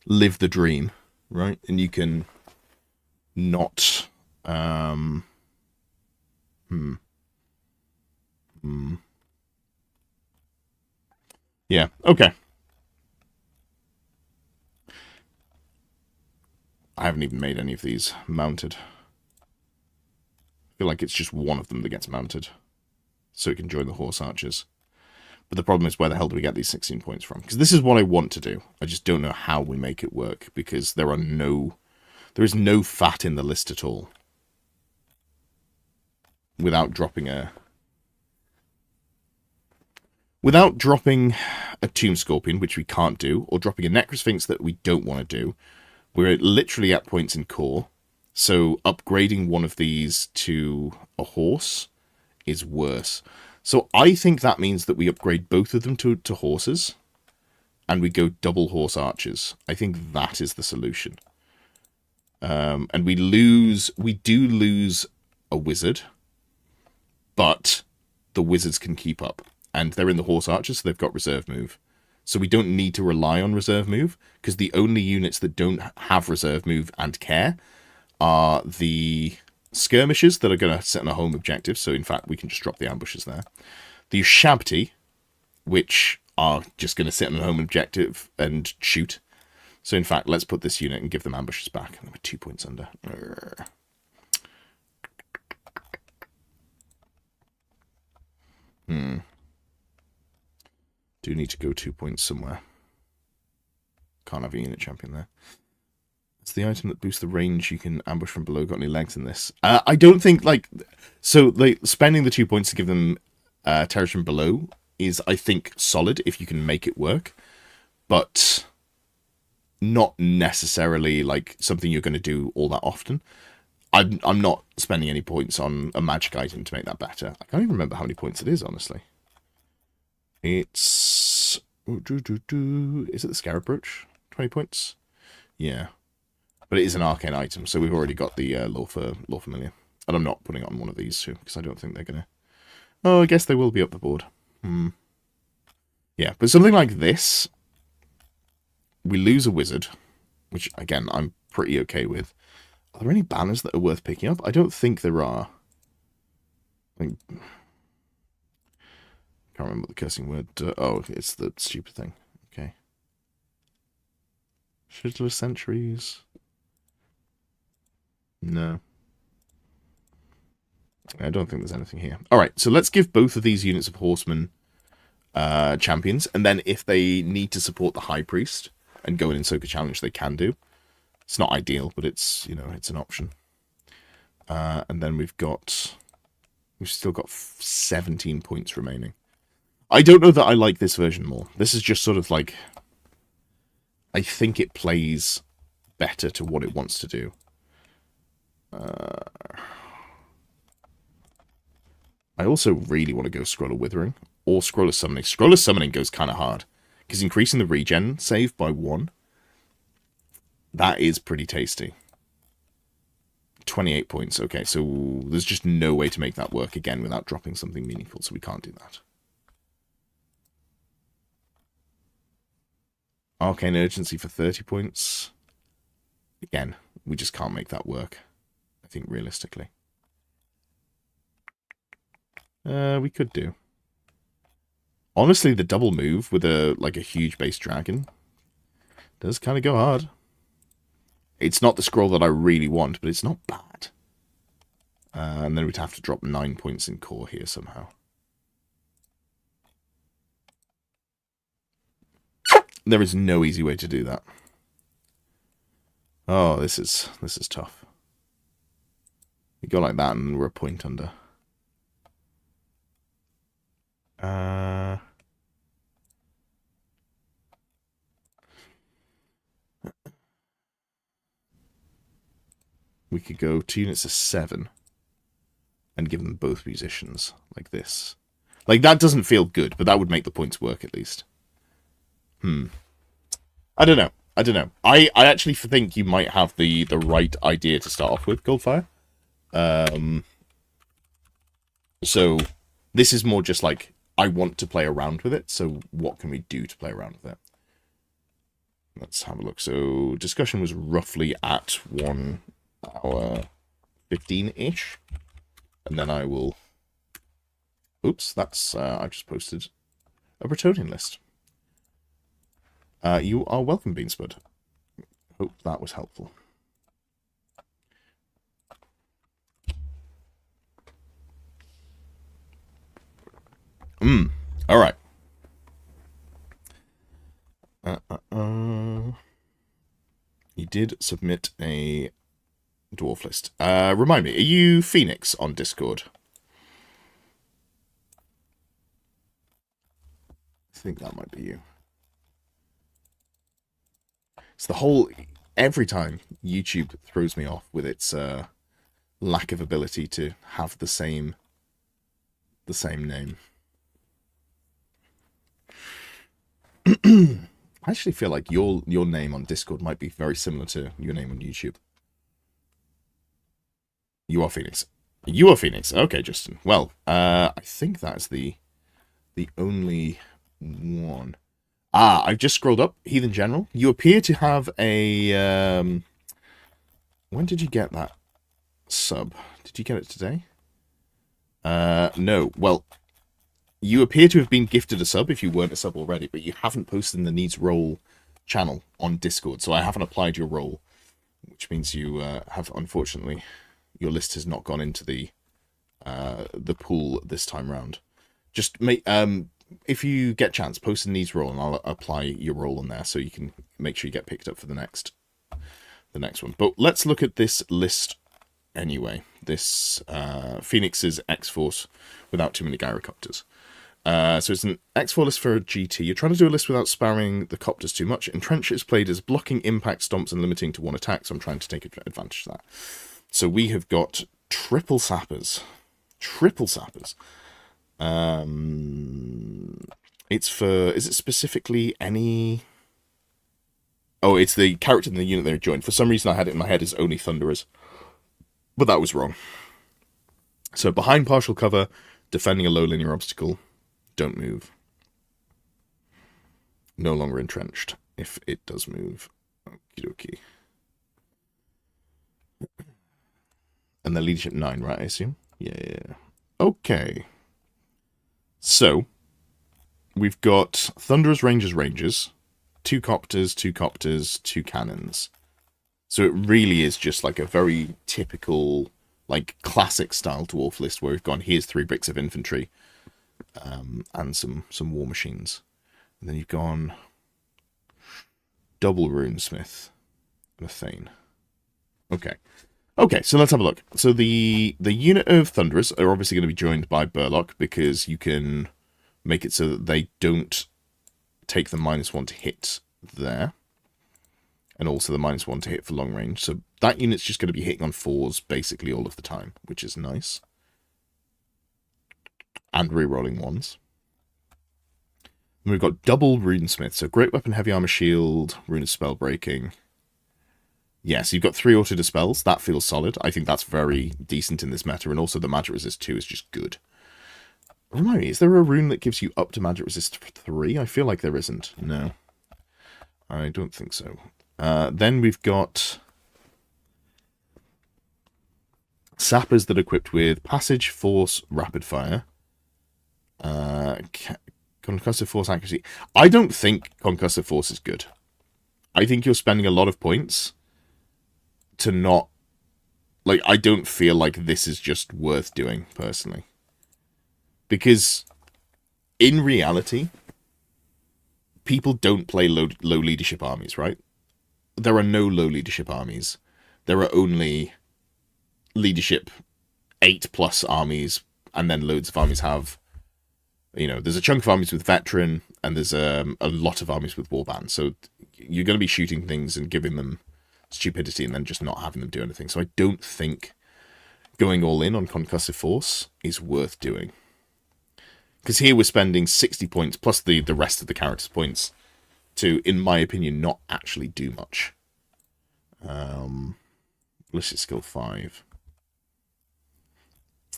live the dream, right? And you can not... Yeah, okay. I haven't even made any of these mounted. I feel like it's just one of them that gets mounted, so it can join the Horse Archers. But the problem is, where the hell do we get these 16 points from? Because this is what I want to do. I just don't know how we make it work, because there is no fat in the list at all. Without dropping a Tomb Scorpion, which we can't do, or dropping a Necrosphinx that we don't want to do. We're literally at points in core, so upgrading one of these to a horse is worse. So I think that means that we upgrade both of them to horses, and we go double Horse Archers. I think that is the solution. And we do lose a wizard, but the wizards can keep up. And they're in the Horse Archers, so they've got reserve move. So we don't need to rely on reserve move, because the only units that don't have reserve move and care are the skirmishers that are going to sit on a home objective. So in fact, we can just drop the ambushes there. The Ushabti, which are just going to sit on a home objective and shoot. So in fact, let's put this unit and give them ambushes back. And we're 2 points under. Do need to go 2 points somewhere. Can't have a unit champion there. It's the item that boosts the range you can ambush from below. Got any legs in this? I don't think, spending the 2 points to give them terrors from below is, I think, solid if you can make it work. But not necessarily, something you're going to do all that often. I'm not spending any points on a magic item to make that better. I can't even remember how many points it is, honestly. It's... Is it the Scarab Brooch? 20 points? Yeah. But it is an arcane item, so we've already got the Lore Familiar. And I'm not putting it on one of these two, because I don't think they're going to... Oh, I guess they will be up the board. Yeah, but something like this, we lose a wizard, which, again, I'm pretty okay with. Are there any banners that are worth picking up? I don't think there are. Can't remember the cursing word. Oh, it's the stupid thing. Okay. Shittler Sentries. No. I don't think there's anything here. Alright, so let's give both of these units of horsemen champions, and then if they need to support the High Priest and go in Soka Challenge, they can do. It's not ideal, but it's, it's an option. And then we've still got 17 points remaining. I don't know that I like this version more. This is just sort of I think it plays better to what it wants to do. I also really want to go Scroll of Withering or Scroll of Summoning. Scroll of Summoning goes kind of hard, because increasing the regen save by 1, that is pretty tasty. 28 points. Okay, so there's just no way to make that work again without dropping something meaningful, so we can't do that. Arcane Urgency for 30 points. Again, we just can't make that work, I think, realistically. We could do. Honestly, the double move with a huge base dragon does kind of go hard. It's not the scroll that I really want, but it's not bad. And then we'd have to drop 9 points in core here somehow. There is no easy way to do that. Oh, this is tough. We go like that and we're a point under. We could go 2 units of 7 and give them both musicians like this. That doesn't feel good, but that would make the points work at least. I don't know. I actually think you might have the right idea to start off with, Goldfire. So this is more just like, I want to play around with it, so what can we do to play around with it? Let's have a look. So discussion was roughly at 1 hour 15-ish. And then I will... Oops, that's... I've just posted a Bretonnian list. You are welcome, Beanspud. Hope that was helpful. Alright. You did submit a dwarf list. Remind me, are you Phoenix on Discord? I think that might be you. It's the whole... Every time YouTube throws me off with its lack of ability to have the same name. I actually feel like your name on Discord might be very similar to your name on YouTube. You are Phoenix. You are Phoenix. Okay, Justin. Well, I think that's the only one. I've just scrolled up. Heathen General. You appear to have a... When did you get that sub? Did you get it today? No. Well, you appear to have been gifted a sub if you weren't a sub already, but you haven't posted in the Needs Roll channel on Discord, so I haven't applied your role, which means you have, unfortunately, your list has not gone into the pool this time round. Just make if you get a chance, post in Needs Roll, and I'll apply your role in there, so you can make sure you get picked up for the next one. But let's look at this list anyway. This Phoenix's X-Force without too many gyrocopters. So it's an X4 list for a GT. You're trying to do a list without spamming the copters too much. Entrench is played as blocking, impact, stomps, and limiting to one attack, so I'm trying to take advantage of that. So we have got triple sappers. Triple sappers. It's for... Is it specifically any... Oh, it's the character in the unit they're joined. For some reason I had it in my head as only Thunderers. But that was wrong. So behind partial cover, defending a low linear obstacle. Don't move. No longer entrenched if it does move. Okie dokie. And the leadership 9, right, I assume? Yeah. Okay. So, we've got Thunderers, Rangers, 2 copters, 2 copters, 2 cannons. So it really is just like a very typical, like, classic style dwarf list where we've gone, here's 3 bricks of infantry. And some war machines. And then you've gone double runesmith and a thane. Okay, so let's have a look. So the unit of Thunderers are obviously going to be joined by Burlock because you can make it so that they don't take the -1 to hit there. And also the -1 to hit for long range. So that unit's just going to be hitting on 4s basically all of the time, which is nice. And re-rolling 1s. And we've got double runesmith, so great weapon, heavy armor, shield, rune of spell breaking. Yeah, so you've got 3 auto dispels. That feels solid. I think that's very decent in this meta, and also the magic resist 2 is just good. Remind me, is there a rune that gives you up to magic resist 3? I feel like there isn't. No, I don't think so. Then we've got sappers that are equipped with passage, force, rapid fire. Concussive force accuracy. I don't think concussive force is good. I think you're spending a lot of points to not... Like, I don't feel like this is just worth doing, personally. Because, in reality, people don't play low leadership armies, right? There are no low leadership armies. There are only leadership 8+ armies, and then loads of armies have... You know, there's a chunk of armies with veteran, and there's a lot of armies with warband. So you're going to be shooting things and giving them stupidity and then just not having them do anything. So I don't think going all in on concussive force is worth doing. Because here we're spending 60 points plus the rest of the character's points to, in my opinion, not actually do much. Ballistic skill 5.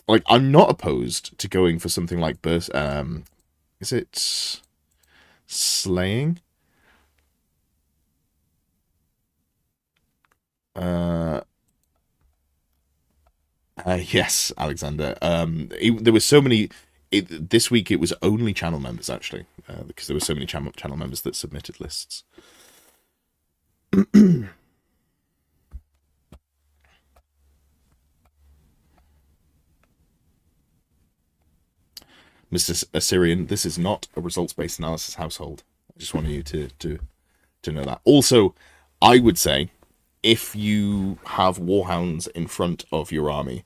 like, I'm not opposed to going for something like burst. Is it slaying? Yes, Alexander. There were so many. This week it was only channel members actually, because there were so many channel members that submitted lists. Mr. Assyrian, this is not a results-based analysis household. I just wanted you to know that. Also, I would say, if you have warhounds in front of your army,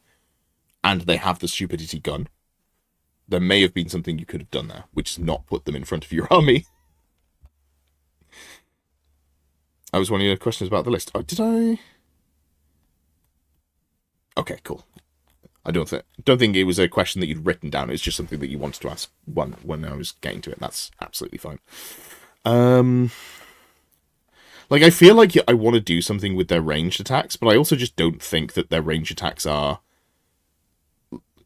and they have the stupidity gun, there may have been something you could have done there, which is not put them in front of your army. I was one of your questions about the list. Oh, did I? Okay, cool. I don't think it was a question that you'd written down. It's just something that you wanted to ask when I was getting to it. That's absolutely fine. Like, I feel like I want to do something with their ranged attacks, but I also just don't think that their ranged attacks are,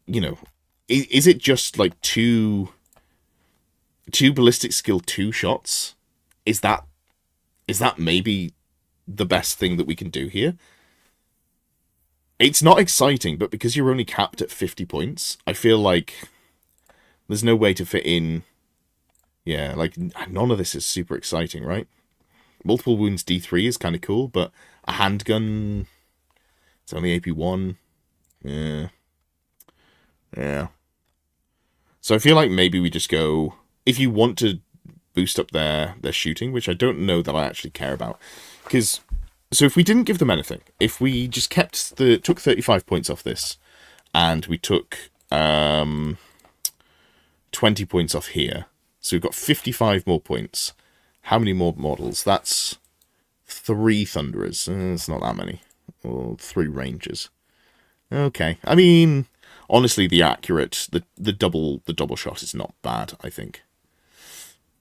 you know, is it just like two ballistic skill 2 shots? Is that maybe the best thing that we can do here? It's not exciting, but because you're only capped at 50 points, I feel like there's no way to fit in. Yeah, like, none of this is super exciting, right? Multiple wounds D3 is kind of cool, but a handgun, it's only AP1. Yeah. So I feel like maybe we just go, if you want to boost up their shooting, which I don't know that I actually care about, because, so if we didn't give them anything, if we just took 35 points off this, and we took 20 points off here, so we've got 55 more points. How many more models? That's 3 Thunderers. It's not that many. Or 3 Rangers. Okay. I mean, honestly, the double shot is not bad, I think.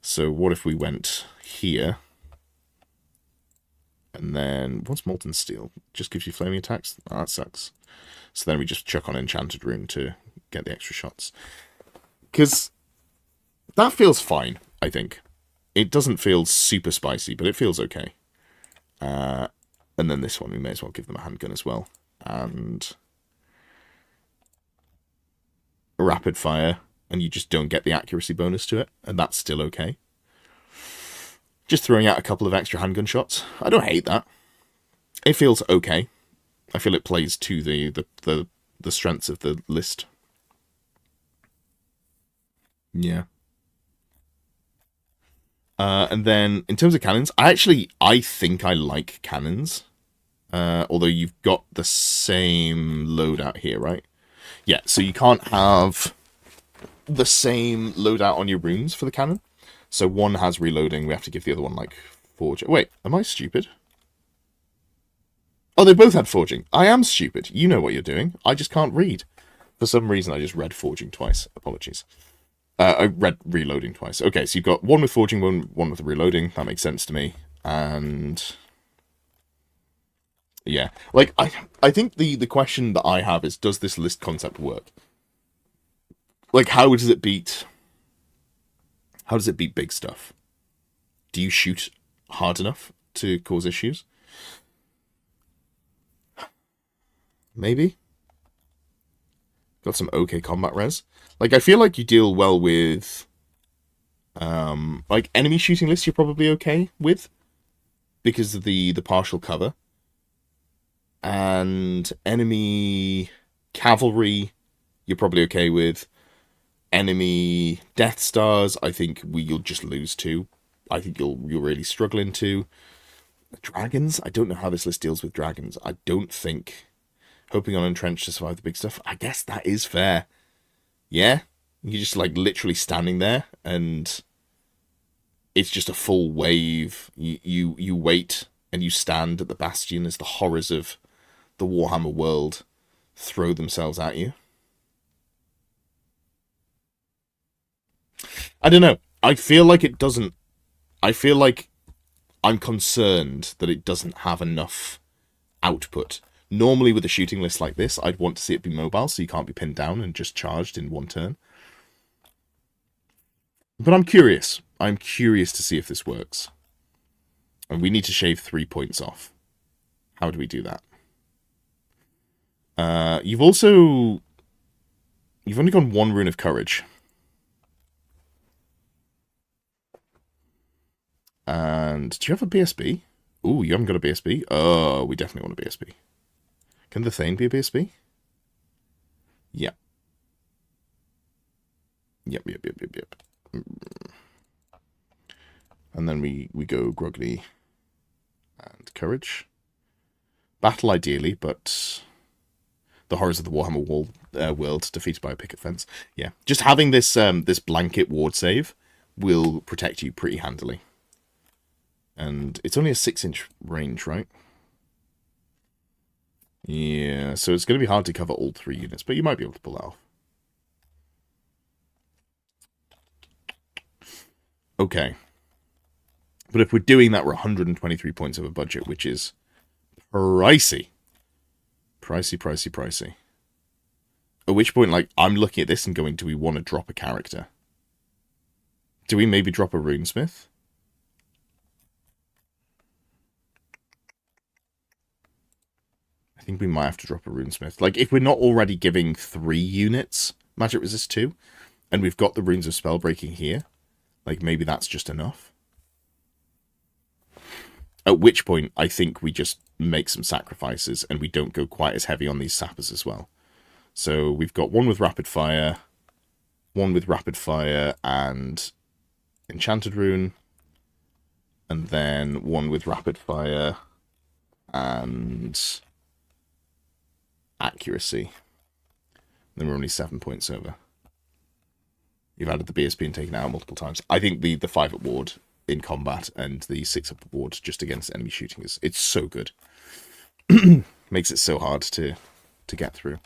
So what if we went here? And then, what's Molten Steel? Just gives you flaming attacks? Oh, that sucks. So then we just chuck on Enchanted Rune to get the extra shots. Because that feels fine, I think. It doesn't feel super spicy, but it feels okay. And then this one, we may as well give them a handgun as well. And a rapid fire, and you just don't get the accuracy bonus to it, and that's still okay. Just throwing out a couple of extra handgun shots. I don't hate that. It feels okay. I feel it plays to the strengths of the list. Yeah. And then, in terms of cannons, I think I like cannons. Although you've got the same loadout here, right? Yeah, so you can't have the same loadout on your runes for the cannon. So one has reloading, we have to give the other one, like, forge. Wait, am I stupid? Oh, they both had forging. I am stupid. You know what you're doing. I just can't read. For some reason, I just read forging twice. Apologies. I read reloading twice. Okay, so you've got one with forging, one with reloading. That makes sense to me. And yeah, like, I think the question that I have is, does this list concept work? Like, how does it beat big stuff? Do you shoot hard enough to cause issues? Maybe. Got some okay combat res. Like, I feel like you deal well with, like, enemy shooting lists you're probably okay with, because of the partial cover. And enemy cavalry, you're probably okay with. Enemy Death Stars, I think you'll just lose to. I think you'll really struggle into. Dragons, I don't know how this list deals with dragons. I don't think hoping on Entrenched to survive the big stuff. I guess that is fair. Yeah, you're just, like, literally standing there, and it's just a full wave. You wait, and you stand at the bastion as the horrors of the Warhammer world throw themselves at you. I don't know. I feel like it doesn't. I feel like I'm concerned that it doesn't have enough output Normally with a shooting list like this, I'd want to see it be mobile, so you can't be pinned down and just charged in one turn. But I'm curious. I'm curious to see if this works. And we need to shave 3 points off. How do we do that? You've only gone 1 rune of courage. And do you have a BSB? Ooh, you haven't got a BSB? Oh, we definitely want a BSB. Can the Thane be a BSB? Yeah. Yep. And then we go Grogny and Courage. Battle ideally, but the horrors of the Warhammer world defeated by a picket fence. Yeah, just having this this blanket ward save will protect you pretty handily. And it's only a 6-inch range, right? Yeah, so it's going to be hard to cover all 3 units, but you might be able to pull that off. Okay. But if we're doing that, we're 123 points over budget, which is pricey. Pricey. At which point, like, I'm looking at this and going, do we want to drop a character? Do we maybe drop a Runesmith? I think we might have to drop a Runesmith. Like, if we're not already giving 3 units Magic Resist 2, and we've got the Runes of Spellbreaking here, like, maybe that's just enough. At which point, I think we just make some sacrifices, and we don't go quite as heavy on these sappers as well. So we've got 1 with Rapid Fire, 1 with Rapid Fire and Enchanted Rune, and then 1 with Rapid Fire and Accuracy. Then we're only 7 points over. You've added the BSB and taken it out multiple times. I think the 5 at ward in combat and the 6 up ward just against enemy shooting it's so good. Makes it so hard to get through.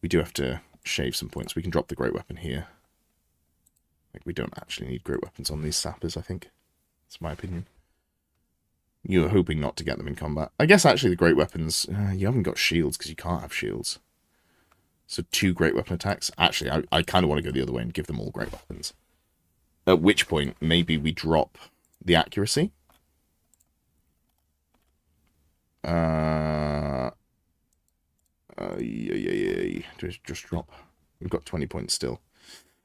We do have to shave some points. We can drop the Great Weapon here. Like, we don't actually need Great Weapons on these sappers, I think. That's my opinion. You're hoping not to get them in combat. I guess actually the Great Weapons, you haven't got shields because you can't have shields. So 2 Great Weapon attacks. Actually, I kind of want to go the other way and give them all Great Weapons. At which point, maybe we drop the Accuracy. Just drop. We've got 20 points still.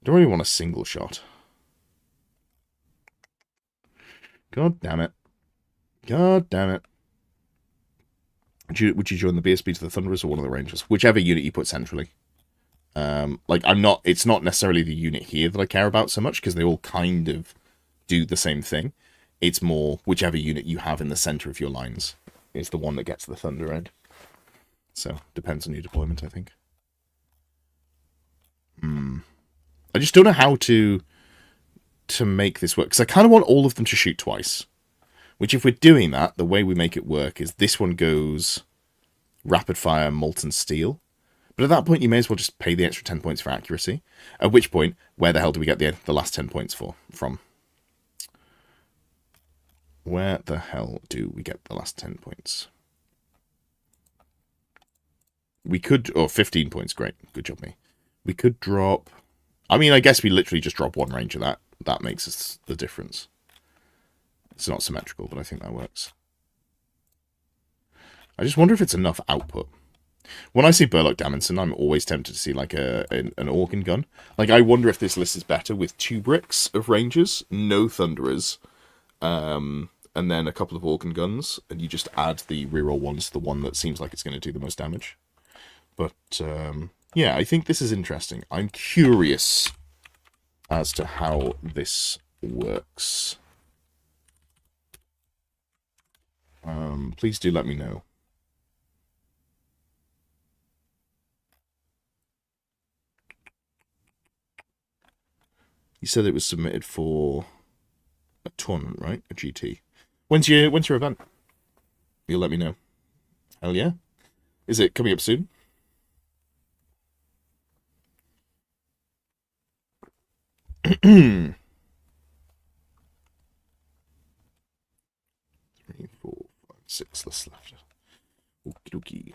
I don't really want a single shot. God damn it. God damn it. Would you join the BSB to the Thunderers or one of the Rangers? Whichever unit you put centrally. Like, it's not necessarily the unit here that I care about so much, because they all kind of do the same thing. It's more whichever unit you have in the center of your lines is the one that gets the Thunder end. So, depends on your deployment, I think. I just don't know how to make this work, because I kind of want all of them to shoot twice. Which, if we're doing that, the way we make it work is this one goes Rapid Fire, Molten Steel. But at that point, you may as well just pay the extra 10 points for accuracy. At which point, where the hell do we get the last 10 points from? Where the hell do we get the last 10 points? We could... Oh, 15 points. Great. Good job, me. We could drop... I mean, I guess we literally just drop 1 ranger. That makes us the difference. It's not symmetrical, but I think that works. I just wonder if it's enough output. When I see Burlock Daminson, I'm always tempted to see like an Organ gun. Like, I wonder if this list is better with 2 bricks of Rangers, no Thunderers, and then a couple of Organ guns, and you just add the reroll ones to the one that seems like it's going to do the most damage. But, yeah, I think this is interesting. I'm curious as to how this works. Please do let me know. You said it was submitted for a tournament, right? A GT. When's your event? You'll let me know. Hell yeah. Is it coming up soon? Three, 4, 5, 6. Let's left. Okie dokie.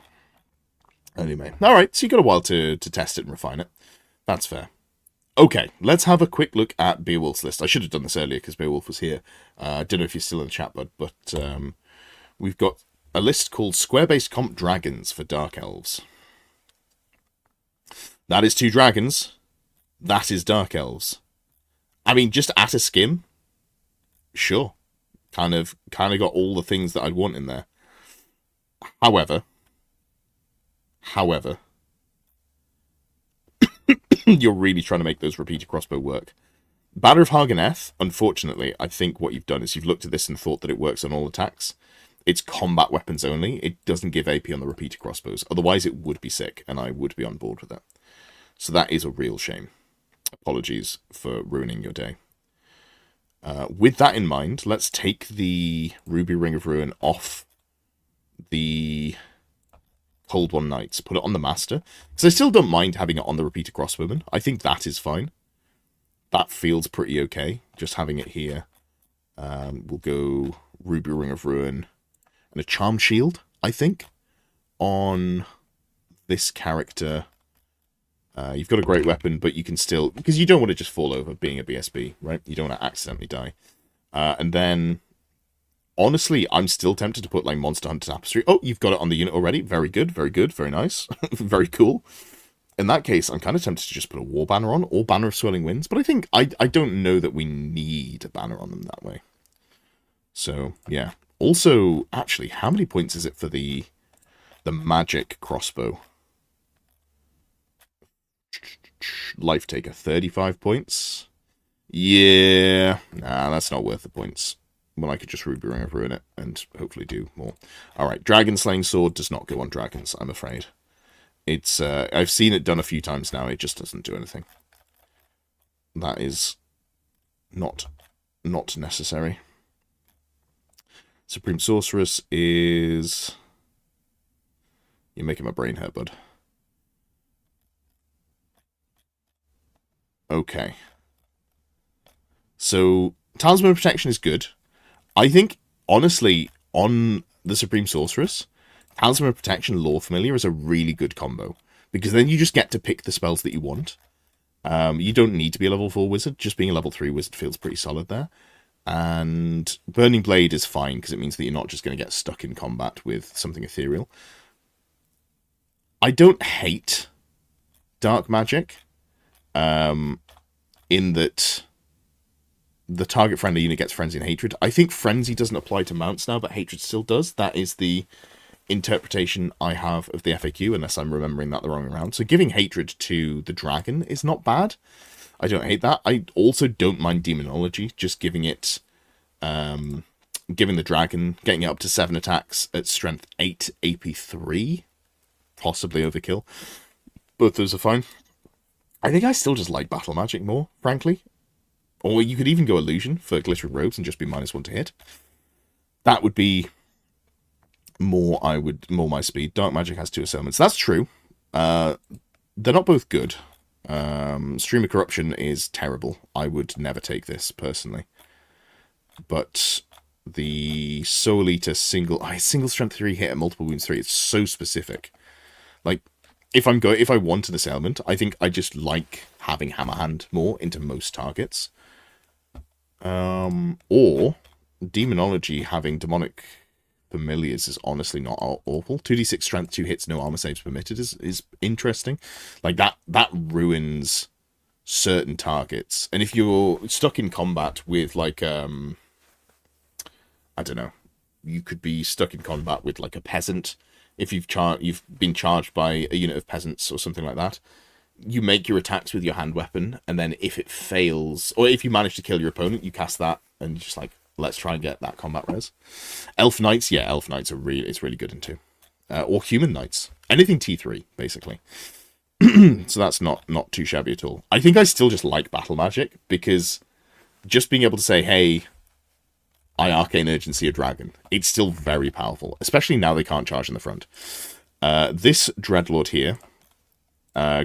Early May. All right, so you got a while to test it and refine it. That's fair. Okay, let's have a quick look at Beowulf's list. I should have done this earlier because Beowulf was here. I don't know if you're still in the chat, bud, but we've got a list called Square-Based Comp Dragons for Dark Elves. That is 2 dragons. That is Dark Elves. I mean, just at a skim, sure. Kind of got all the things that I'd want in there. However, you're really trying to make those repeater crossbow work. Banner of Harganeth, unfortunately, I think what you've done is you've looked at this and thought that it works on all attacks. It's combat weapons only. It doesn't give AP on the repeater crossbows. Otherwise, it would be sick, and I would be on board with that. So that is a real shame. Apologies for ruining your day. With that in mind, let's take the Ruby Ring of Ruin off the Cold One Knights, put it on the Master, because I still don't mind having it on the Repeater Crossbowman. I think that is fine. That feels pretty okay, just having it here. We'll go Ruby Ring of Ruin and a Charm Shield, I think, on this character. You've got a great weapon, but you can still, because you don't want to just fall over being a BSB, right? You don't want to accidentally die. And then, honestly, I'm still tempted to put like Monster Hunter Tapestry. Oh, you've got it on the unit already. Very good, very nice. Very cool. In that case, I'm kind of tempted to just put a War Banner on, or Banner of Swirling Winds, but I think I don't know that we need a banner on them that way. So, yeah. Also, actually, how many points is it for the magic crossbow? Life Taker, 35 points. Yeah, nah, that's not worth the points. Well, I could just Ruby Ring of Ruin it and hopefully do more. Alright, Dragon Slaying Sword does not go on dragons, I'm afraid. It's I've seen it done a few times now, it just doesn't do anything. That is not necessary. Supreme Sorceress is... You're making my brain hurt, bud. Okay. So, Talisman of Protection is good. I think, honestly, on the Supreme Sorceress, Talisman of Protection Lore Familiar is a really good combo. Because then you just get to pick the spells that you want. You don't need to be a level 4 wizard. Just being a level 3 wizard feels pretty solid there. And Burning Blade is fine, because it means that you're not just going to get stuck in combat with something ethereal. I don't hate Dark Magic. In that the target friendly unit gets Frenzy and Hatred. I think Frenzy doesn't apply to mounts now, but Hatred still does. That is the interpretation I have of the FAQ, unless I'm remembering that the wrong way around. So giving Hatred to the dragon is not bad. I don't hate that. I also don't mind Demonology, just giving it, giving the dragon, getting it up to 7 attacks at strength 8, AP 3. Possibly overkill. Both those are fine. I think I still just like Battle Magic more, frankly. Or you could even go Illusion for Glittering Robes and just be -1 to hit. That would be more my speed. Dark Magic has 2 assailments. That's true. They're not both good. Stream of Corruption is terrible. I would never take this, personally. But the Soul Eater single strength 3 hit at multiple wounds 3, it's so specific. Like, if I wanted this element, I think I just like having Hammer Hand more into most targets. Or Demonology having Demonic Familiars is honestly not awful. 2d6 strength, 2 hits, no armor saves permitted is interesting. Like that ruins certain targets. And if you're stuck in combat with like I don't know, you could be stuck in combat with like a peasant. If you've been charged by a unit of peasants or something like that, you make your attacks with your hand weapon, and then if it fails, or if you manage to kill your opponent, you cast that, and you're just like, let's try and get that combat res. Elf Knights, yeah, Elf Knights it's really good in 2. Or Human Knights. Anything T3, basically. So that's not too shabby at all. I think I still just like Battle Magic, because just being able to say, hey, I Arcane Urgency a dragon, it's still very powerful, especially now they can't charge in the front. This Dreadlord here,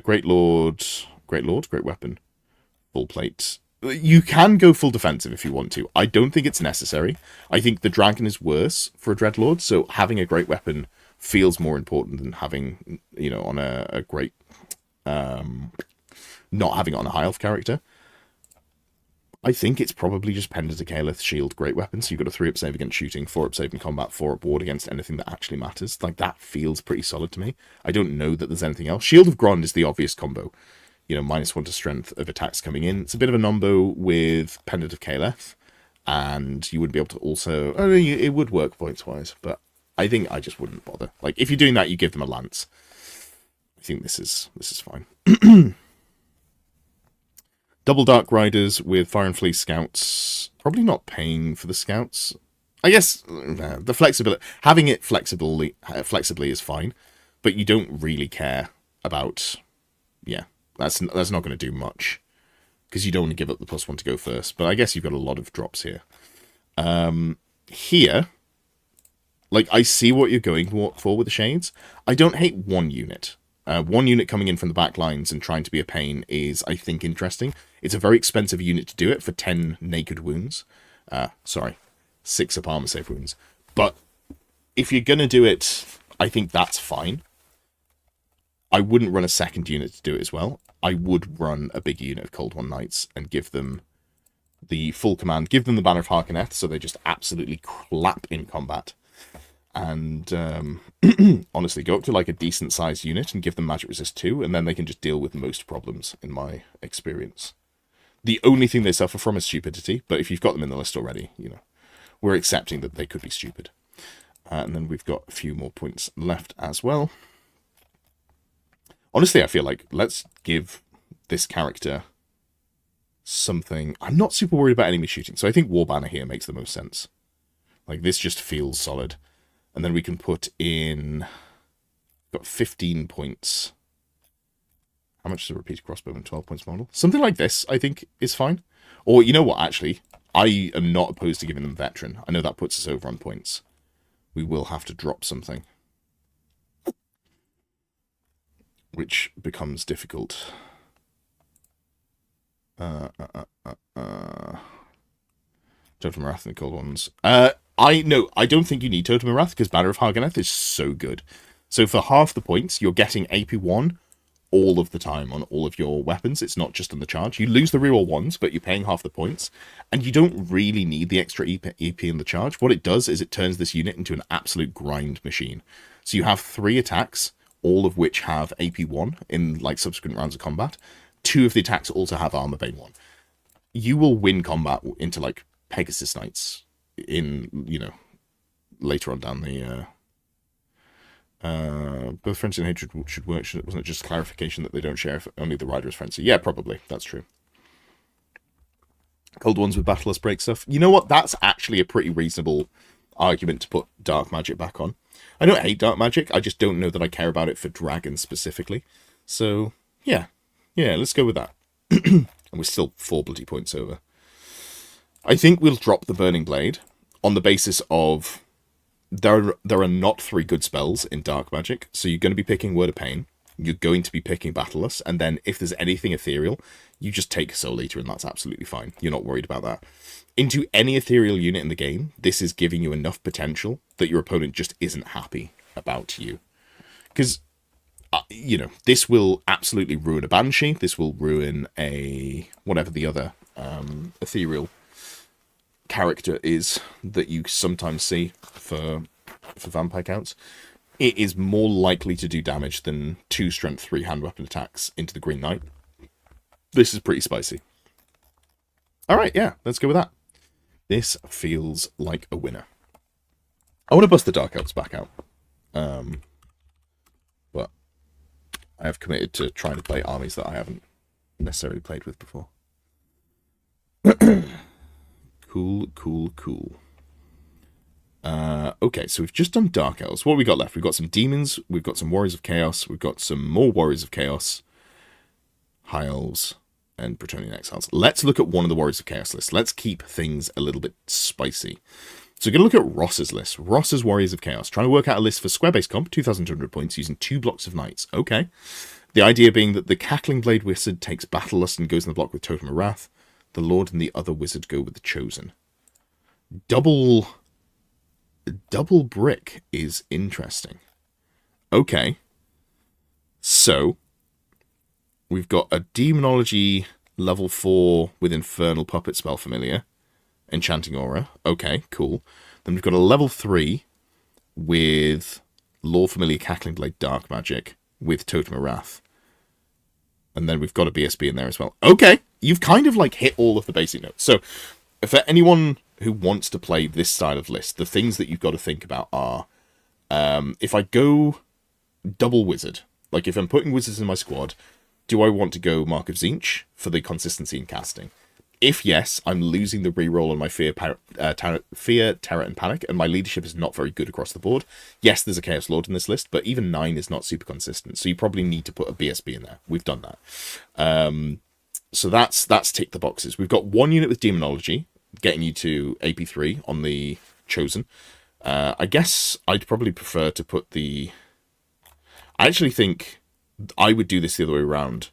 Great Weapon, Full Plate. You can go full defensive if you want to. I don't think it's necessary. I think the dragon is worse for a Dreadlord, so having a Great Weapon feels more important than having, on a great, not having it on a high health character. I think it's probably just Pendant of Caelith, shield, great weapon. So you've got a 3-up save against shooting, 4-up save in combat, 4-up ward against anything that actually matters. Like, that feels pretty solid to me. I don't know that there's anything else. Shield of Grond is the obvious combo. -1 to strength of attacks coming in. It's a bit of a nombo with Pendant of Caelith. And you wouldn't be able to also... I mean, it would work points-wise, but I think I just wouldn't bother. Like, if you're doing that, you give them a lance. I think this is fine. Double Dark Riders with Fire and Fleece Scouts. Probably not paying for the Scouts. I guess the flexibility... Having it flexibly is fine, but you don't really care about... Yeah, that's not going to do much, because you don't want to give up the +1 to go first. But I guess you've got a lot of drops here. Here, like, I see what you're going for with the Shades. I don't hate one unit. One unit coming in from the back lines and trying to be a pain is, I think, interesting. It's a very expensive unit to do it for 10 naked wounds. 6-up armor save wounds. But if you're going to do it, I think that's fine. I wouldn't run a second unit to do it as well. I would run a big unit of Cold One Knights and give them the full command. Give them the Banner of Harkonneth, so they just absolutely clap in combat. And honestly, go up to like a decent-sized unit and give them magic resist 2, and then they can just deal with most problems, in my experience. The only thing they suffer from is stupidity, but if you've got them in the list already, we're accepting that they could be stupid. And then we've got a few more points left as well. Honestly, I feel like let's give this character something. I'm not super worried about enemy shooting, so I think War Banner here makes the most sense. Like, this just feels solid. And then we can put in... Got 15 points. How much is a repeated crossbowman? 12 points model? Something like this, I think, is fine. Or, you know what, actually? I am not opposed to giving them Veteran. I know that puts us over on points. We will have to drop something, which becomes difficult. Totem of Wrath and the Cold Ones. I don't think you need Totem of Wrath, because Banner of Harkonneth is so good. So for half the points, you're getting AP1 all of the time on all of your weapons. It's not just on the charge. You lose the reroll ones, but you're paying half the points. And you don't really need the extra EP in the charge. What it does is it turns this unit into an absolute grind machine. So you have 3 attacks, all of which have AP1 in like subsequent rounds of combat. 2 of the attacks also have Armor Bane 1. You will win combat into like Pegasus Knights in, later on down the... both Frenzy and Hatred should work. Wasn't it just clarification that they don't share if only the rider is Frenzy? Yeah, probably. That's true. Cold Ones with Battleless break stuff. You know what? That's actually a pretty reasonable argument to put Dark Magic back on. I don't hate Dark Magic. I just don't know that I care about it for dragons specifically. So, yeah. Yeah, let's go with that. And we're still 4 bloody points over. I think we'll drop the Burning Blade on the basis of there are not 3 good spells in Dark Magic, so you're going to be picking Word of Pain, you're going to be picking Battleless, and then if there's anything ethereal, you just take Soul Eater, and that's absolutely fine. You're not worried about that. Into any ethereal unit in the game, this is giving you enough potential that your opponent just isn't happy about you. Because, this will absolutely ruin a Banshee, this will ruin a... whatever the other ethereal character is that you sometimes see for vampire counts. It is more likely to do damage than 2 strength 3 hand weapon attacks into the Green Knight. This is pretty spicy. Alright, yeah, let's go with that. This feels like a winner. I want to bust the Dark Elves back out. But I have committed to trying to play armies that I haven't necessarily played with before. Cool. Okay, so we've just done Dark Elves. What have we got left? We've got some Demons, we've got some Warriors of Chaos, we've got some more Warriors of Chaos, High Elves, and Bretonnian Exiles. Let's look at one of the Warriors of Chaos lists. Let's keep things a little bit spicy. So we're going to look at Ross's list. Ross's Warriors of Chaos. Trying to work out a list for square-based comp, 2,200 points, using 2 blocks of Knights. Okay. The idea being that the Cackling Blade Wizard takes Battlelust and goes in the block with Totem of Wrath. The Lord and the other Wizard go with the Chosen. Double brick is interesting. Okay. So, we've got a Demonology level 4 with Infernal Puppet spell familiar. Enchanting Aura. Okay, cool. Then we've got a level 3 with Lore Familiar Cackling Blade Dark Magic with Totem of Wrath. And then we've got a BSB in there as well. Okay, you've kind of like hit all of the basic notes. So, for anyone who wants to play this style of list, the things that you've got to think about are, if I go double wizard, like if I'm putting wizards in my squad, do I want to go Mark of Tzeentch for the consistency in casting? If yes, I'm losing the reroll on my Fear, Terror, and Panic, and my leadership is not very good across the board. Yes, there's a Chaos Lord in this list, but even 9 is not super consistent, so you probably need to put a BSB in there. We've done that. So that's ticked the boxes. We've got one unit with Demonology, getting you to AP3 on the Chosen. I guess I'd probably prefer to put the... I actually think I would do this the other way around.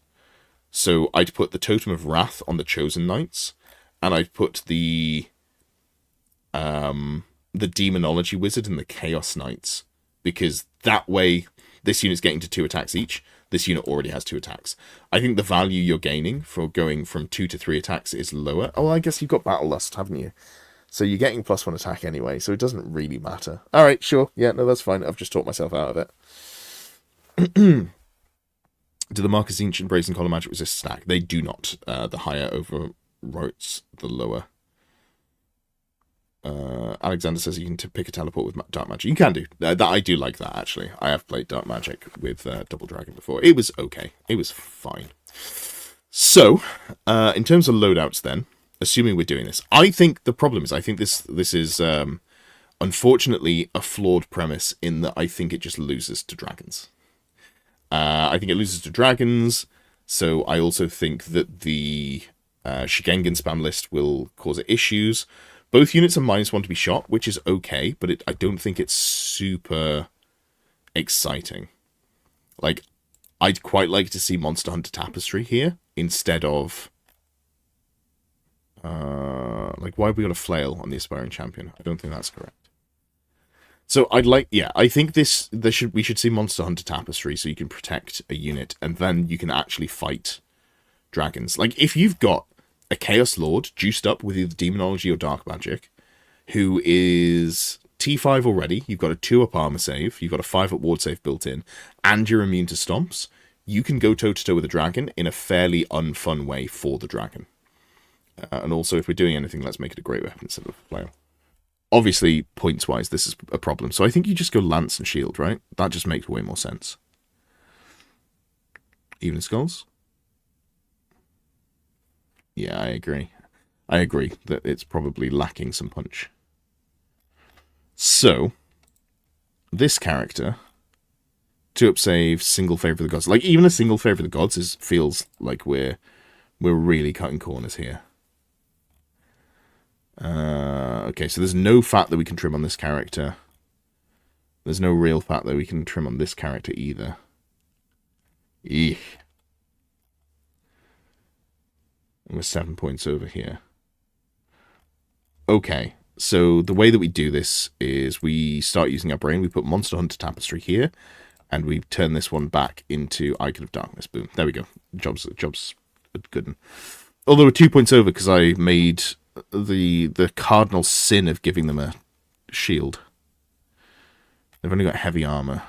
So I'd put the Totem of Wrath on the Chosen Knights, and I'd put the Demonology Wizard and the Chaos Knights, because that way this unit's getting to 2 attacks each. This unit already has 2 attacks. I think the value you're gaining for going from 2 to 3 attacks is lower. Oh, I guess you've got Battle Lust, haven't you? So you're getting +1 attack anyway, so it doesn't really matter. All right, sure. Yeah, no, that's fine. I've just talked myself out of it. Do the Mark of Tzeentch and Brazen Collar Magic resist stack? They do not. The higher overwrites the lower. Alexander says you can pick a teleport with Dark Magic. You can do. That I do like that, actually. I have played Dark Magic with Double Dragon before. It was okay. It was fine. So, in terms of loadouts then, assuming we're doing this, I think the problem is, I think this is, unfortunately, a flawed premise in that I think it just loses to dragons. I think it loses to dragons, so I also think that the Shigengan spam list will cause it issues. Both units are -1 to be shot, which is okay, but I don't think it's super exciting. Like, I'd quite like to see Monster Hunter Tapestry here, instead of... like, why have we got a flail on the Aspiring Champion? I don't think that's correct. So I'd like, yeah, I think we should see Monster Hunter Tapestry so you can protect a unit, and then you can actually fight dragons. Like, if you've got a Chaos Lord juiced up with either Demonology or Dark Magic, who is T5 already, you've got a 2-up armor save, you've got a 5-up ward save built in, and you're immune to stomps, you can go toe-to-toe with a dragon in a fairly unfun way for the dragon. And also, if we're doing anything, let's make it a great weapon instead of a flail. Obviously, points-wise, this is a problem. So I think you just go Lance and Shield, right? That just makes way more sense. Evening Skulls? Yeah, I agree. I agree that it's probably lacking some punch. So, this character, 2-up save, single Favor of the Gods. Like, even a single Favor of the Gods feels like we're really cutting corners here. Okay, so there's no fat that we can trim on this character. There's no real fat that we can trim on this character either. Eek. And we're 7 points over here. Okay, so the way that we do this is we start using our brain. We put Monster Hunter Tapestry here, and we turn this one back into Icon of Darkness. Boom. There we go. Job's good. Although we're 2 points over because I made the cardinal sin of giving them a shield. They've only got heavy armor,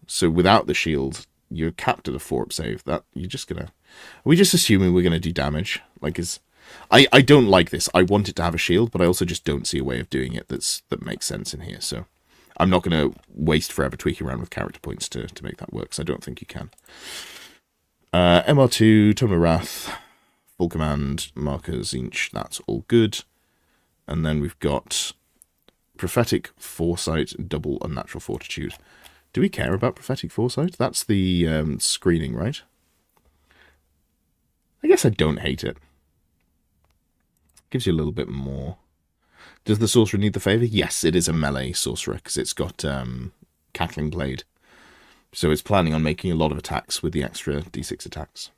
so without the shield, you're capped at a 4-up save. That you're just gonna. Are we just assuming we're gonna do damage? Like, I don't like this. I want it to have a shield, but I also just don't see a way of doing it that makes sense in here. So I'm not gonna waste forever tweaking around with character points to make that work. So I don't think you can. MR2, Totem of Wrath, Full Command, Mark of Tzeentch, that's all good. And then we've got Prophetic Foresight, Double Unnatural Fortitude. Do we care about Prophetic Foresight? That's the screening, right? I guess I don't hate it. Gives you a little bit more. Does the Sorcerer need the favor? Yes, it is a melee Sorcerer, because it's got Cackling Blade. So it's planning on making a lot of attacks with the extra d6 attacks.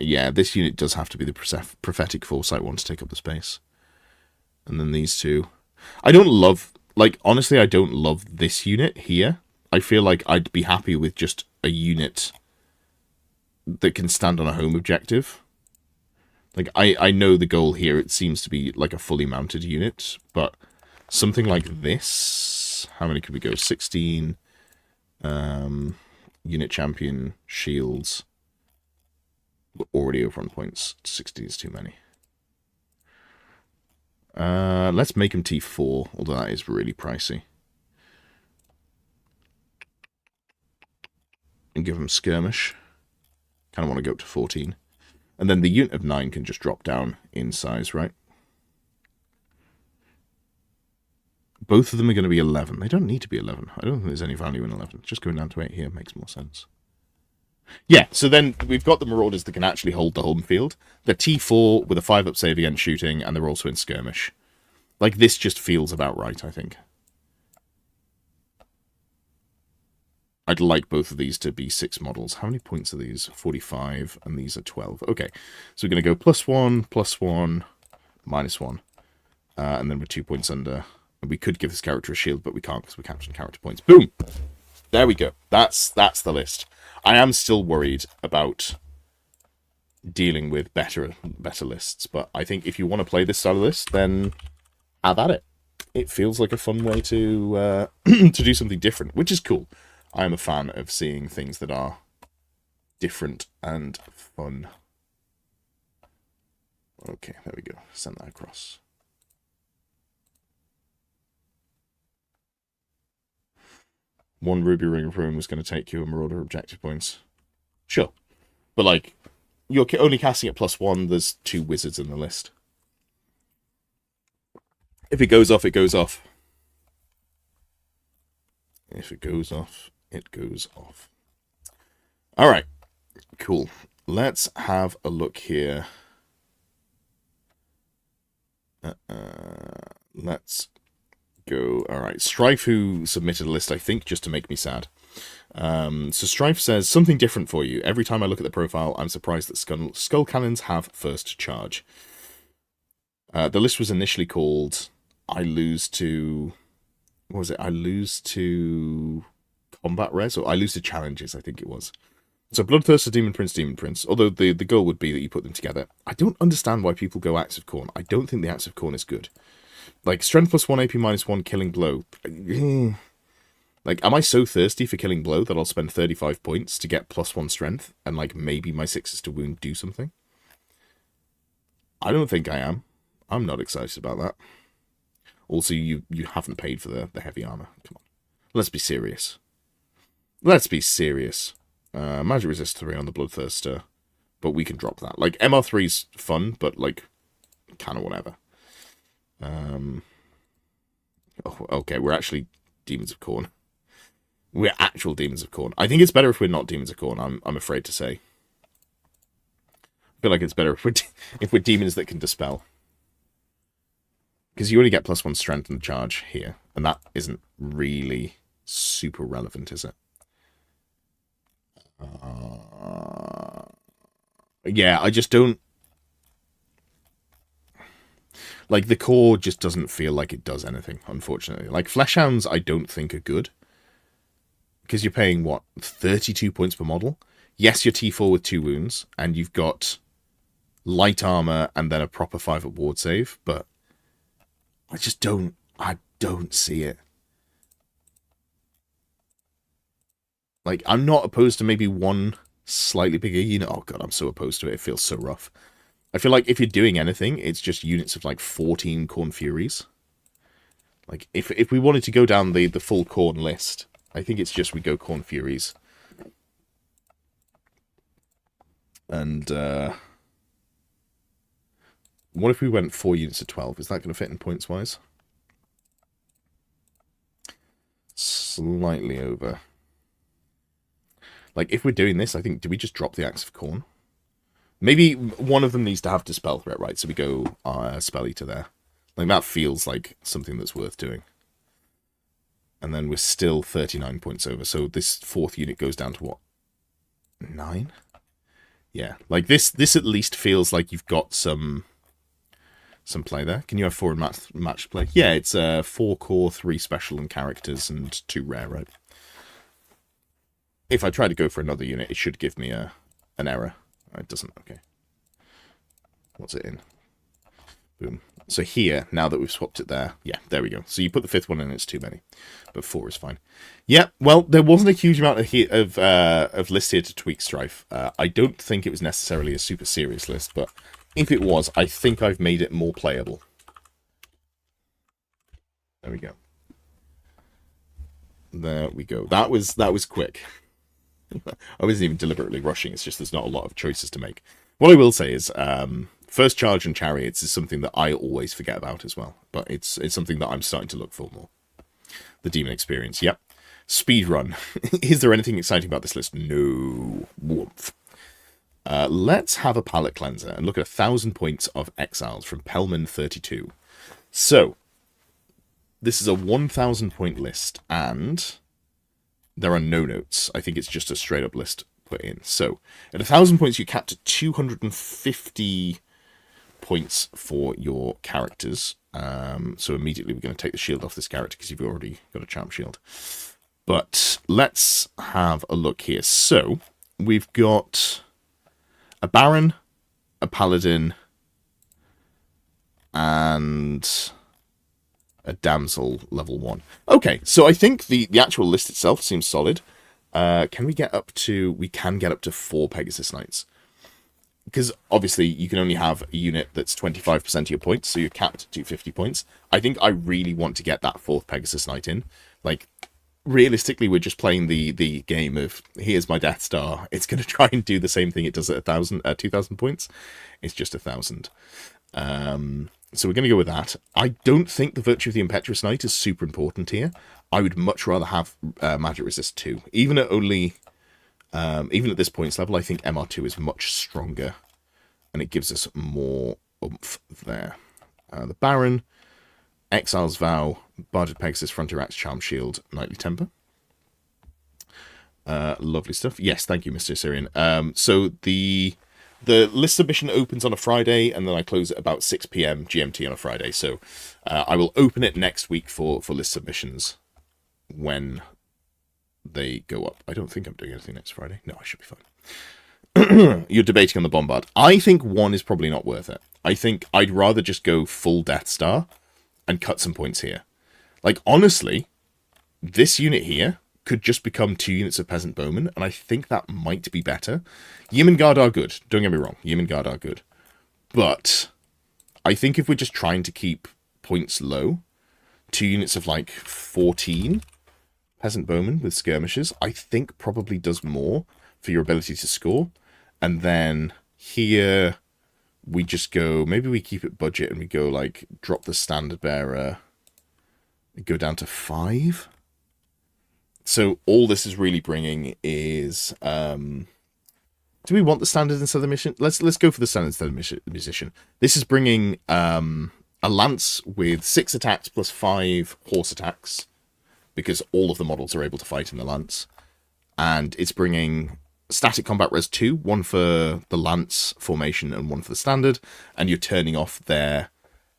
Yeah, this unit does have to be the Prophetic Foresight one to take up the space. And then these two. I don't love like, honestly, I don't love this unit here. I feel like I'd be happy with just a unit that can stand on a home objective. Like, I know the goal here, it seems to be like a fully mounted unit, but something like this, how many could we go? 16, unit champion, shields. We're already over on points. 16 is too many. Let's make him T4, although that is really pricey. And give him skirmish. Kind of want to go up to 14. And then the unit of 9 can just drop down in size, right? Both of them are going to be 11. They don't need to be 11. I don't think there's any value in 11. Just going down to 8 here makes more sense. Yeah, so then we've got the Marauders that can actually hold the home field. They're T4 with a 5-up save against shooting, and they're also in skirmish. Like, this just feels about right, I think. I'd like both of these to be 6 models. How many points are these? 45, and these are 12. Okay, so we're going to go +1, +1, -1. And then we're 2 points under. And we could give this character a shield, but we can't because we're capturing character points. Boom! There we go. That's the list. I am still worried about dealing with better lists, but I think if you want to play this style of list, then have at it. It feels like a fun way to to do something different, which is cool. I am a fan of seeing things that are different and fun. Okay, there we go. Send that across. One Ruby Ring of Ruin was going to take you a Marauder objective points. Sure. But, like, you're only casting at +1. There's 2 wizards in the list. If it goes off, it goes off. If it goes off, it goes off. Alright. Cool. Let's have a look here. Let's go. Alright. Strife, who submitted a list, I think, just to make me sad. So Strife says, something different for you. Every time I look at the profile, I'm surprised that skull cannons have first charge. The list was initially called I lose to... What was it? I lose to combat res, or I lose to challenges, I think it was. So Bloodthirster, Demon Prince, although the goal would be that you put them together. I don't understand why people go Axe of Khorne. I don't think the Axe of Khorne is good. Like, strength +1, AP -1, killing blow. Like, am I so thirsty for killing blow that I'll spend 35 points to get +1 strength, and, like, maybe my 6s to wound do something? I don't think I am. I'm not excited about that. Also, you haven't paid for the heavy armor. Come on. Let's be serious. Let's be serious. Magic resist 3 on the Bloodthirster, but we can drop that. Like, MR3's fun, but, like, kind of whatever. Oh, okay, we're actually Demons of Khorne. We're actual Demons of Khorne. I think it's better if we're not Demons of Khorne, I'm afraid to say. I feel like it's better if we're demons that can dispel. Because you only get +1 strength and charge here, and that isn't really super relevant, is it? Yeah, I just don't... Like, the core just doesn't feel like it does anything, unfortunately. Like, Fleshhounds I don't think are good. Because you're paying, what, 32 points per model? Yes, you're T4 with 2 wounds, and you've got light armor and then a proper 5-up ward save, but I don't see it. Like, I'm not opposed to maybe one slightly bigger unit. Oh god, I'm so opposed to it. It feels so rough. I feel like if you're doing anything, it's just units of like 14 Khorne Furies. Like, if we wanted to go down the full Khorne list, I think it's just we go Khorne Furies. And, what if we went 4 units of 12? Is that going to fit in points-wise? Slightly over. Like, if we're doing this, I think, do we just drop the Axe of Khorne? Maybe one of them needs to have Dispel Threat, right? So we go Spell Eater there. Like, that feels like something that's worth doing. And then we're still 39 points over. So this 4th unit goes down to what? 9? Yeah. Like, this at least feels like you've got some some play there. Can you have 4 in match play? Yeah, it's 4 core, 3 special and characters, and 2 rare, right? If I try to go for another unit, it should give me an error. It doesn't. Okay. What's it in? Boom. So here, now that we've swapped it there, yeah, there we go. So you put the 5th one in, it's too many, but 4 is fine. Yeah, well, there wasn't a huge amount of lists here to tweak Strife. I don't think it was necessarily a super serious list, but if it was, I think I've made it more playable. There we go. There we go. That was quick. I wasn't even deliberately rushing. It's just there's not a lot of choices to make. What I will say is, first charge and chariots is something that I always forget about as well, but it's something that I'm starting to look for more. The demon experience, yep. Speed run. Is there anything exciting about this list? No. Warmth. Let's have a palette cleanser and look at 1,000 points of exiles from Pelman 32. So, this is a 1,000 point list, and there are no notes. I think it's just a straight up list put in. So, at 1,000 points, you cap to 250 points for your characters. So immediately we're going to take the shield off this character because you've already got a charm shield. But let's have a look here. So, we've got a Baron, a Paladin, and a Damsel level 1. Okay, so I think the actual list itself seems solid. Can we get up to... We can get up to 4 Pegasus Knights. Because obviously you can only have a unit that's 25% of your points, so you're capped at 250 points. I think I really want to get that 4th Pegasus Knight in. Like, realistically, we're just playing the game of, here's my Death Star. It's going to try and do the same thing it does at 2,000 points. It's just 1,000. So we're going to go with that. I don't think the Virtue of the Impetuous Knight is super important here. I would much rather have Magic Resist 2. Even at this points level, I think MR2 is much stronger, and it gives us more oomph there. The Baron, Exile's Vow, Barded Pegasus, Frontier Axe, Charm Shield, Knightly Temper. Lovely stuff. Yes, thank you, Mr. Assyrian. So the list submission opens on a Friday, and then I close at about 6 PM GMT on a Friday. So I will open it next week for list submissions when they go up. I don't think I'm doing anything next Friday. No, I should be fine. You're debating on the Bombard. I think 1 is probably not worth it. I think I'd rather just go full Death Star and cut some points here. Like, honestly, this unit here could just become 2 units of Peasant Bowman, and I think that might be better. Yeoman Guard are good. Don't get me wrong. Yeoman Guard are good. But I think if we're just trying to keep points low, 2 units of, like, 14... Peasant Bowman with skirmishes, I think probably does more for your ability to score. And then here we just go, maybe we keep it budget and we go like drop the standard bearer, go down to 5. So all this is really bringing is, do we want the standard instead of the mission? Let's go for the standard instead of the musician. This is bringing a lance with 6 attacks plus 5 horse attacks, because all of the models are able to fight in the lance. And it's bringing static combat res 2, 1 for the lance formation and 1 for the standard, and you're turning off their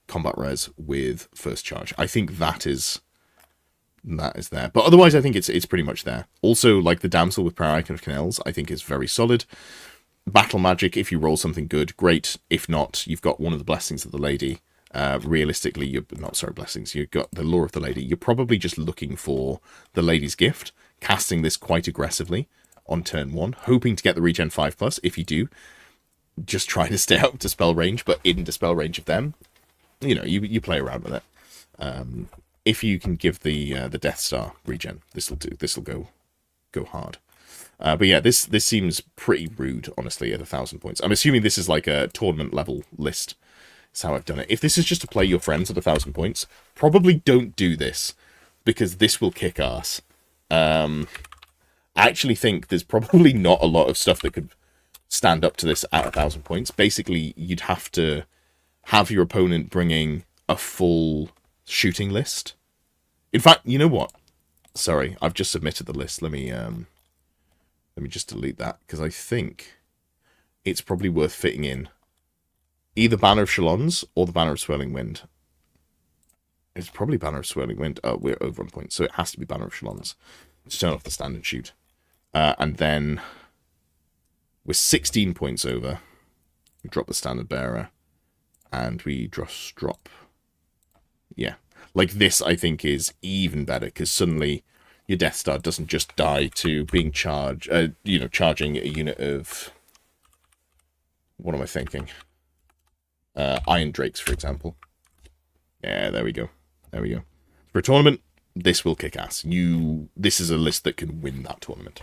combat res with first charge. I think that is there. But otherwise, I think it's pretty much there. Also, like the Damsel with Prayer Icon of Canals, I think is very solid. Battle Magic, if you roll something good, great. If not, you've got one of the Blessings of the Lady. Realistically, blessings. You've got the Lore of the Lady. You're probably just looking for the Lady's Gift, casting this quite aggressively on turn 1, hoping to get the regen 5+. If you do, just try to stay out of dispel range, but in dispel range of them, you know, you play around with it. If you can give the Death Star regen, this will go hard. But yeah, this seems pretty rude, honestly, at 1,000 points. I'm assuming this is like a tournament level list. That's how I've done it. If this is just to play your friends at 1,000 points, probably don't do this, because this will kick ass. I actually think there's probably not a lot of stuff that could stand up to this at 1,000 points. Basically, you'd have to have your opponent bringing a full shooting list. In fact, you know what? Sorry, I've just submitted the list. Let me just delete that, because I think it's probably worth fitting in either Banner of Shalons or the Banner of Swirling Wind. It's probably Banner of Swirling Wind. Oh, we're over 1 point, so it has to be Banner of Shalons. Let's turn off the standard shoot. And then we're 16 points over. We drop the standard bearer. And we just drop... Yeah. Like this, I think, is even better, because suddenly your Death Star doesn't just die to being charged... charging a unit of... What am I thinking? Iron Drakes, for example. Yeah, there we go. There we go. For a tournament, this will kick ass. This is a list that can win that tournament.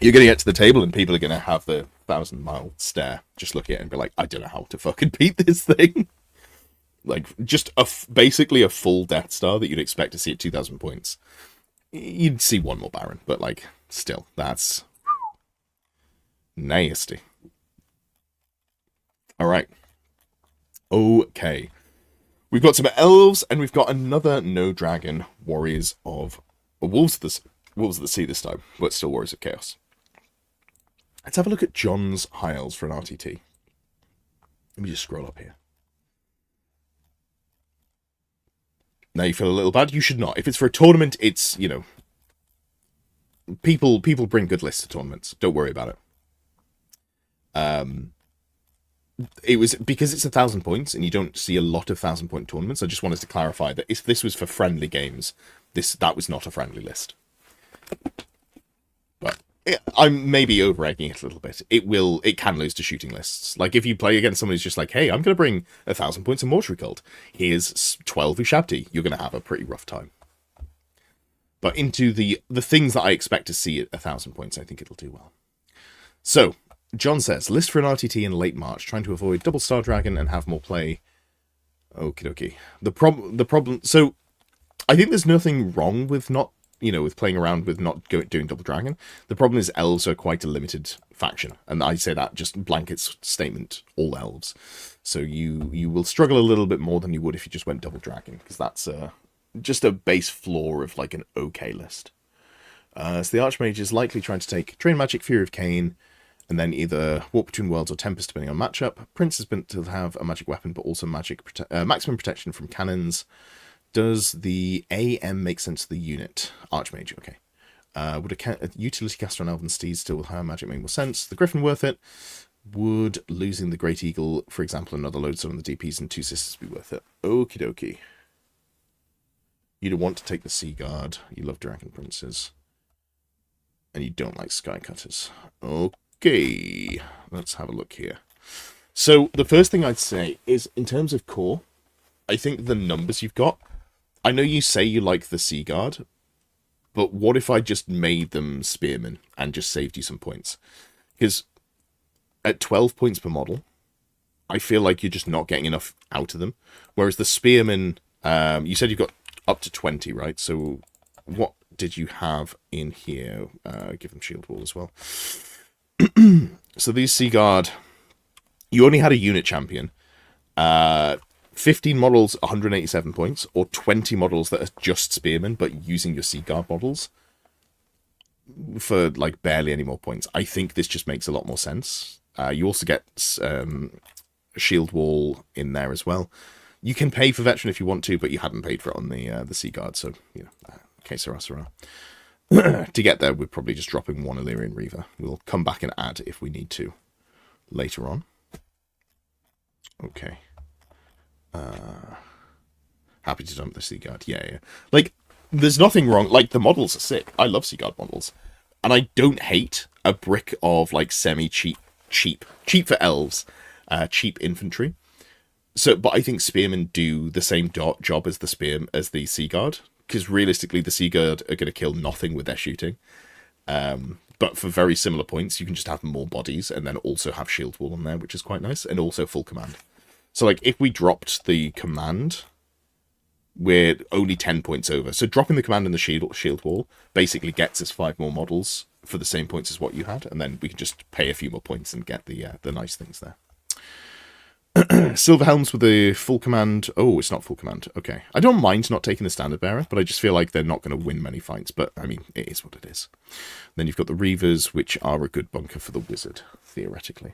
You're going to get to the table and people are going to have the 1,000-mile stare. Just look at it and be like, I don't know how to fucking beat this thing. Like, just basically a full Death Star that you'd expect to see at 2,000 points. You'd see one more Baron, but, like, still, that's nasty. Alright. Okay. We've got some elves, and we've got another no dragon Warriors of... Wolves of the Sea this time, but still Warriors of Chaos. Let's have a look at John's High Elves for an RTT. Let me just scroll up here. Now you feel a little bad? You should not. If it's for a tournament, it's, people bring good lists to tournaments. Don't worry about it. It was because it's 1,000 points and you don't see a lot of 1,000-point tournaments. I just wanted to clarify that if this was for friendly games, that was not a friendly list. But I'm maybe over-egging it a little bit. It can lose to shooting lists. Like if you play against someone who's just like, hey, I'm going to bring 1,000 points of Mortuary Cult. Here's 12 Ushabti. You're going to have a pretty rough time. But into the things that I expect to see at 1,000 points, I think it'll do well. So, John says, list for an RTT in late March, trying to avoid double Star Dragon and have more play. Okie dokie. The problem... So, I think there's nothing wrong with not, with playing around with not doing double Dragon. The problem is elves are quite a limited faction. And I say that just blankets statement, all elves. So you will struggle a little bit more than you would if you just went double Dragon, because that's just a base floor of like an okay list. So the Archmage is likely trying to take Train Magic, Fury of Cain, and then either Walk Between Worlds or Tempest, depending on matchup. Prince has been to have a magic weapon, but also maximum protection from cannons. Does the AM make sense to the unit? Archmage, okay. Would a utility caster on Elven Steed still with higher magic make more sense? The Griffin worth it? Would losing the Great Eagle, for example, another Lodestone on the DPs and 2 Sisters be worth it? Okie dokie. You'd want to take the Sea Guard. You love Dragon Princes. And you don't like Skycutters. Okay, let's have a look here. So the first thing I'd say is, in terms of core, I think the numbers you've got, I know you say you like the Sea Guard, but what if I just made them Spearmen and just saved you some points? Because at 12 points per model, I feel like you're just not getting enough out of them. Whereas the Spearmen, you said you've got up to 20, right? So what did you have in here? Give them Shield Wall as well. So these Sea Guard, you only had a unit champion. 15 models, 187 points, or 20 models that are just Spearmen, but using your Sea Guard models for like barely any more points. I think this just makes a lot more sense. You also get Shield Wall in there as well. You can pay for Veteran if you want to, but you hadn't paid for it on the Sea Guard, so, okay, Sarah. To get there, we're probably just dropping one Illyrian Reaver. We'll come back and add if we need to later on. Okay. Happy to dump the Sea Guard. Yeah. Like, there's nothing wrong. Like, the models are sick. I love Sea Guard models. And I don't hate a brick of, like, semi-cheap for elves, cheap infantry. So, but I think Spearmen do the same job as the Sea Guard. Because realistically, the Sea Guard are going to kill nothing with their shooting. But for very similar points, you can just have more bodies and then also have Shield Wall on there, which is quite nice. And also full command. So, like, if we dropped the command, we're only 10 points over. So dropping the command and the shield wall basically gets us 5 more models for the same points as what you had. And then we can just pay a few more points and get the nice things there. Silver Helms with the full command. Oh, it's not full command. Okay. I don't mind not taking the standard bearer, but I just feel like they're not going to win many fights. But, I mean, it is what it is. Then you've got the Reavers, which are a good bunker for the wizard, theoretically.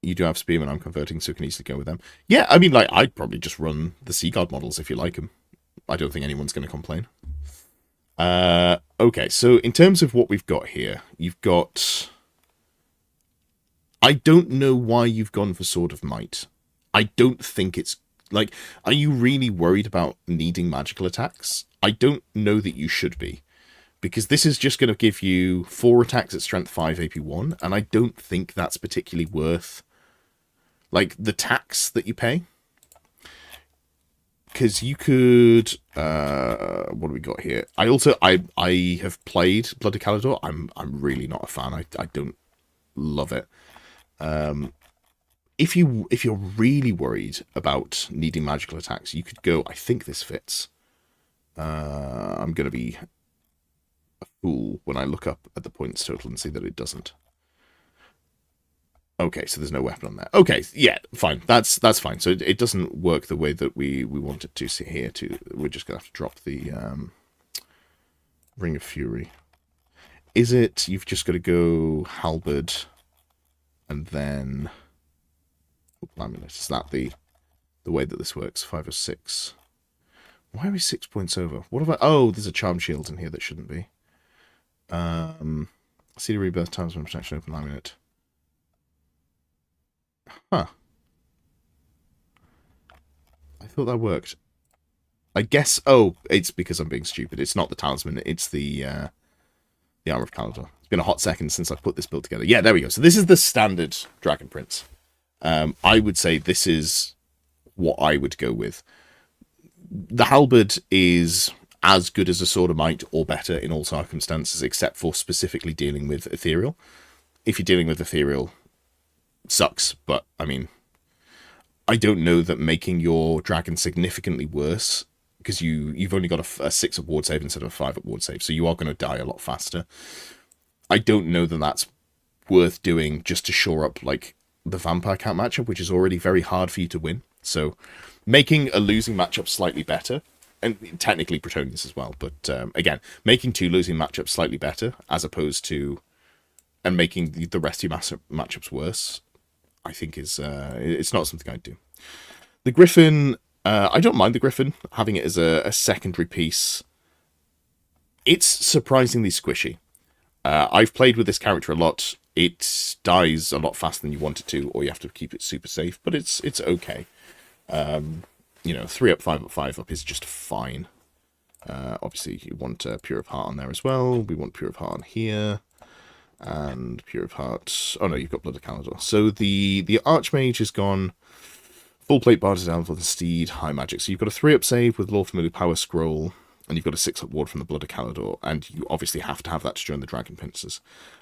You do have Spearman I'm converting, so can easily go with them. Yeah, I mean, like, I'd probably just run the Sea God models if you like them. I don't think anyone's going to complain. Okay, so in terms of what we've got here, you've got... I don't know why you've gone for Sword of Might. I don't think it's... Like, are you really worried about needing magical attacks? I don't know that you should be. Because this is just going to give you 4 attacks at Strength 5, AP 1, and I don't think that's particularly worth... like, the tax that you pay. Because you could... what do we got here? I have played Blood of Caledor. I'm really not a fan. I don't love it. If you're really worried about needing magical attacks, you could go... I think this fits. I'm going to be a fool when I look up at the points total and see that it doesn't. Okay, so there's no weapon on there. Okay, yeah, fine. That's fine. So it doesn't work the way that we want it to see here. We're just going to have to drop the Ring of Fury. Is it... You've just got to go Halberd and then... Amulet. Is that the way that this works? 5 or 6. Why are we 6 points over? What about... Oh, there's a Charm Shield in here that shouldn't be. Cedar Rebirth, Talisman Protection, Open Amulet. Huh. I thought that worked. I guess... Oh, it's because I'm being stupid. It's not the Talisman. It's the Armor of Caledor. It's been a hot second since I put this build together. Yeah, there we go. So this is the standard Dragon Prince. I would say this is what I would go with. The Halberd is as good as a Sword of Might or better in all circumstances, except for specifically dealing with Ethereal. If you're dealing with Ethereal, sucks, but I mean, I don't know that making your dragon significantly worse, because you've only got a 6 at ward save instead of a 5 at ward save, so you are going to die a lot faster. I don't know that that's worth doing just to shore up, like, the Vampire Count matchup, which is already very hard for you to win. So making a losing matchup slightly better, and technically Bretonnius as well, but again, making 2 losing matchups slightly better, as opposed to... and making the rest of your matchups worse, I think is... it's not something I'd do. The Griffin... I don't mind the Griffin, having it as a secondary piece. It's surprisingly squishy. I've played with this character a lot. It dies a lot faster than you want it to, or you have to keep it super safe, but it's okay. 3 up, 5 up, 5 up is just fine. Obviously, you want Pure of Heart on there as well. We want Pure of Heart on here. And Pure of Heart... Oh no, you've got Blood of Caledor. So the Archmage has gone Full Plate, Barded Elf with the Steed, High Magic. So you've got a 3 up save with Lord Familiar Power Scroll, and you've got a 6 up ward from the Blood of Caledor, and you obviously have to have that to join the Dragon Pincers.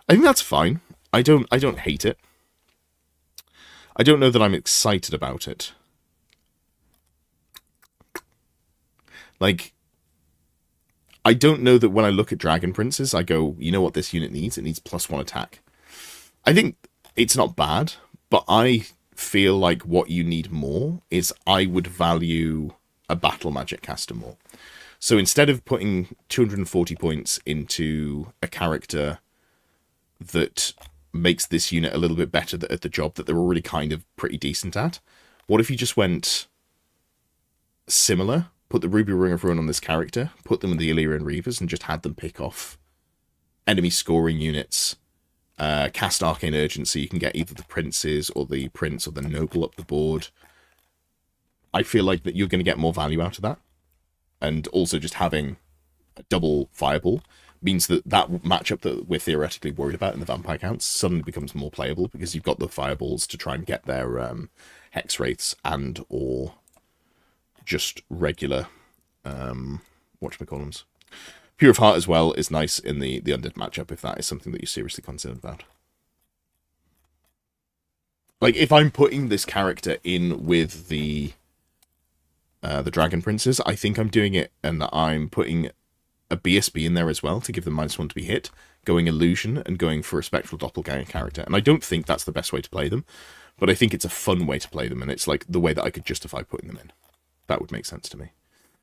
I think that's fine. I don't hate it. I don't know that I'm excited about it. Like, I don't know that when I look at Dragon Princes, I go, you know what this unit needs? It needs +1 attack. I think it's not bad, but I feel like what you need more is I would value a Battle Magic caster more. So instead of putting 240 points into a character that makes this unit a little bit better at the job that they're already kind of pretty decent at, what if you just went similar? Put the Ruby Ring of Ruin on this character, put them in the Illyrian Reavers, and just had them pick off enemy scoring units, cast Arcane Urgency. You can get either the Princes or the Prince or the Noble up the board. I feel like that you're going to get more value out of that. And also just having a double Fireball means that matchup that we're theoretically worried about in the Vampire Counts suddenly becomes more playable, because you've got the Fireballs to try and get their Hex Wraiths and or just regular whatchamacallums. Pure of Heart as well is nice in the Undead matchup if that is something that you're seriously concerned about. Like, if I'm putting this character in with the Dragon Princes, I think I'm doing it, and that I'm putting a BSB in there as well to give them -1 to be hit, going Illusion, and going for a Spectral Doppelganger character. And I don't think that's the best way to play them, but I think it's a fun way to play them, and it's like the way that I could justify putting them in. That would make sense to me.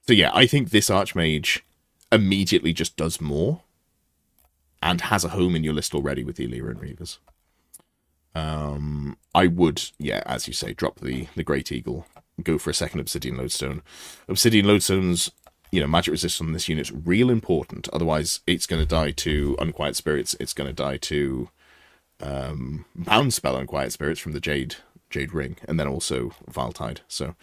So yeah, I think this Archmage immediately just does more, and has a home in your list already with the Illyrian Reavers. I would, yeah, as you say, drop the Great Eagle, go for a second Obsidian Lodestone. Obsidian Lodestones, magic resist on this unit's real important. Otherwise, it's going to die to Unquiet Spirits. It's going to die to Bound Spell Unquiet Spirits from the Jade Ring, and then also Vile Tide. So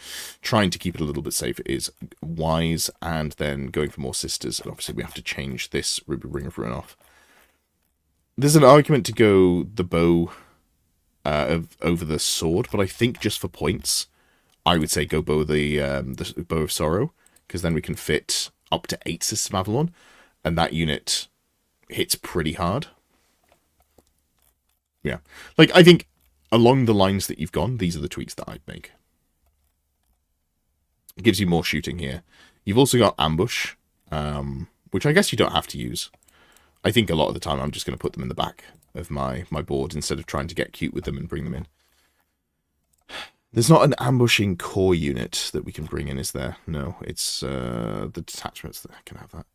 trying to keep it a little bit safe is wise, and then going for more Sisters. And obviously, we have to change this Ruby Ring of Ruin off. There's an argument to go the bow over the sword, but I think just for points, I would say go bow the Bow of Sorrow, because then we can fit up to 8 Sisters of Avalon, and that unit hits pretty hard. Yeah. I think along the lines that you've gone, these are the tweaks that I'd make. It gives you more shooting here. You've also got Ambush, which I guess you don't have to use. I think a lot of the time I'm just going to put them in the back of my board instead of trying to get cute with them and bring them in. There's not an ambushing core unit that we can bring in, is there? No, it's the detachments that can have that.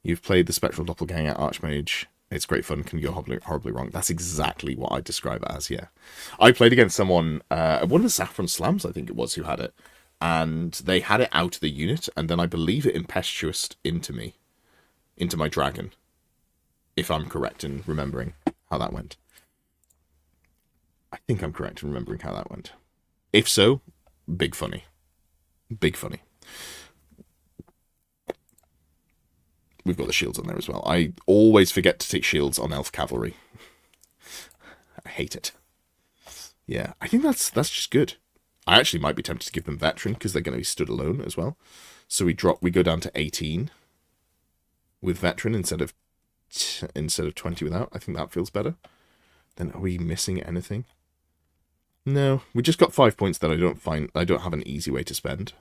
You've played the Spectral Doppelganger Archmage. It's great fun, can go horribly wrong. That's exactly what I describe it as, yeah. I played against someone, one of the Saffron Slams, I think it was, who had it. And they had it out of the unit, and then I believe it impetuoused into my dragon. If I'm correct in remembering how that went. I think I'm correct in remembering how that went. If so, big funny. Big funny. We've got the shields on there as well. I always forget to take shields on Elf Cavalry. I hate it. Yeah, I think that's just good. I actually might be tempted to give them Veteran, because they're going to be stood alone as well. So we go down to 18 with Veteran instead of 20 without. I think that feels better. Then are we missing anything? No, we just got 5 points that I don't have an easy way to spend.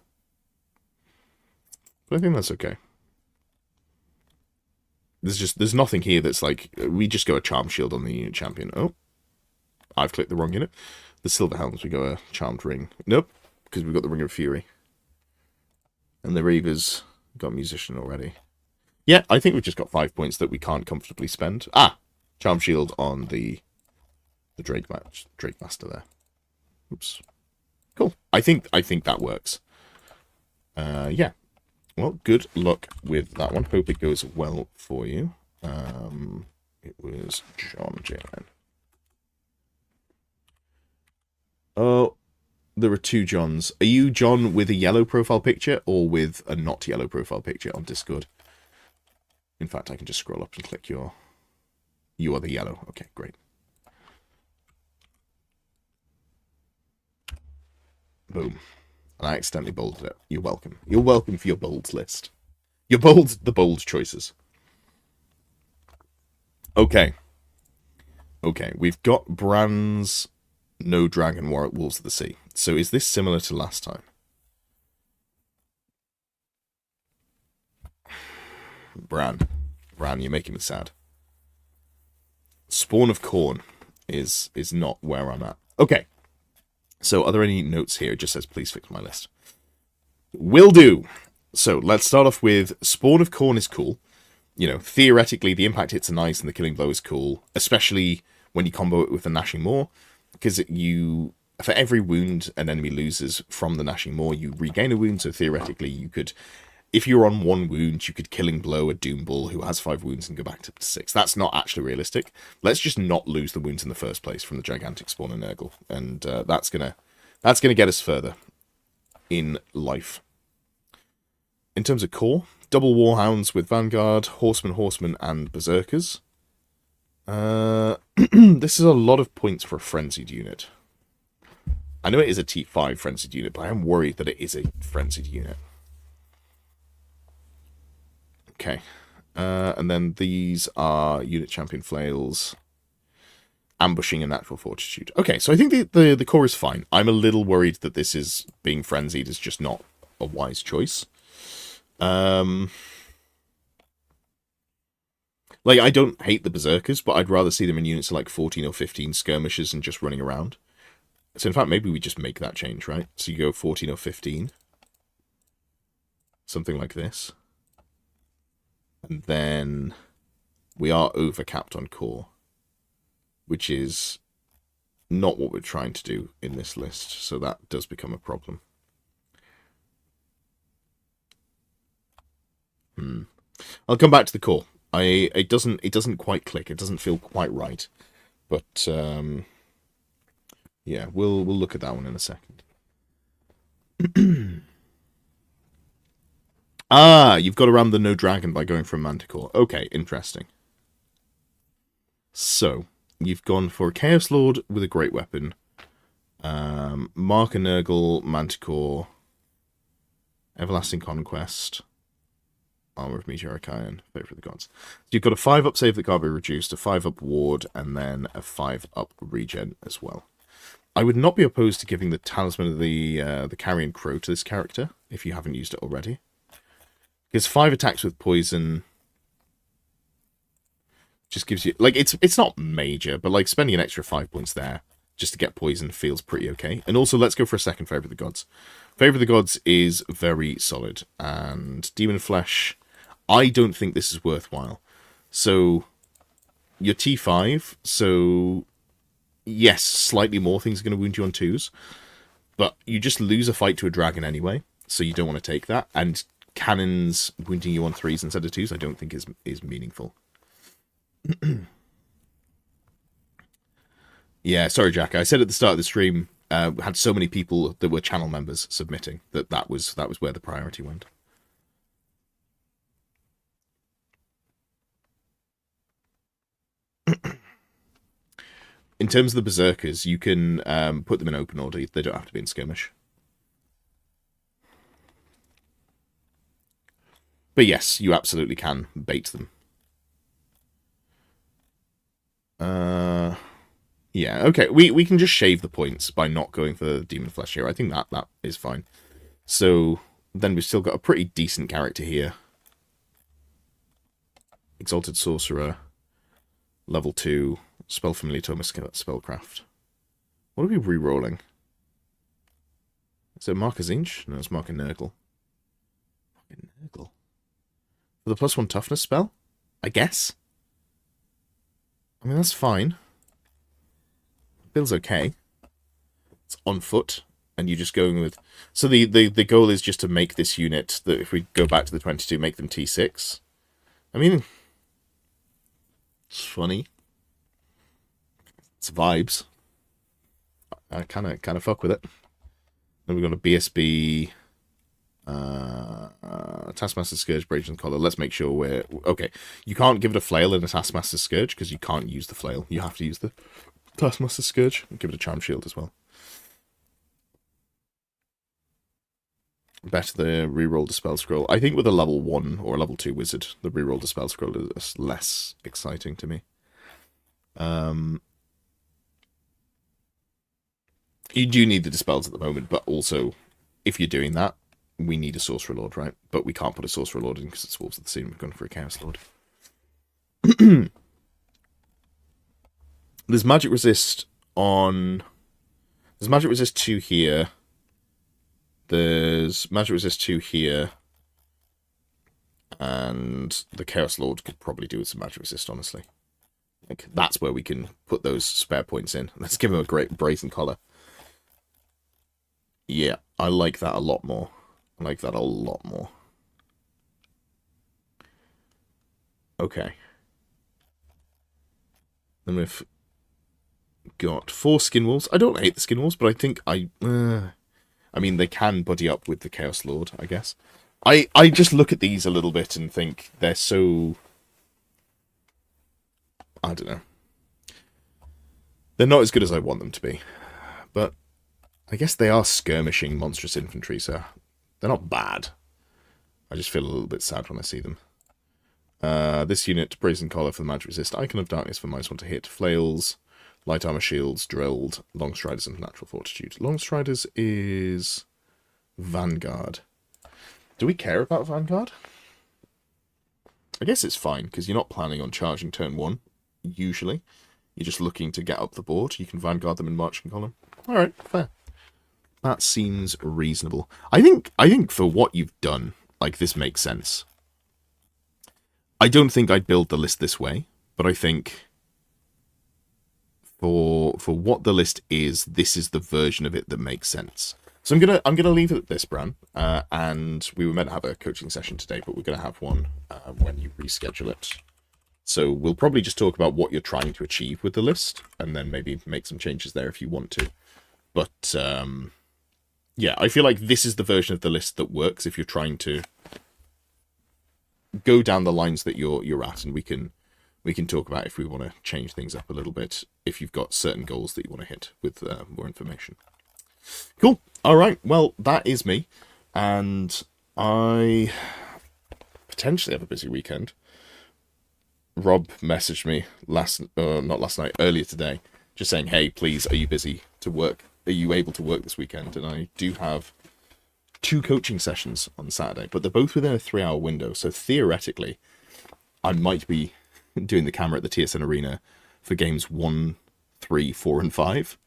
But I think that's okay. There's nothing here that's like, we just go a Charm Shield on the unit champion. Oh, I've clicked the wrong unit. The Silver Helms, we go a Charmed Ring. Nope, because we've got the Ring of Fury. And the Reavers got Musician already. Yeah, I think we've just got 5 points that we can't comfortably spend. Charm Shield on the Drake Master there. Oops. Cool. I think that works. Yeah. Well, good luck with that one. Hope it goes well for you. It was John J-Line. Oh, there are two Johns. Are you John with a yellow profile picture or with a not yellow profile picture on Discord? In fact, I can just scroll up and click you are the yellow. Okay, great. Boom. And I accidentally bolded it. You're welcome. You're welcome for your bolds list. The bold choices. Okay. Okay, we've got Bran's No Dragon War at Wolves of the Sea. So is this similar to last time? Bran, you're making me sad. Spawn of Corn is not where I'm at. Okay. So are there any notes here? It just says, please fix my list. Will do. So let's start off with Spawn of Corn is cool. Theoretically, the impact hits are nice and the killing blow is cool, especially when you combo it with the Gnashing Maw, because for every wound an enemy loses from the Gnashing Maw, you regain a wound, so theoretically you could, if you're on 1 wound, you could Killing Blow a Doom Bull who has 5 wounds and go back up to 6. That's not actually realistic. Let's just not lose the wounds in the first place from the Gigantic Spawn and Nurgle, and that's gonna get us further in life. In terms of core, double Warhounds with Vanguard, Horsemen, and Berserkers. This is a lot of points for a Frenzied unit. I know it is a T5 Frenzied unit, but I am worried that it is a Frenzied unit. Okay. And then these are Unit Champion Flails, Ambushing, and Natural Fortitude. Okay, so I think the core is fine. I'm a little worried that this is being Frenzied is just not a wise choice. I don't hate the Berserkers, but I'd rather see them in units of 14 or 15 skirmishers and just running around. So in fact, maybe we just make that change, right? So you go 14 or 15. Something like this. And then we are overcapped on core, which is not what we're trying to do in this list, so that does become a problem. I'll come back to the core. It doesn't quite click. It doesn't feel quite right. But yeah, we'll look at that one in a second. You've got around the no dragon by going for a Manticore. Okay, interesting. So, you've gone for a Chaos Lord with a great weapon. Mark and Nurgle, Manticore, Everlasting Conquest, Armor of Meteoric Iron, Favour of the Gods. So you've got a 5-up save that can't be reduced, a 5-up ward, and then a 5-up regen as well. I would not be opposed to giving the Talisman of the Carrion Crow to this character, if you haven't used it already. Because 5 attacks with poison just gives you... Like, it's not major, but, like, spending an extra 5 points there just to get poison feels pretty okay. And also, let's go for a second Favour of the Gods. Favour of the Gods is very solid. And Demon Flesh, I don't think this is worthwhile. So, you're T5, so... Yes, slightly more things are going to wound you on 2s. But you just lose a fight to a dragon anyway, so you don't want to take that. And cannons wounding you on 3s instead of 2s, I don't think is meaningful. Yeah, sorry, Jack. I said at the start of the stream, had so many people that were channel members submitting that was where the priority went. In terms of the Berserkers, you can put them in open order. They don't have to be in skirmish. But yes, you absolutely can bait them. Yeah, okay. We can just shave the points by not going for the Demon Flesh here. I think that is fine. So then we've still got a pretty decent character here. Exalted Sorcerer, level 2, Spell Familiar Tome of Spellcraft. What are we re-rolling? Is it Mark of Tzeentch? No, it's Mark of Nurgle. Mark of Nurgle. For the +1 toughness spell? I guess? I mean, that's fine. Feels okay. It's on foot, and you're just going with... So the goal is just to make this unit, that if we go back to the 22, make them T6. I mean... It's funny. It's vibes. I kind of fuck with it. Then we've got a BSB... Taskmaster's Scourge, Brazen Collar. Let's make sure we're... Okay, you can't give it a flail in a Taskmaster's Scourge, because you can't use the flail. You have to use the Taskmaster's Scourge. Give it a Charm Shield as well. Better the reroll the spell scroll. I think with a level 1 or a level 2 wizard, the reroll the spell scroll is less exciting to me. You do need the dispels at the moment, but also, if you're doing that, we need a Sorcerer Lord, right? But we can't put a Sorcerer Lord in because it's Wolves of the Sea. We're going for a Chaos Lord. There's Magic Resist on... There's Magic Resist 2 here. There's Magic Resist 2 here. And the Chaos Lord could probably do with some Magic Resist, honestly. Like, that's where we can put those spare points in. Let's give him a great Brazen Collar. Yeah, I like that a lot more. I like that a lot more. Okay. Then we've got 4 Skin Wolves. I don't hate the Skin Wolves, but I think I mean, they can buddy up with the Chaos Lord, I guess. I just look at these a little bit and think they're so... I don't know. They're not as good as I want them to be. But I guess they are skirmishing monstrous infantry, so they're not bad. I just feel a little bit sad when I see them. This unit, Brazen Collar for the Magic Resist, Icon of Darkness for -1 to hit, Flails, Light Armor Shields, Drilled, Longstriders, and Natural Fortitude. Longstriders is Vanguard. Do we care about Vanguard? I guess it's fine, because you're not planning on charging turn 1, usually. You're just looking to get up the board. You can Vanguard them in marching column. Alright, fair. That seems reasonable. I think for what you've done, like, this makes sense. I don't think I'd build the list this way, but I think for what the list is, this is the version of it that makes sense. So I'm gonna leave it at this, Bran. And we were meant to have a coaching session today, but we're gonna have one when you reschedule it. So we'll probably just talk about what you're trying to achieve with the list, and then maybe make some changes there if you want to. But yeah, I feel like this is the version of the list that works if you're trying to go down the lines that you're at, and we can talk about if we want to change things up a little bit if you've got certain goals that you want to hit with more information. Cool. All right. Well, that is me, and I potentially have a busy weekend. Rob messaged me not last night, earlier today, just saying, "Hey, please, are you busy to work? Are you able to work this weekend?" And I do have 2 coaching sessions on Saturday, but they're both within a 3-hour window. So theoretically, I might be doing the camera at the TSN Arena for games 1, 3, 4, and 5.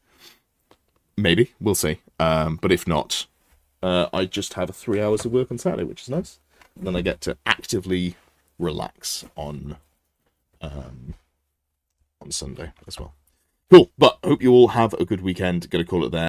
Maybe, we'll see. But if not, I just have 3 hours of work on Saturday, which is nice. And then I get to actively relax on Sunday as well. Cool, but hope you all have a good weekend. Gonna call it there.